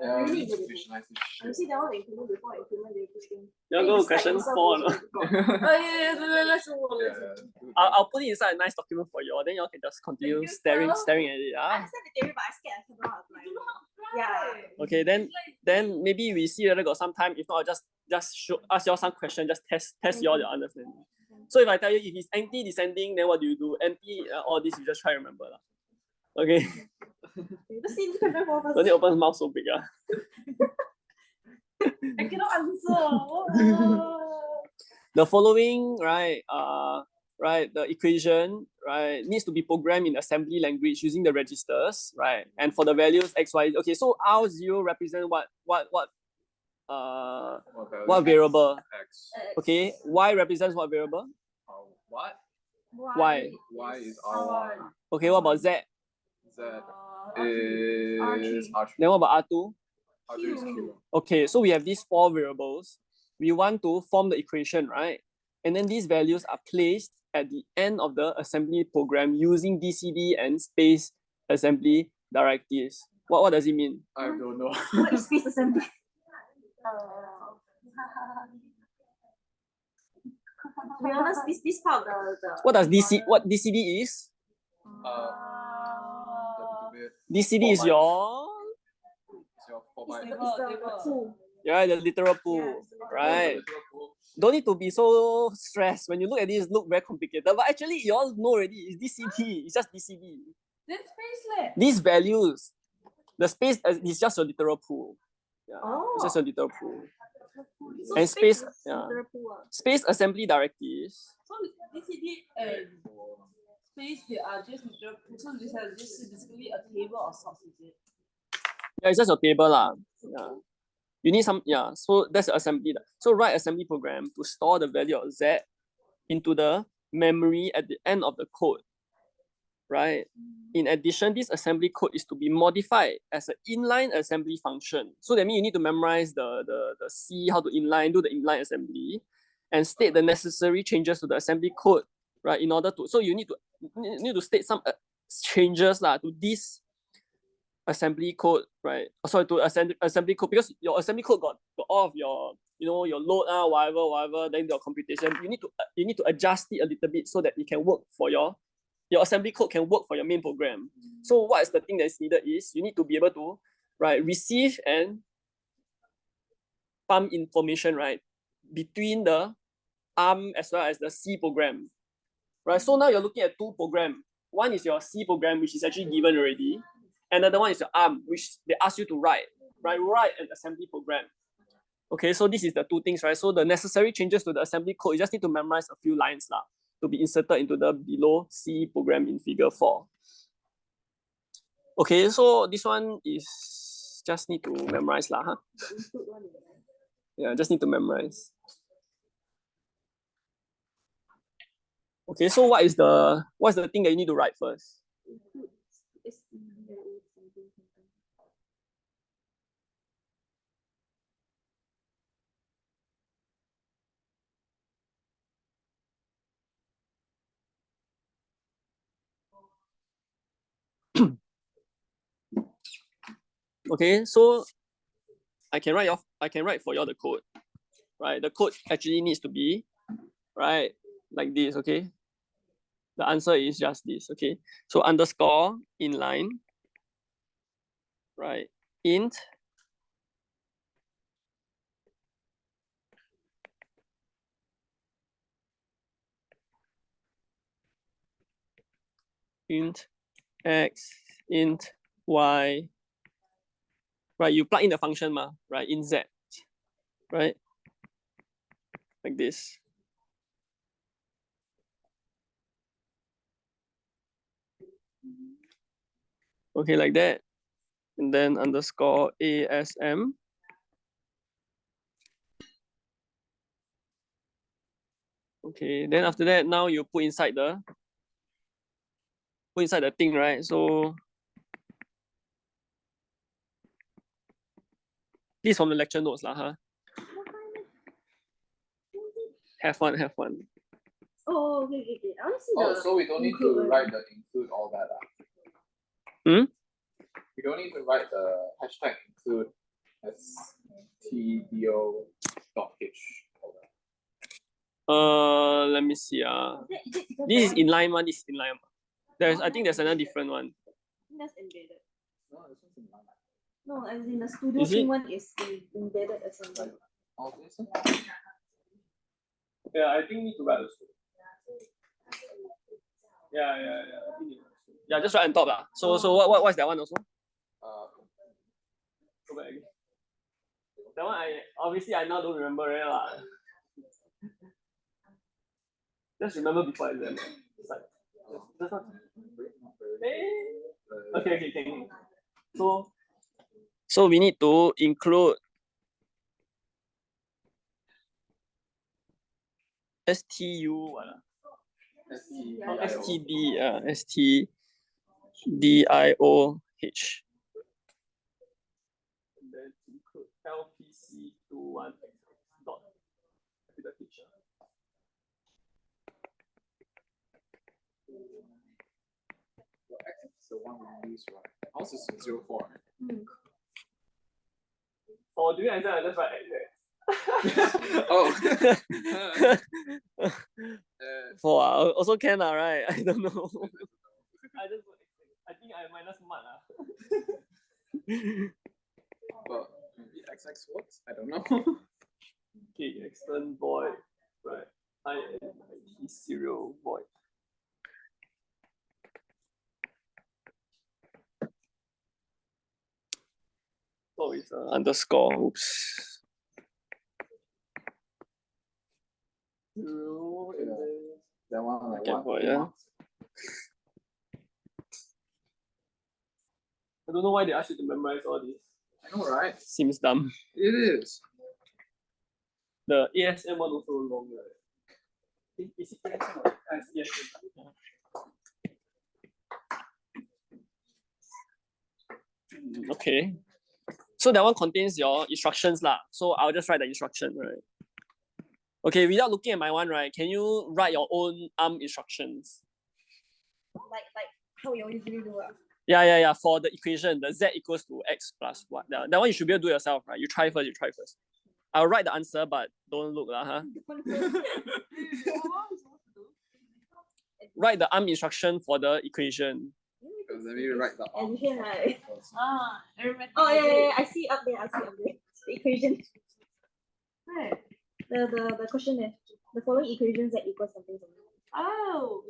Yeah, You we really need to need to visualize this You shit. see that one increment before increment they push in. You want to go to question 4 no? oh yeah, let's move on. I'll put it inside a nice document for you all, then you all can just continue Thank you, staring sir. at it. I understand the theory, but I scared I cannot apply. Yeah. Okay, then maybe we see whether got some time. If not, I'll just ask you all some questions, just test you all your understanding. So if I tell you if it's empty descending, then what do you do? Empty, all this you just try to remember lah. Okay, Let's see question 4 first. don't need open mouth so big ah. I cannot answer. The following, right, the equation, right, needs to be programmed in assembly language using the registers, right? And for the values x, y, okay, so R0 represent what variable? X. Okay, y represents what variable? What? Y. Y is R1. Okay, what about z? Z is R3. Then what about R2? R2 is Q. Okay, so we have these 4 variables. We want to form the equation, right? And then these values are placed at the end of the assembly program using DCD and space assembly directives. What does it mean? I don't know. What is space assembly? To be honest, this part of the What DCD is? DCD is your the literal pool, right? Don't need to be so stressed. When you look at this, look very complicated. But actually, you all know already. It's DCD. It's just DCD. Then space These values, the space is just your literal pool. Yeah, it's just Oh. a literal pool. So And space, is yeah. literal pool, ah. Space assembly directives. So DCD and space they are just so this is just basically a table of sorts, is it? Yeah, it's just a table lah. Yeah. You need some, yeah. So that's the assembly. So write assembly program to store the value of Z into the memory at the end of the code. Right? In addition, this assembly code is to be modified as an inline assembly function. So that means you need to memorize the C, how to inline, do the inline assembly, and state the necessary changes to the assembly code, right? In order to, so you need to state some changes to this assembly code, right? Sorry, to assembly code, because your assembly code got all of your your load, whatever, then your computation, you need to adjust it a little bit so that it can work for your assembly code can work for your main program. So what is the thing that is needed is you need to be able to receive and pump information between the ARM as well as the C program. Right? So now you're looking at two programs. One is your C program, which is actually given already. Another one is your ARM, which they ask you to write an assembly program. Okay, so this is the two things, right? So the necessary changes to the assembly code, you just need to memorize a few lines to be inserted into the below C program in figure 4. Okay, so this one is just need to memorize huh? Yeah, just need to memorize. Okay, so what's the thing that you need to write first? Okay, so I can write for you all the code. Right? The code actually needs to be like this, okay? The answer is just this, okay? So underscore inline, right? Int x, int y, right? You plug in the function, right? Int z, right? Like this. Okay, like that. And then underscore ASM. Okay, then after that, now you put inside the thing, right? So this is from the lecture notes, huh? Have fun. Oh, okay. I want to see the. So we don't need to write the include all that. We don't need to write the hashtag include stdio.h. Let me see. This is inline one. This is inline one. I think there's another different one. That's embedded. No, this one's inline. No, as in the studio thing one is embedded assembly. Oh, this one? Yeah, I think need to write also. Yeah. Yeah, just write on top. So what's that one also? Go back again. That one I now don't remember it. Just remember before exam. It's like that's not. Okay, can. So we need to include STU STDIOH. And then include LPC21 dot the teacher. The one we use, right? Ours is 04. Oh, during exam I just write Oh. For also can right? I don't know. I think I minus mark But maybe XX works. I don't know. Okay, extern void, right? INIT serial void. Oh, it's underscore. Oops. Zero and then that one like what? Void, yeah. I don't know why they ask you to memorize all this. I know, right? Seems dumb. It is. The ASM one also long, right? Is it ASM or ASM? Okay. So that one contains your instructions So I'll just write the instruction, right? Okay, without looking at my one, right? Can you write your own ARM instructions? Like how you usually do it. Yeah. For the equation, the z equals to x plus what. That one you should be able to do yourself, right? You try first. I'll write the answer, but don't look lah, huh? Write the instruction for the equation. Let me write the Addition, right? Arithmetic. Oh yeah, I see up there. The equation. Where? The question there. The following equations that equals something. Oh.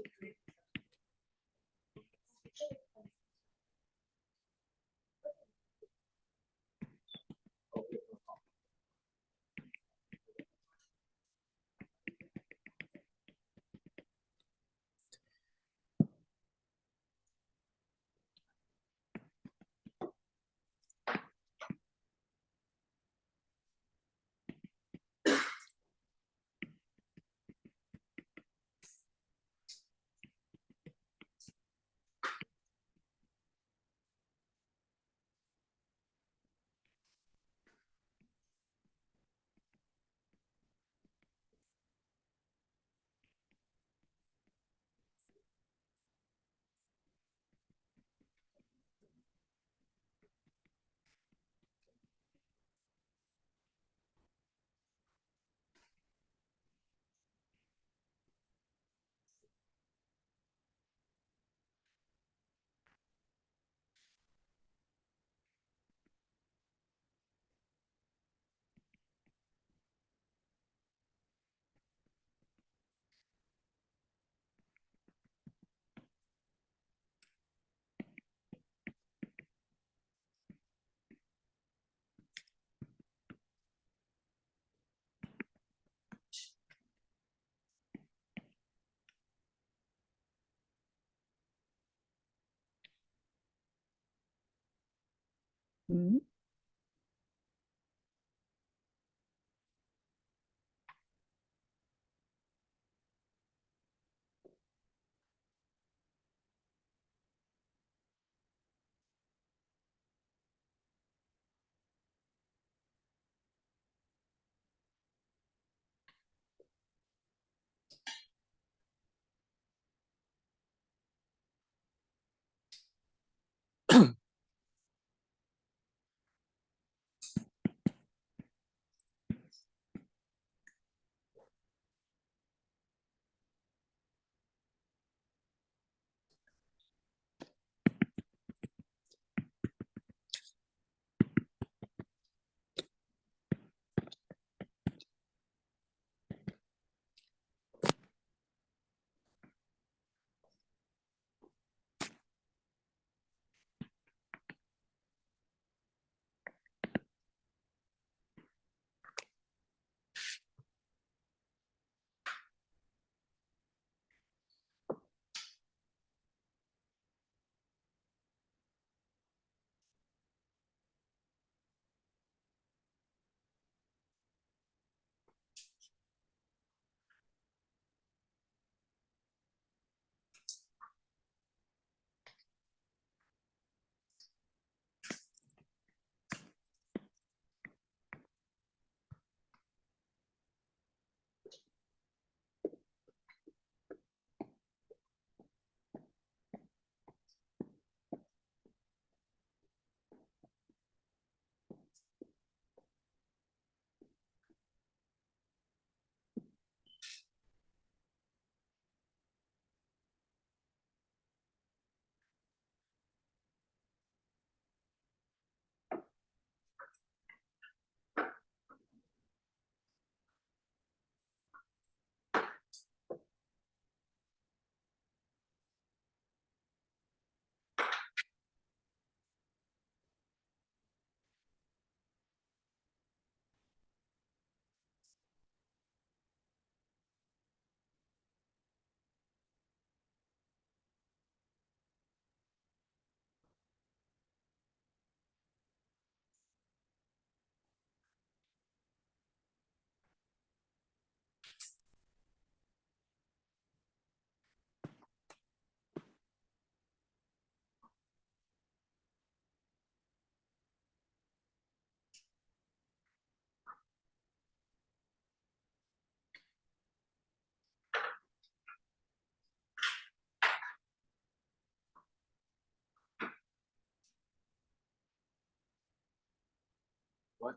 What?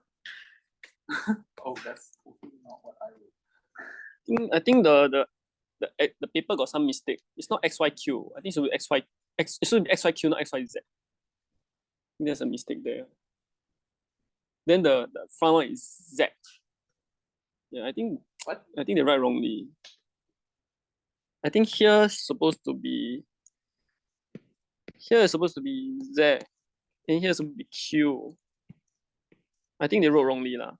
Oh, that's totally not what I would. I think the paper got some mistake. It's not XYQ. I think it should be it should be XYQ, not XYZ. I think there's a mistake there. Then the front one is Z. Yeah, I think they write wrongly. I think here is supposed to be Z, and here is supposed to be Q. I think they wrote wrongly lah.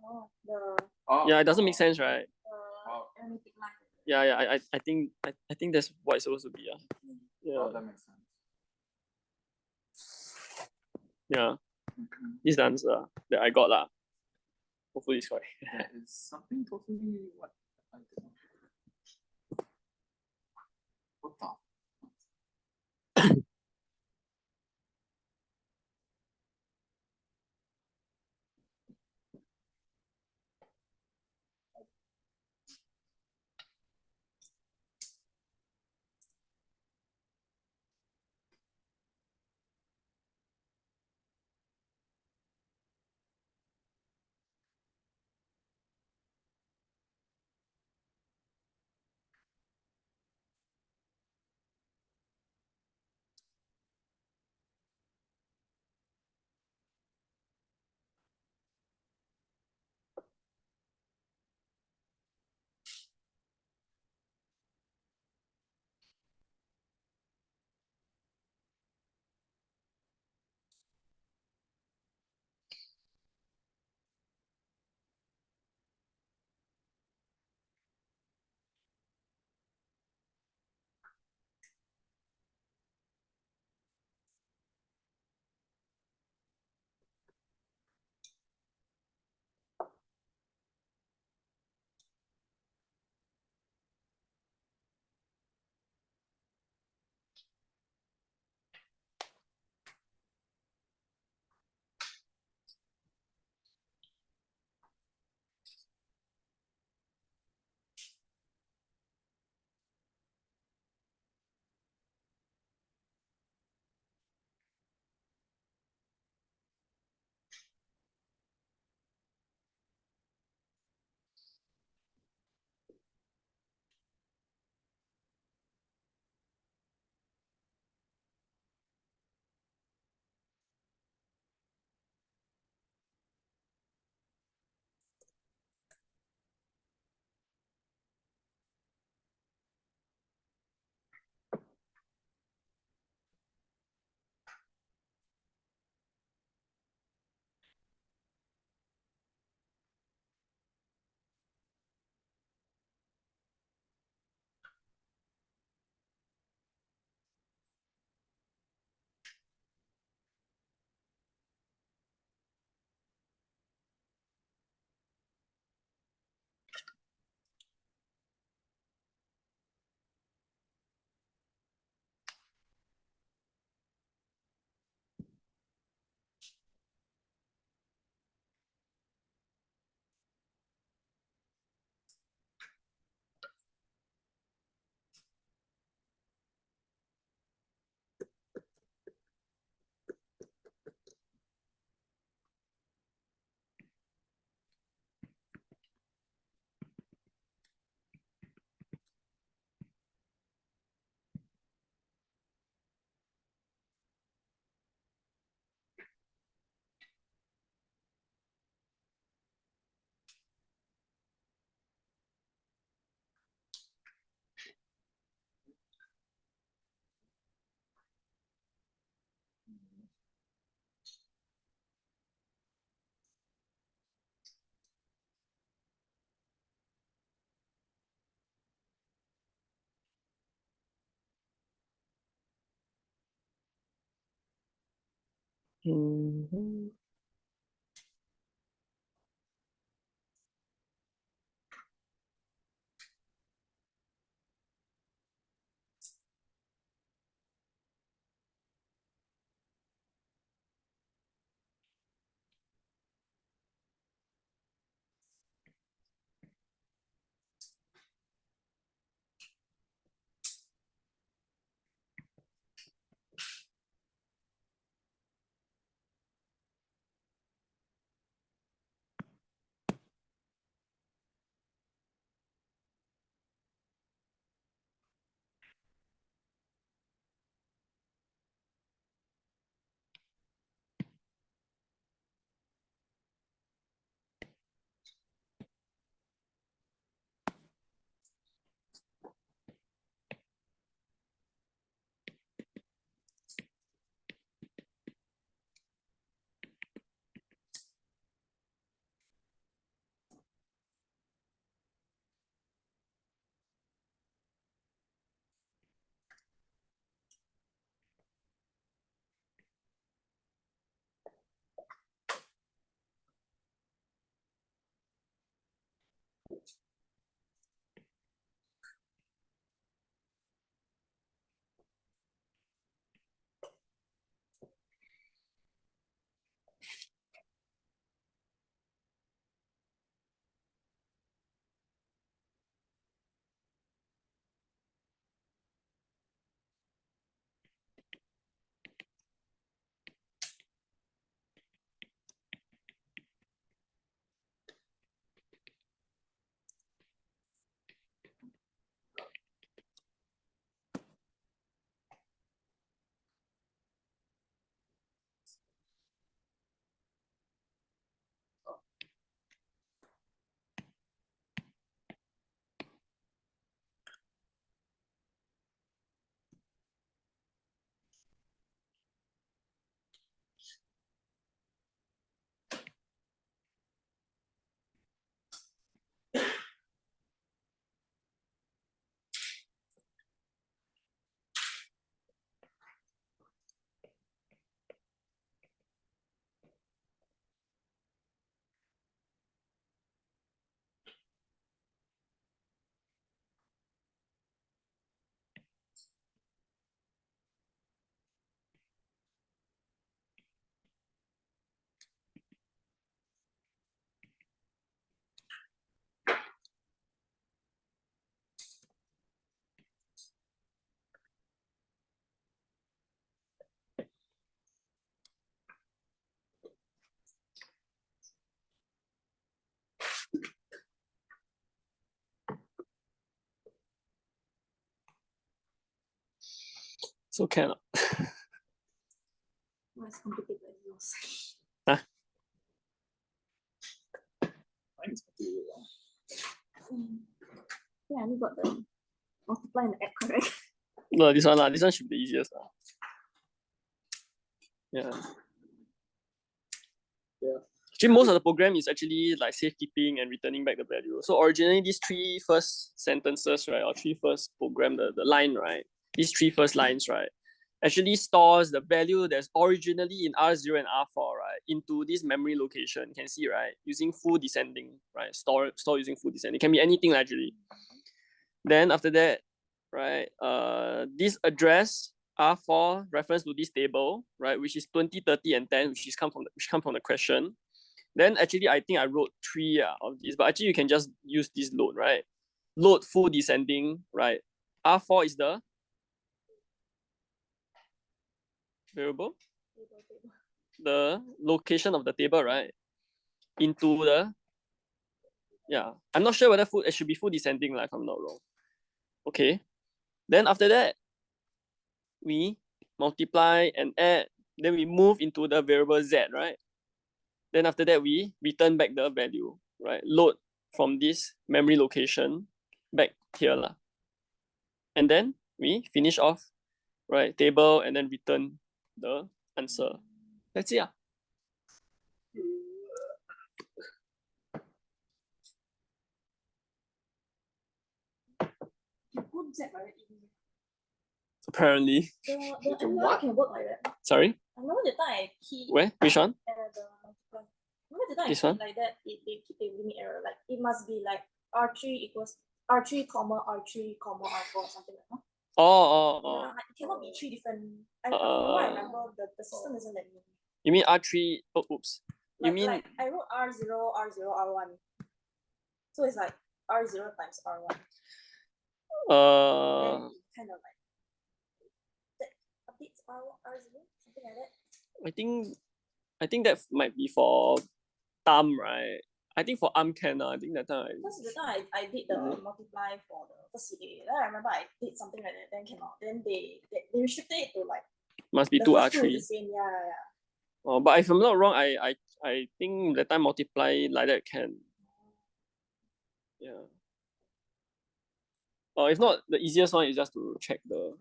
Yeah, it doesn't make sense, right? Yeah. I think that's what it's supposed to be. Yeah. That makes sense. Yeah. This is the answer that I got lah. Hopefully it's correct. That is something totally what I did not. What the? Mhm. So cannot. Why it's complicated like yours? Huh? Mine is completely wrong. Yeah, I only got the multiply and add correct. No, this one lah. This one should be the easiest lah. Yeah. Yeah. Actually, most of the program is actually like safekeeping and returning back the value. So originally, these three first sentences, right, or three first program, the line, right, these three first lines, right, actually stores the value that's originally in R0 and R4, right, into this memory location. You can see, right, using full descending, right, store using full descending. It can be anything actually. Then after that, right, this address R4 reference to this table, right, which is 20, 30, and 10, which come from the question. Then actually, I think I wrote 3 of these, but actually you can just use this load, right? Load full descending, right? R4 is the variable, the location of the table, right? Into the, yeah. I'm not sure whether it should be full descending, like, if I'm not wrong. Okay. Then after that, we multiply and add, then we move into the variable z, right? Then after that, we return back the value, right? Load from this memory location back here lah. And then we finish off, right? Table and then return the answer. That's it. You put Z right in. Apparently. The MUI can work like that. Sorry? I remember the time I key. Where? Which one? The multiply. Remember the time This I one? keyed like that, they keep a limit error. Like it must be like R3 equals R3, R3, R4, something like that. Oh. Yeah, it cannot be 3 different. From what I remember, the system doesn't let me. You mean R3? Oh, oops. You Like, mean like I wrote R0, R1. So it's like R0 times R1. Then it kind of like that updates R0, something like that. I think that might be for thumb, right? I think for arm can. I think that time. Because the time I did the multiply for the first CA, then I remember I did something like that, then cannot. Then they restricted it to like Must be the 2 first two R3. the same. Yeah. Oh, but if I'm not wrong, I think that time multiply like that can. Yeah. Or if not, the easiest one is just to check the.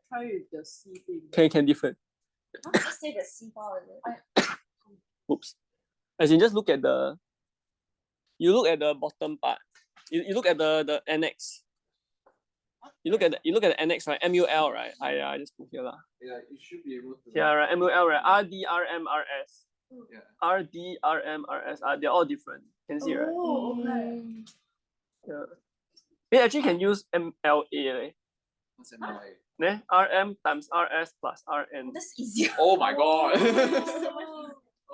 Try with the C thing. Can different. Just say the C file. Oops. As in just look at the. You look at the bottom part. You look at the annex. You look at the annex, right? MUL, right? I just put here lah. Yeah, you should be able to. Yeah, right. MUL, right? RDRMRS. Yeah. RDRMRS. They're all different. Can see, right? Oh, okay. Yeah. We actually can use MLA, right? What's MLA? RM times RS plus RN. That's easier. Oh my god. I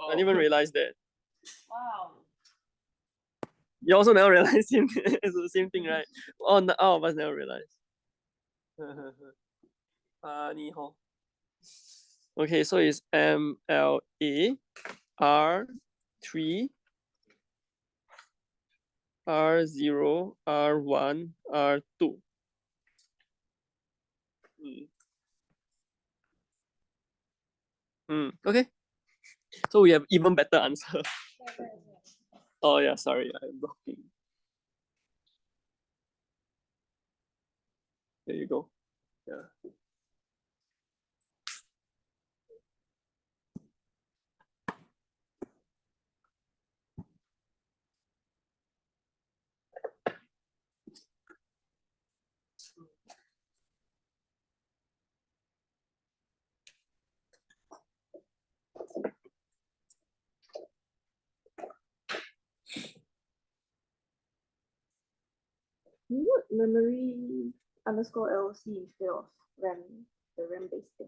didn't even realize that. Wow. You also never realize it's the same thing, right? All of us never realized. Funny, huh? Okay, so it's MLA R3 R0 R1 R2. Okay. So we have even better answer. Oh yeah, sorry, I'm blocking. There you go. Yeah. You wrote memory underscore LC instead of RAM, the RAM based thing.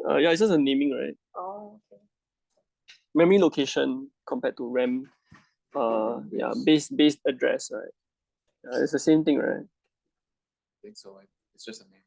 Yeah, it's just a naming, right? Oh, okay. Memory location compared to RAM. Yeah, base address, right? It's the same thing, right? I think so. It's just a name.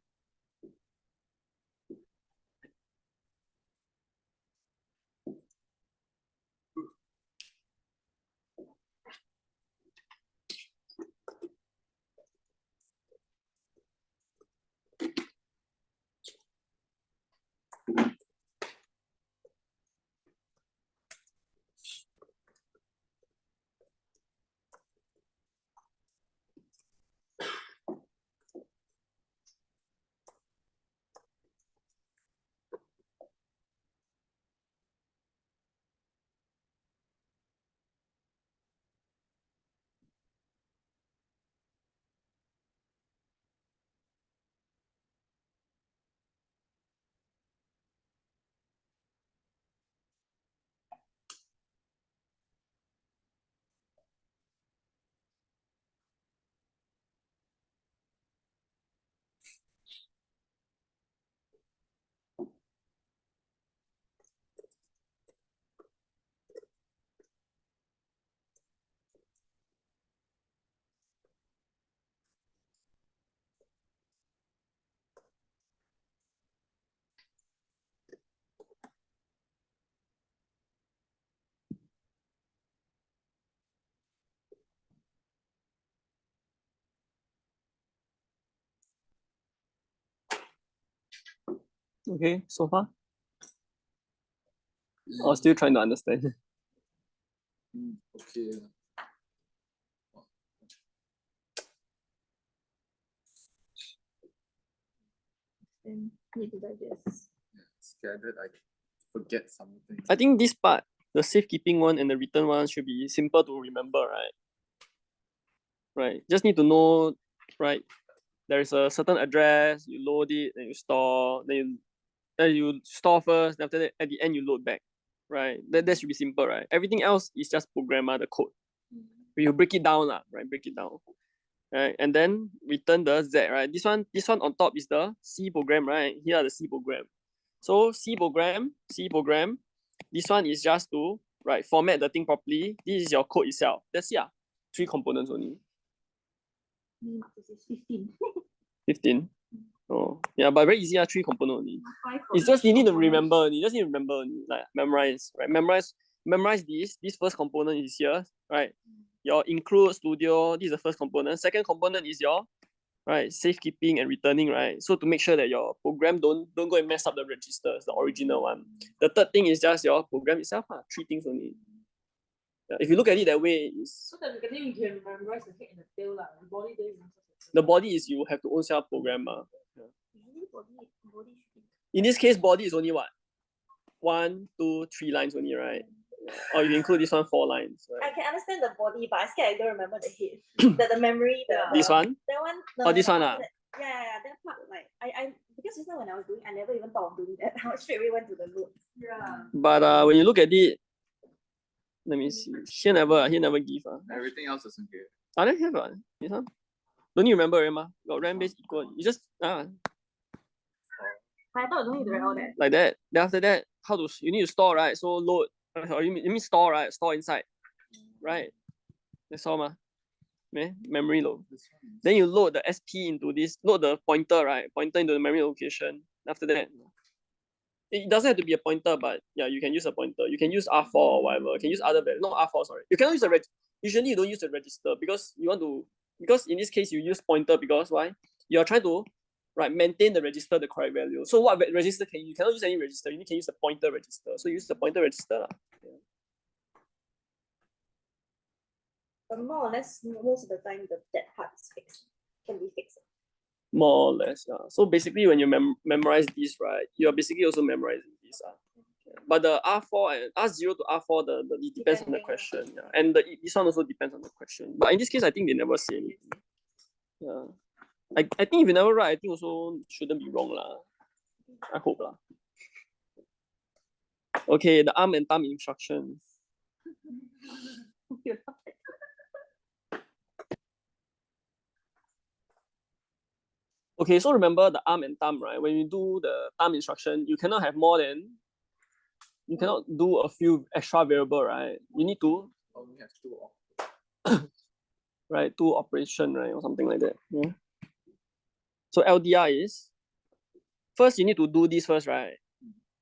Okay, so far? Or still trying to understand? Okay. Then need to digest. Scared that I forget something. I think this part, the safekeeping one and the return one should be simple to remember, right? Right. Just need to know, right? There is a certain address, you load it, then you store, then you store first, then after that at the end you load back. Right. That should be simple, right? Everything else is just programmer, the code. You break it down, right? Break it down. Right. And then return the Z, right? This one on top is the C program, right? Here are the C program. So C program, this one is just to format the thing properly. This is your code itself. That's it. 3 components only. Minimum is 15. 15. Oh, yeah, but very easy, 3 components only. 5 for It's just each you need to component. remember. You just need to remember, like memorize, right? Memorize this. This first component is here, right? Your include studio. This is the first component. Second component is your safekeeping and returning, right? So to make sure that your program don't go and mess up the registers, the original one. The third thing is just your program itself, 3 things only. Yeah, if you look at it that way, it's So that you can memorize the head and the tail, the body there is the body is you have to own self program. Usually body should be. In this case, body is only what? 1, 2, 3 lines only, right? Or you include this one 4 lines, I right? can understand the body, but I scared I don't remember the head. the memory, This one? that one. Oh, this one, after that- yeah, that part like I because just now when I was doing, I never even thought of doing that. I straight away went to the load. Yeah. But when you look at it, let me see. He never give. Everything else isn't good. Then have this one. Don't you remember, Rema? Got RAM base equal. You just But I thought I don't need to write all that. like that. Then after that, you need to store, right? So load. Or you mean store, right? Store inside, right? That's all, memory load. Then you load the SP into this. Load the pointer, right? Pointer into the memory location. After that, it doesn't have to be a pointer, but yeah, you can use a pointer. You can use R4 or whatever. You can use other value. Not R4, sorry. You cannot use a usually you don't use a register because you want to, because in this case you use pointer because why? You are trying to maintain the register the correct value. So what register can you cannot use any register, you can use the pointer register. So use the pointer register. Yeah. But more or less, most of the time, that part is fixed. Can be fixed. More or less, yeah. So basically when you memorize this, right, you're basically also memorizing this. But the R4 and R0 to R4, it depends on the question. Yeah. And this one also depends on the question. But in this case, I think they never say anything. Yeah. I think if you never write, I think also shouldn't be wrong. I hope. Okay, the arm and thumb instructions. Okay, so remember the arm and thumb, right? When you do the thumb instruction, you cannot have more than, you cannot do a few extra variable, right? You need to Only have 2 right, 2 operation, right, or something like that. Yeah. So LDR is first you need to do this first, right?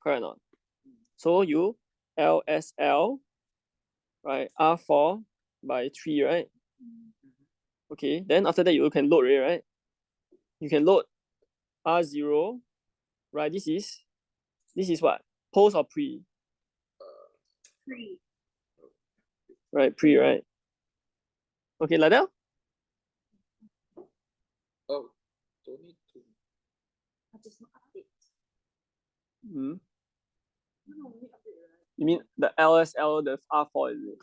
Correct or not? So you LSL, right, R4 by 3, right? Okay, then after that you can load, right? You can load R0, right? This is what? Post or pre? Pre. Right, pre, right? Okay, like that? Oh, don't need to. I just not update. Mm. No, we update, right? You mean the LSL, the R4 is it?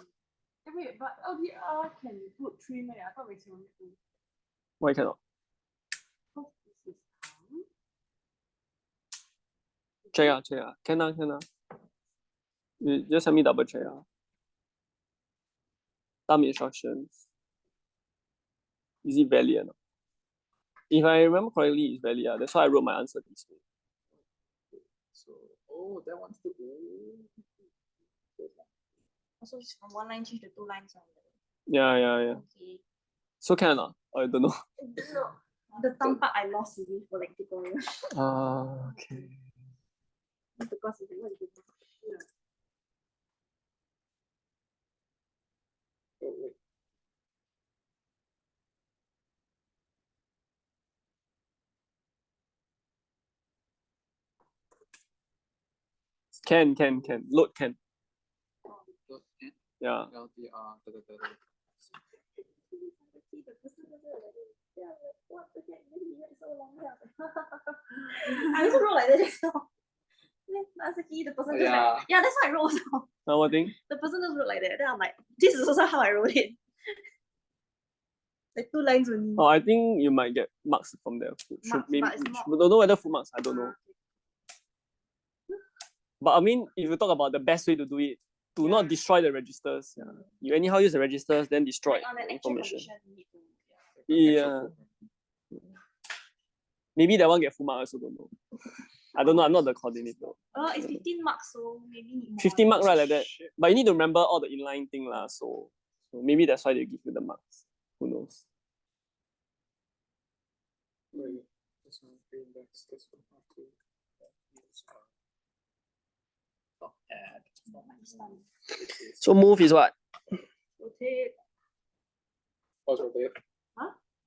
Wait, but LDR can put 3 meh? I thought we can only 2. Why cannot? Because this is thumb. Check. Can. You just let me double check. Thumb instructions. Is it valid or not? If I remember correctly, it's valid. That's why I wrote my answer this way. So, that one's the Also, it's from 1 line change to 2 lines. Yeah. Okay. So can or not? I don't know. No, the thumb part I lost really for like tutorial. Okay. Because it's like, what is it? Can. Load can. Load can. Yeah. LDR. The person doesn't like that. Yeah, like, what the heck? Then he write so long. Yeah. I also wrote like that just now. Then answer key, the person just like, yeah, that's what I wrote also. What thing? The person just wrote like that. Then I'm like, this is also how I wrote it. Like 2 lines only. Oh, I think you might get marks from there. Marks, Maybe, but it's not- don't know whether full marks. I don't know. But I mean, if you talk about the best way to do it, to not destroy the registers. Yeah. You anyhow use the registers, then destroy Like on an the actual information. condition, you need to, Yeah. Maybe that one get full mark, I also don't know. I don't know, I'm not the coordinator. it's 15 marks, so maybe need more. 15 mark, right, like that. But you need to remember all the inline thing, so maybe that's why they give you the marks. Who knows? Wait, this one index, this one two. Not add. So move is what? Rotate. What's rotate?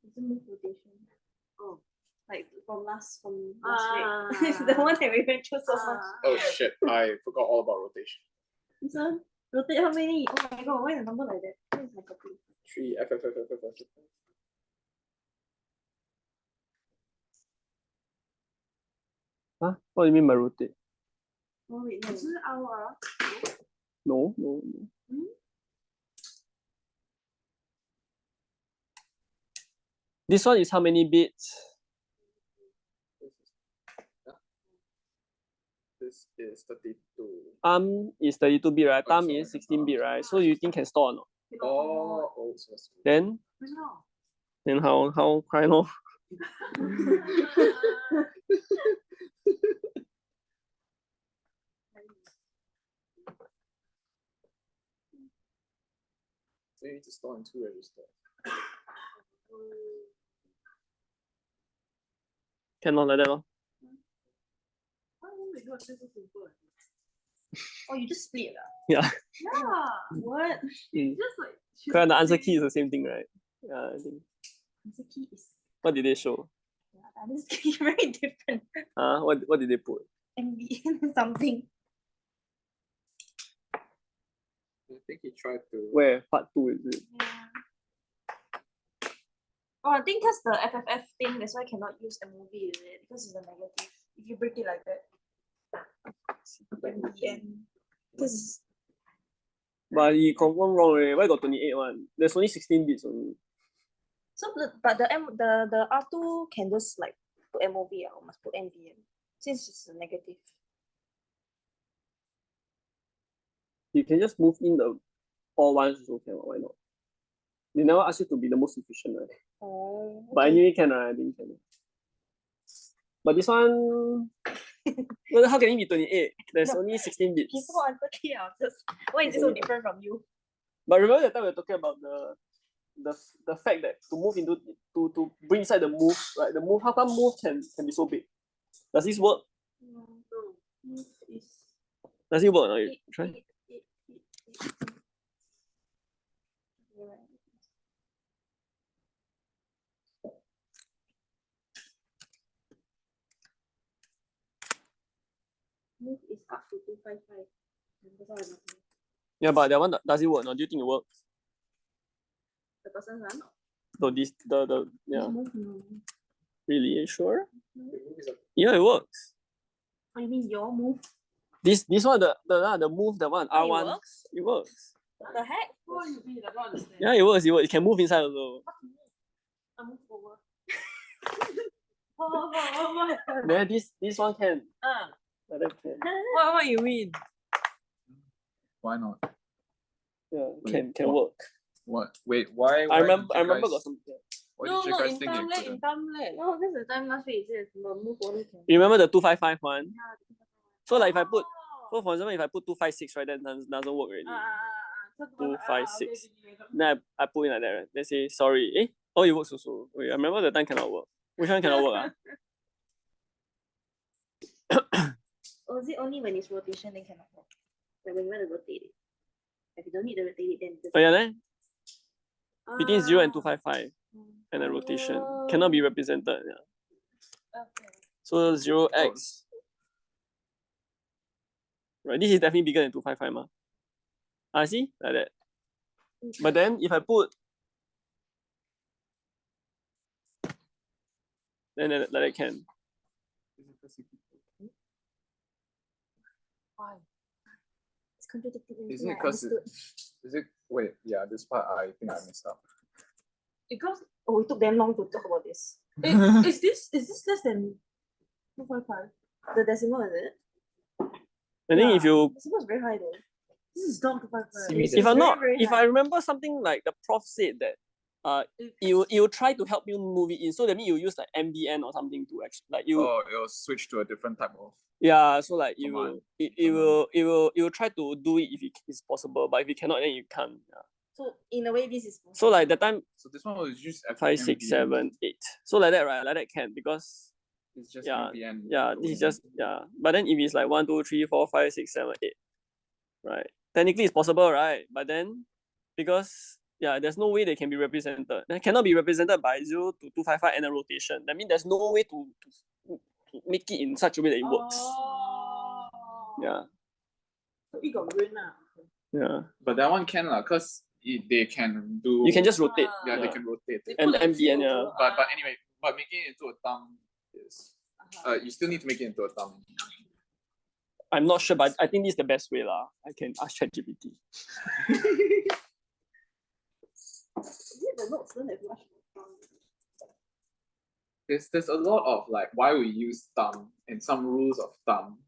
It's a move rotation. Oh. Like from last week. Ah. It's the one that we went through so much. Oh shit, I forgot all about rotation. This one? Rotate how many? Oh my god, why is the number like that? Where is my copy? 3 F. Huh? What do you mean by rotate? Oh wait, no. 是 our No. This one is how many bits? This is 32. Is 32-bit, right? Thumb sorry. is 16-bit, right? So you think can store or not? Oh, so Then how cry no? So you need to store in 2 registers. Cannot like that, lor. Oh, you just split ah? Yeah. Yeah. What? Just like Because the answer key is the same thing, right? Yeah, I think. The key is What did they show? the answer key very different. What did they put? MBN something. I think he tried to. Where? Part 2 is it? Yeah. Oh, I think that's the FFF thing. That's why I cannot use a movie, is it? Because it's a negative. If you break it like that. MBN. Because But he confirm wrong already. Why got 28 one? There's only 16 bits only. so the R2 can just like put MOV or must put MBN since it's a negative. You can just move in the all ones also can. Why not? They never ask you to be the most efficient, right? Oh. But anyway, can, right? I think can. But this one, well, how can it be 28? There's No. only 16 bits. People answer key are just why is it so different from you? But remember that time we were talking about the fact that to move into to bring inside the move, right? The move, how come move can be so big? Does this work? No. Move is Does it work? Or you try? Move is up to 255. That's all I know. Yeah, but that one does it work? No? Do you think it works? The person's one? So this the yeah. Move, no. Really? Sure? The move is a Yeah, it works. Oh, you mean your move? This one the move, the one Oh, R1. it works? It works. What the heck? What you mean? I don't understand. Yeah, it works. It can move inside also. I move over. What? Then this one can. Like that can. What you mean? why not? Yeah, Wait, can what? work. What? Wait, why? I did remember you got guys- some. Why No, did you no, guys in think it time late, in couldn't? time late. No, this is the time last week. It says move only can. You remember the 255 one? Yeah, So like if I put, Oh. so for example, if I put 256, right, then doesn't work already. So 256. okay. Then I put in like that, right? They say sorry. Oh, it works also. Wait, I remember the time cannot work. Which one cannot work? Or is it only when it's rotation then cannot work? Like when you want to rotate it. If you don't need to rotate it, then it Oh doesn't yeah, work. then between 0 and 255 and the rotation cannot be represented. Yeah. Okay. So 0x Right, this is definitely bigger than 255 ma. See, like that. But then if I put, then like that can. Why? It's contradicting Is everything it I because understood. is it wait, yeah, this part I think I messed up. Because Oh, we took damn long to talk about this. is this less than 255? The decimal, is it? I think if you, Decimal is very high though. This is not 255. See me It's if I'm very, not, very if high. I remember something like the prof said that it will try to help you move it in. So that means you use like MBN or something to actually like you. Oh, it'll switch to a different type of. Yeah, so like you Command. will, it will try to do it if it is possible, but if you cannot, then you can't. Yeah. So in a way, this is possible. So like the time So this one was just 5, 6, 7, 8. So like that, right? Like that can because It's just yeah, MPN. yeah, this is just yeah. But then if it's like 1, 2, 3, 4, 5, 6, 7, 8, right? Technically it's possible, right? But then because yeah, there's no way they can be represented. They cannot be represented by 0 to 255 and a rotation. That means there's no way to make it in such a way that it works. Oh. Yeah. So it got ruined now. Yeah. But that one can because they can do. You can just rotate. Yeah, they can rotate. They And put a MBN, key yeah. over. But anyway, but making it into a thumb is Uh-huh. you still need to make it into a thumb. I'm not sure, but I think this is the best way lah. I can ask ChatGPT. The notes don't have much. There's a lot of like why we use thumb and some rules of thumb.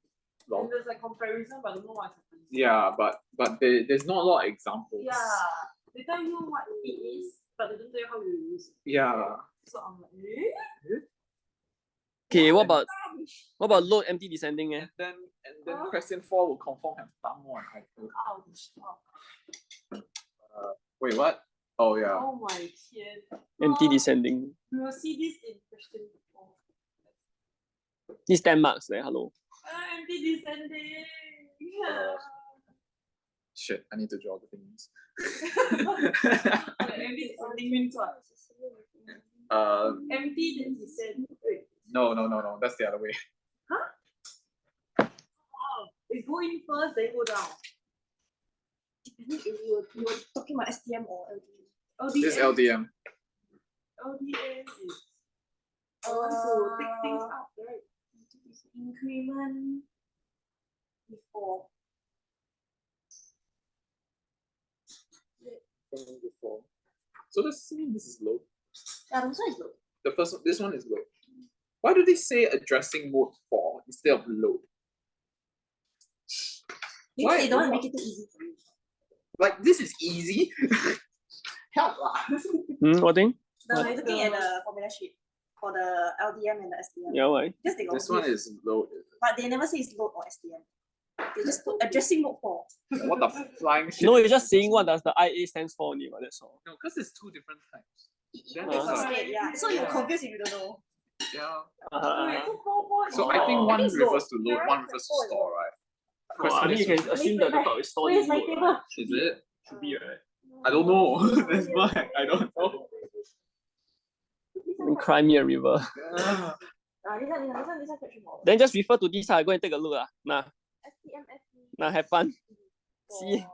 And there's like comparison, but I don't know what's happening. Yeah, but there's not a lot of examples. Yeah. They tell you what it is, but they don't tell you how you use it. Yeah. So I'm like, eh? Okay, what about load empty descending? And then question 4 will confirm have thumb one. Ouch. Wait, what? Oh yeah. Oh my 天. Empty descending. You will see this in question 4. This 10 marks there, hello. Empty descending. Yeah. Shit, I need to draw the things. Empty descending means what? Empty then descend. Wait. No. That's the other way. Wow. It's go in first, then go down. Depending if you were talking about STM or LDM. LDM. This LDM. LDM is I want to take things out, right? Increment before. Before. So does this mean this is low? Yeah, the one is low. The first one, this one is low. Why do they say addressing mode 4 instead of load? Because Why? they don't want to make it too easy for you. Like this is easy. Help lah. What thing? I'm looking at the formula sheet for the LDM and the STM. Yeah, why? Because they got This one both, is load. but they never say it's load or STM. They just put addressing mode 4. What the flying shit? No, you're just saying what does the IA stands for only, but that's all. No, because it's two different types. Then It's it's not like, scared, yeah. So you're confused if you don't know. yeah. So Oh. I think one I think it's refers to load. load, You're one right, refers to four is store, load. right? Oh, I think you can assume that the top is stored Where's in my load, table? right? Is it? Should be, right? I don't know. That's why I don't know. Then cry me a river. Yeah. This one question more. Then just refer to this, go and take a look. Nah, STM, STM. nah, have fun. See,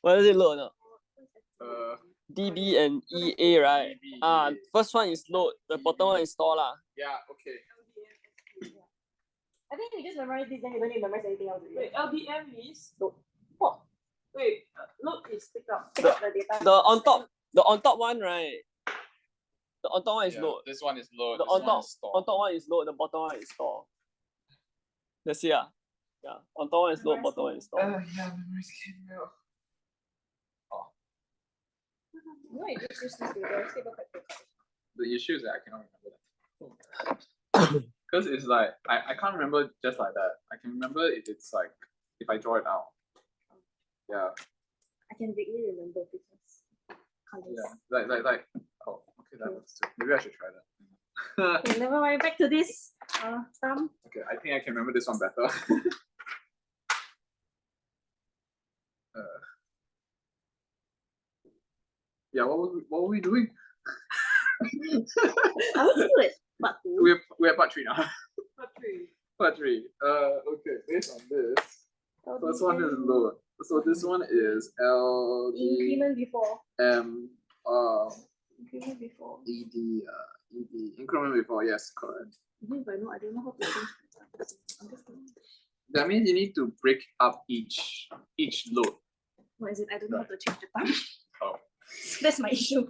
what does it load or not? DB and EA, right? DB, First one is load, the bottom one is store lah. Yeah, okay. I think you just memorize this, then you don't need to memorize anything else. Wait, LDM is Load. What? wait, load is take out. Take out the data. The on top one, right? The on top one is Yeah, load. this one is load. The this on one top is store. on top one is load, the bottom one is store. That's it. Yeah. On top one is load, bottom one is store. Yeah, memories came out. No, you just use this data. Stable factor. The issue is that I cannot remember that. Because it's like I can't remember just like that. I can remember if it's like if I draw it out. Yeah. I can vaguely remember because colors. Yeah. Like oh okay, that was too. Maybe I should try that. Okay, never mind. Back to this. Thumb. Okay, I think I can remember this one better. Yeah, what were we doing? I would do it. But We're at part 3 now. Part 3. Part 3. Okay, based on this. First First one is load. So this one is LD Increment before. Increment before. ED increment before, yes, correct. Even if I know, I don't know how to change. I'm just kidding. That means you need to break up each load. What is it? I don't know how to change the time. Oh. That's my issue.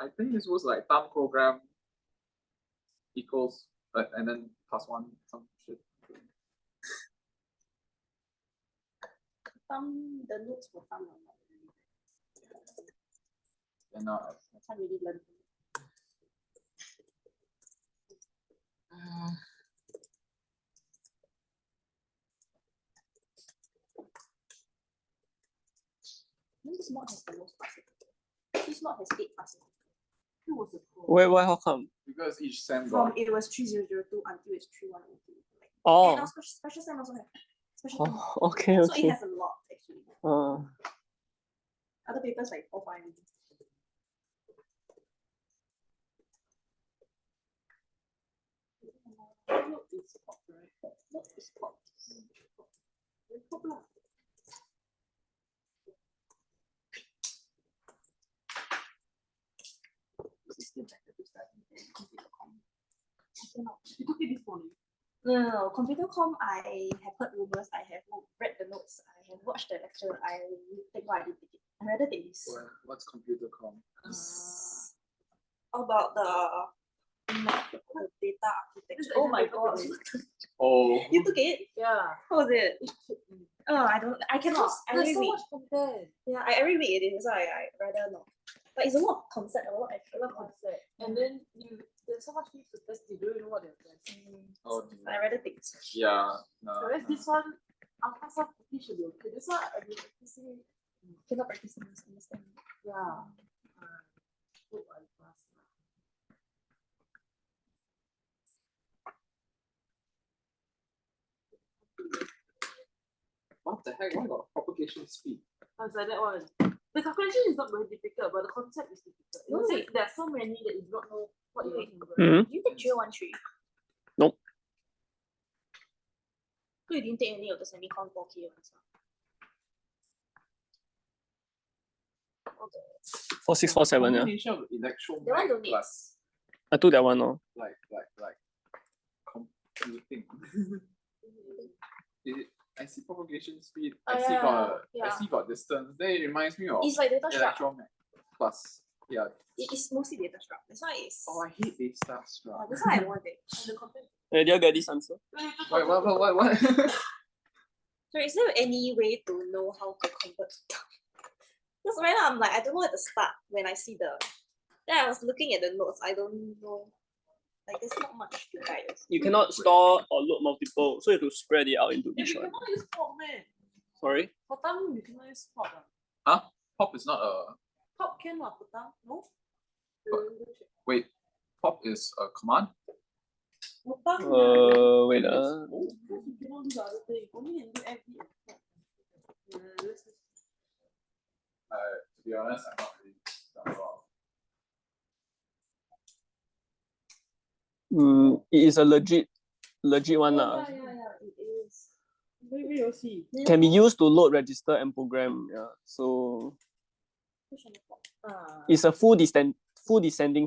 I think this was like thumb program equals and then plus one some shit. The notes for thumb are not really. And now I can't really learn. This mod has the most passing. This mod has 8 passing. Who was the pro? Why, how come? because each sem From got it was 3002 until it's 3102. Like, Oh. and our special sem also have special sem. Oh, okay, So it okay. has a lot actually. Other papers like 4 5. Look, it's pop, right? Look, it's pop. Pop lah. This is still better to start with computer com. I cannot. You took it this morning. No, computer com, I have heard rumors, I have read the notes, I have watched the lecture, I think why I didn't take it. I rather take this. what's computer com? About the data architecture. Oh my god. Oh, You took it? Yeah. How was it? Oh, I cannot. I There's every so week. much content. Yeah, I every week it is, so I rather not. But it's a lot of concept, a lot of A lot of concept. And then there's so much things to test, you don't even know what they're testing. oh I rather take this. yeah. No, Whereas this one, after some practice should be okay. This one, I've been practicing. Cannot practice in this, understand. Yeah. Hope I pass. what the heck? What about propagation speed? It's like that one. The calculation is not very difficult, but the concept is difficult. No, You wait. see, there are so many that you don't know what you Wait. can do. Mm-hmm. You take 313. Nope. So you didn't take any of the semicon 4K ones. Okay. 4647, yeah. Combination of That one electromagnet don't need. plus I took that one, no. like computing. I see propagation speed. I see got distance. Then it reminds me of It's like data structure. electromagnet plus. Yeah. It is mostly data structure. That's why it's. Oh, I hate data structure. That's why I want it. And the content. Did you get this answer? Wait, what? So is there any way to know how to convert down? Because right now I'm like, I don't know where to start when I see the. Then I was looking at the notes. I don't know. Like there's not much to guide us. You cannot store or load multiple, so you have to spread it out into If each you one. cannot use pop, man. Sorry? For thumb, you cannot use pop. Huh? Pop is not a. Pop can what? For thumb? No? Wait. Pop is a command. For thumb, Wait. you cannot do the other thing. Only can do FD and pop. Let's just To be honest, I'm not really that well. It is a legit one. Yeah, it is. maybe you'll see. Can be used to load, register, and program. Yeah. So Push on the top. it's a full descending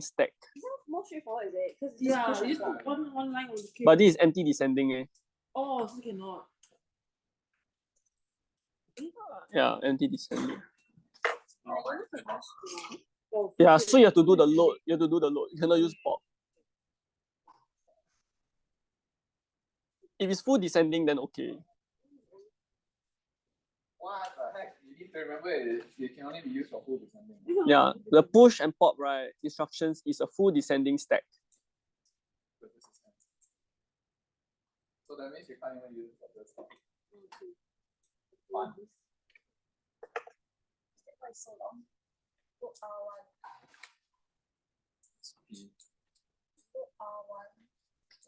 stack. Is that more straightforward, is it? Because Yeah, push on you the just top. put one line on the cake. But this is anti-descending. Oh, so cannot. Yeah, anti-descending. Oh, Yeah, so you have to do the load. You cannot use pop. If it's full descending, then okay. What the heck? You need to remember it can only be used for full descending. Yeah, the push and pop, right, instructions is a full descending stack. But this is empty. So that means you can't even use it for this stuff. Fun. Why is so long? Go R1. Speed. Go R1.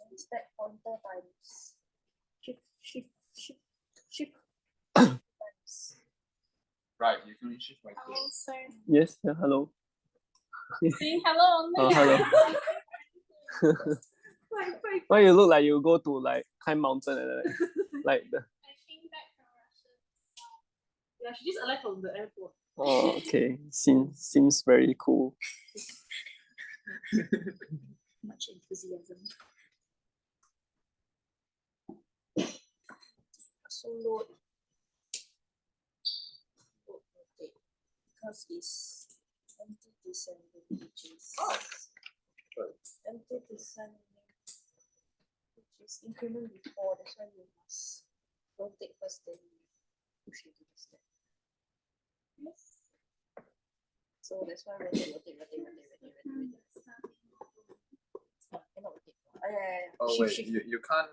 Then stack pointer times. Shift. Times. Right, you can only shift by two. Oh, sir. Yes, yeah, hello. Saying hello only. Oh, hello. Why Why you look like you go to like climb mountain like the. Yeah, she just alive from the airport. Oh, okay. Seems very cool. Much enthusiasm. So load. Okay. Because it's empty descending, which is empty descending, which is increment before. That's why you must rotate first, then you push into the step. Yes. So that's why when you rotate. Cannot rotate. Oh Shift, wait, shift. you can't.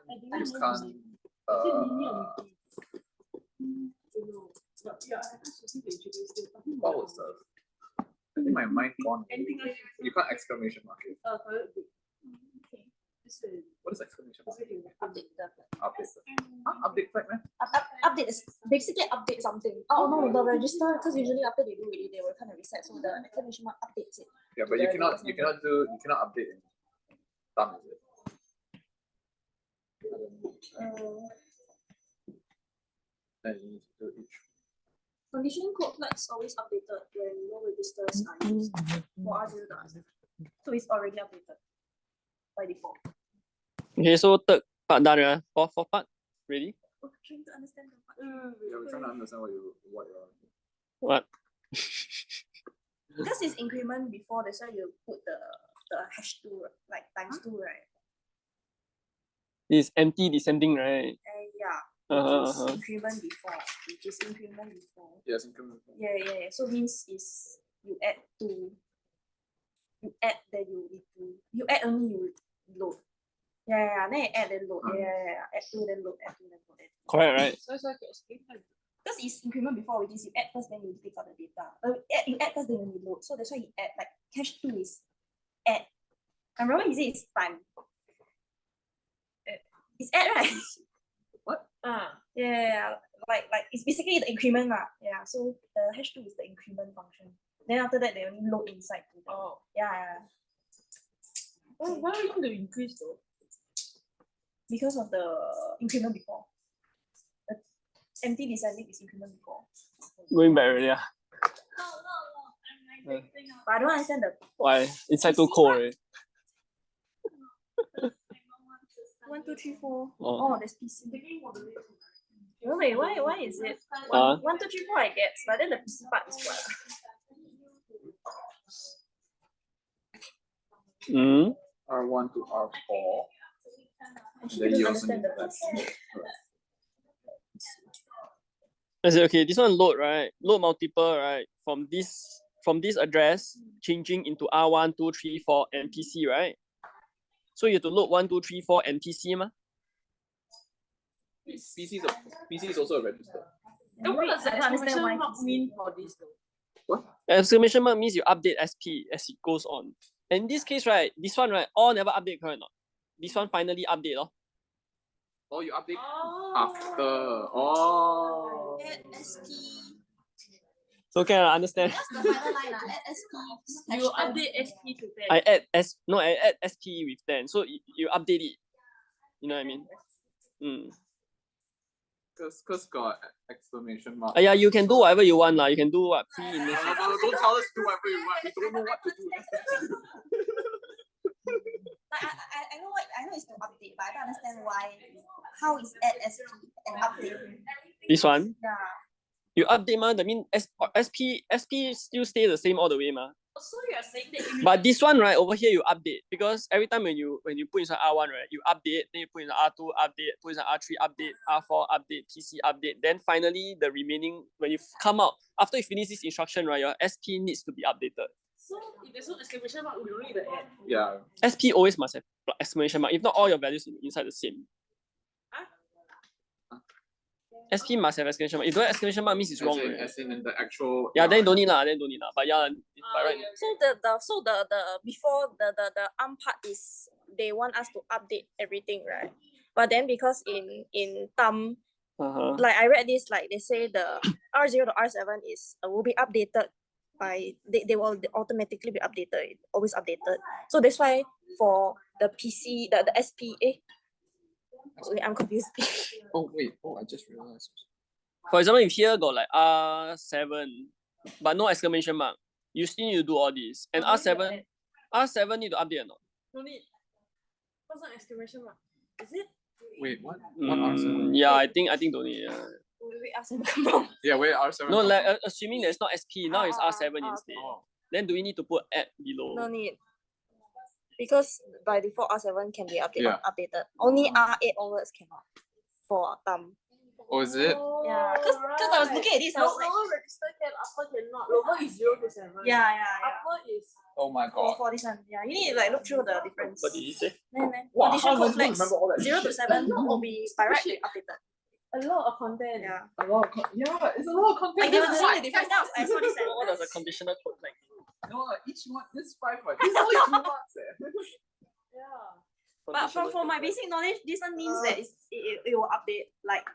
What was the? I think my mind gone. You can't exclamation mark it. What is exclamation mark? Update the Update. Update flag, man. update is basically update something. Oh no, the register, because usually after they do it, they will kind of reset. So the exclamation mark updates it. Yeah, but you cannot update in thumb, is it? Then you need to do each. Conditioning code flags always updated when no registers are used for R0 to R7. So it's already updated by default. Okay, so third part done, right? Fourth part, ready? Oh, trying to understand the part. Yeah, we're trying to understand what you're. What? Because it's increment before, that's why you put the hash 2, like times 2, right? It's empty descending, right? Yeah. Increment before, which is increment before. Yes, increment. Yeah. So means is you add 2. You add, then you add only you load. Yeah. Then you add then load. Yeah. Add 2 then load. Add 2 then load. Correct, right? So it's like a escape. Because it's increment before, which is you add first, then you take out the data. You add first, then you load. So that's why you add, like cache 2 is add. I remember he said it's time. It's add, right? What? Yeah. Like it's basically the increment lah. Yeah. So the hash 2 is the increment function. Then after that they only load inside to the, yeah. Oh, why are you going to increase though? Because of the increment before. The empty descending is increment before. Going back already, yeah. But I don't understand the Why? Inside too cold, right? 1, 2, 3, 4. Oh. There's PC. Wait, why is it 1, 2, 3, 4 I get, but then the PC part is what? R1 to R4. Actually, I don't understand the PC. I say, okay, this one load, right? Load multiple, right? From this address, changing into R1, 2, 3, 4 and PC, right? So you have to load 1, 2, 3, 4 and PC, ma? PC is also a register. Then what does the I don't understand exclamation why mark PC. mean for this though? What? Exclamation mark means you update SP as it goes on. And in this case, right, this one, right, all never update, correct or not? This one finally update, oh. Oh, you update after. Oh. Add SP. So can I understand? What's the final line? Add SP. You update SP to 10. I add SP with 10. So you update it. You know what I mean? Cause got exclamation mark. Yeah, you can do whatever you want, lah. You can do what No, don't tell us to do whatever you want. We don't know what to do. I know it's to update, but I don't understand why. How is add SP and update? This one? Yeah. You update, ma. That means SP still stay the same all the way, ma. So you're saying that you But this one, right, over here you update, because every time when you put inside R1, right, you update, then you put in R2 update, put inside R3 update, R4 update, PC update, then finally the remaining, when you come out, after you finish this instruction, right, your SP needs to be updated. So if there's no exclamation mark, we don't need the add. Yeah. SP always must have exclamation mark. If not, all your values inside the same. SP must have exclamation mark. If don't have exclamation mark, means it's wrong. As in the actual. Yeah, then don't need lah. But yeah, by right. So the before the ARM part is they want us to update everything, right? But then because in thumb, like I read this, like they say the R0 to R7 will be updated they will automatically be updated, always updated. So that's why for the PC, the SPA. Wait, I'm confused. Oh wait, I just realized. For example, if here got like R7, but no exclamation mark, you still need to do all this. And R7 need to update or not? No need. What's an exclamation mark? Is it? Wait, what? What R7? Yeah, I think don't need. Wait, R7 come from? Yeah, wait, R7. No, like assuming there's not SP, now it's R7 instead. Oh. Then do we need to put at below? No need. Because by default R7 can be Yeah. updated. Only R8 onwards cannot. For thumb. Oh, is it? Yeah, because I was looking at this, I was like, lower register can, upper cannot. Lower is 0 to 7. yeah. Upper is. Oh my god. For this one, yeah, you need to like look through the difference. What did you say? Wow, Condition how code does you flags remember all that 0 to shit? 7 will be by right be updated. A lot of content. Yeah. A lot of yeah, it's a lot of content. Like they were seeing the difference now. I saw this. What does a conditional code like? No, each one, this is 5 months. This is only 2 months. Yeah. But from my basic knowledge, this one means that it will update. Like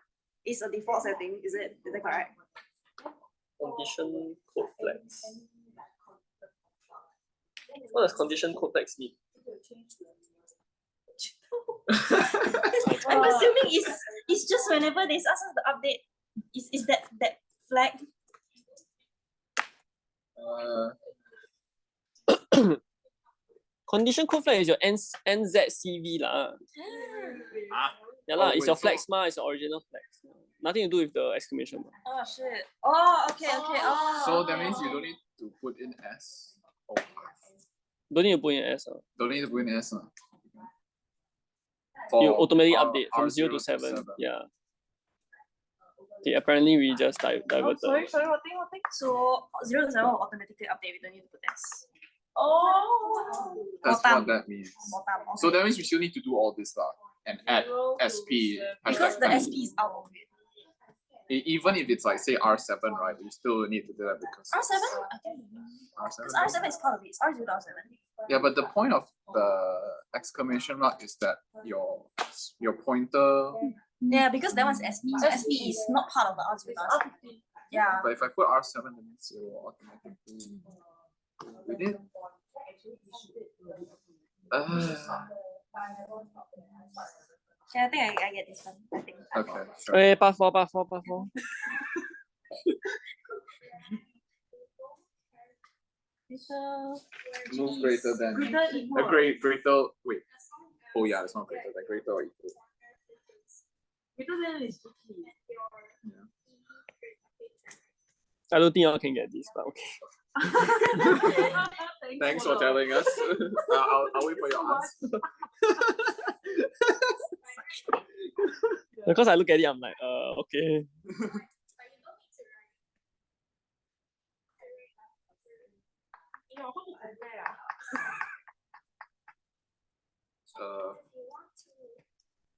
it's a default setting. Is that correct? Condition code flags. What does condition code flags mean? I'm assuming it's just whenever they ask us to update, is that flag? Condition code flag is your NZCV lah. Yeah lah, it's your flags ma, it's your original flags. Nothing to do with the exclamation mark. Oh shit. Oh okay. Oh. So that means you don't need to put in S. Oh. Don't need to put in S. Don't need to put in S. You automatically update from R0 0 to 7. Yeah. Okay, apparently we just diverted. Sorry, what thing? So 0 to 7 will automatically update. We don't need to put S. Oh. That's what that means. Bottom, okay. So that means we still need to do all this lah and add SP. Because the hashtag SP is out of it. Even if it's like say R7, right? We still need to do that because R7? R7. Because R7 is part of it. It's R0 to R7. Yeah, but the point of the exclamation mark is that your pointer. Yeah, because that one's SP. So SP is not part of the R0 to R7. Yeah. But if I put R7, then it's automatically. We did. Okay, I think I get this one. I think. Okay, sure. Okay, part 4. No greater than greater. Wait. Oh yeah, it's not greater than greater or equal. Greater than is okay. I don't think y'all can get this, but okay. Thanks for telling us. I'll wait for your answer. Because I look at it, I'm like, okay.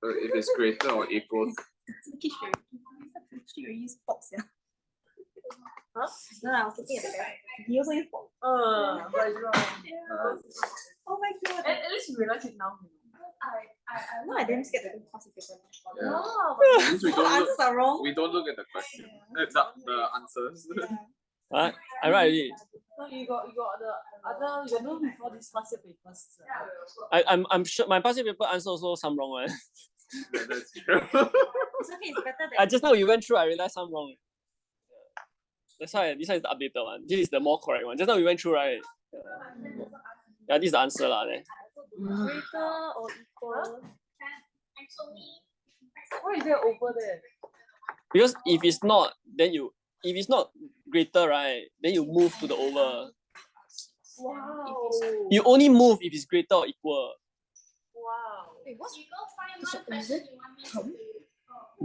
If it's greater or equal. Huh? No, I was looking at the guy. He also used box. But it's wrong. Oh my god. At least you realize it now. No, I didn't get the passive paper. Yeah. No, At least we The don't answers look. are wrong. We don't look at the question. The answers. Huh? I write already. no, you got the other. You know before this passive papers. I'm sure my passive paper answer also some wrong one. That's true. It's okay, it's better than. Just now we went through, I realized some wrong. That's why this one is the updated one. This is the more correct one. Just now we went through, right? Yeah, this is the answer lah. Greater or equal. Why is there over there? Because if it's not greater, right, then you move to the over. Wow. You only move if it's greater or equal. Wow. Wait, what's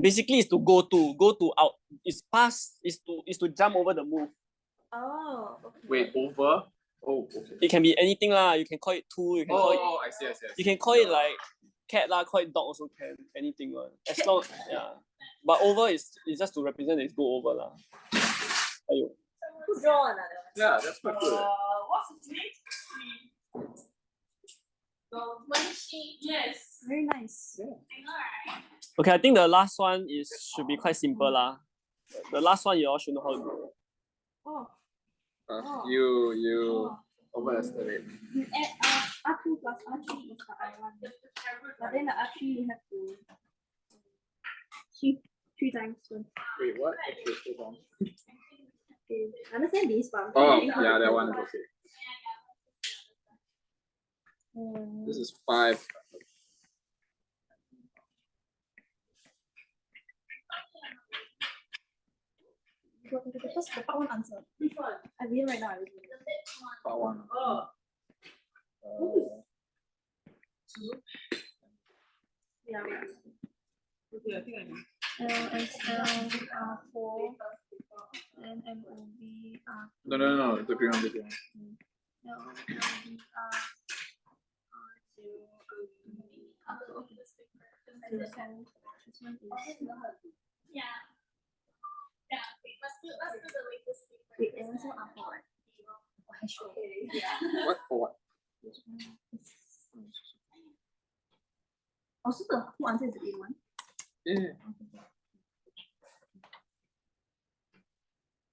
Basically, it's to go to out. It's pass. Is to jump over the move. Oh, okay. Wait, over? Oh, okay. It can be anything lah. You can call it tool. You can call it. Oh, I see. You can call it like cat lah. Call it dog also can. Anything one. As long But over is just to represent that it's go over lah. Aiyo. Good draw another. Yeah, that's quite good. What's the name? Yes. Very nice. Okay, I think the last one should be quite simple lah. The last one you all should know how to do. Oh. You overestimate. You add R2 plus R3 is the I1. But then the R3 you have to shift 3 times. Wait, what? Okay, hold on. Okay. Understand this part. Oh, yeah, that one is okay. This is 5. The first part 1 answer. Which one? I read right now. Part 1. Oh. Yeah. Okay, I think I know. LSL R4 and MOV R. No, the green one, the green one. LOB R0 okay. So this one is wait, and also R4 right? Oh, hash rate. What for what? Also the who answer is the A one. Yeah.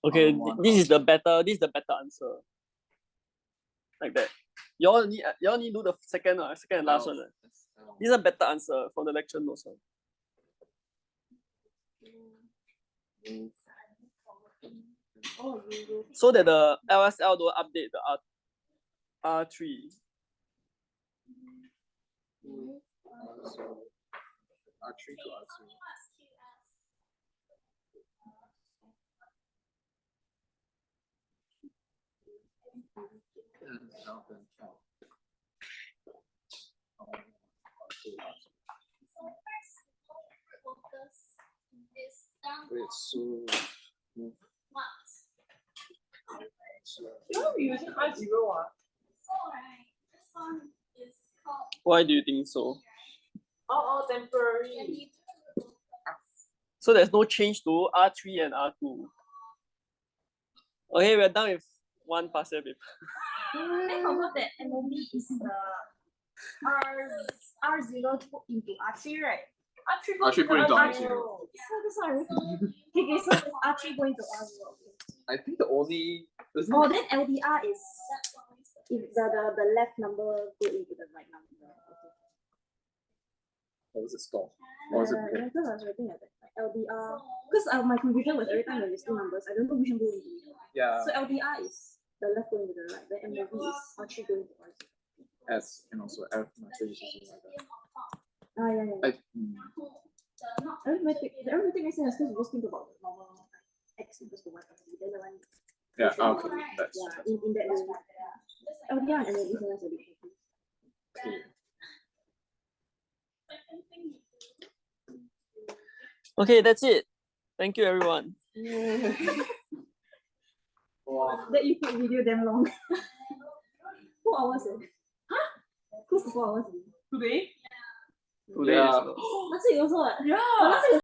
Okay, this is the better answer. Like that. You all need to do the second and last one. This is a better answer from the lecture notes. Oh, you So that the LSL don't update the R3. So R3 to R2. Wait, so No, you're using R0. Why do you think so? Oh, temporary. So there's no change to R3 and R2. Okay, we're done with one past year paper. then forgot that MOB is the R0 into R3, right? R3 going to R0. So that's why okay, so R3 going to R0. I think the only Oh, then LDR is if the left number go into the right number. Okay. Or was it stop? Or was it I thought I was writing like that. Like LDR, because my confusion was every time there is 2 numbers, I don't know which one go into which one. yeah, So LDR is the left going to the right, then MOV is R3 going to R0. S and also F method is also like that. Ah, yeah. The arithmetic makes sense because you just think about the normal X equals to Y, then the one. Yeah, okay, that's Yeah, in that way. LDR and MOV is a bit tricky. Okay, that's it. Thank you, everyone. That YouTube video damn long. 4 hours. Close to 4 hours. Today? Today Yeah. is Last week also what? Yeah. Last week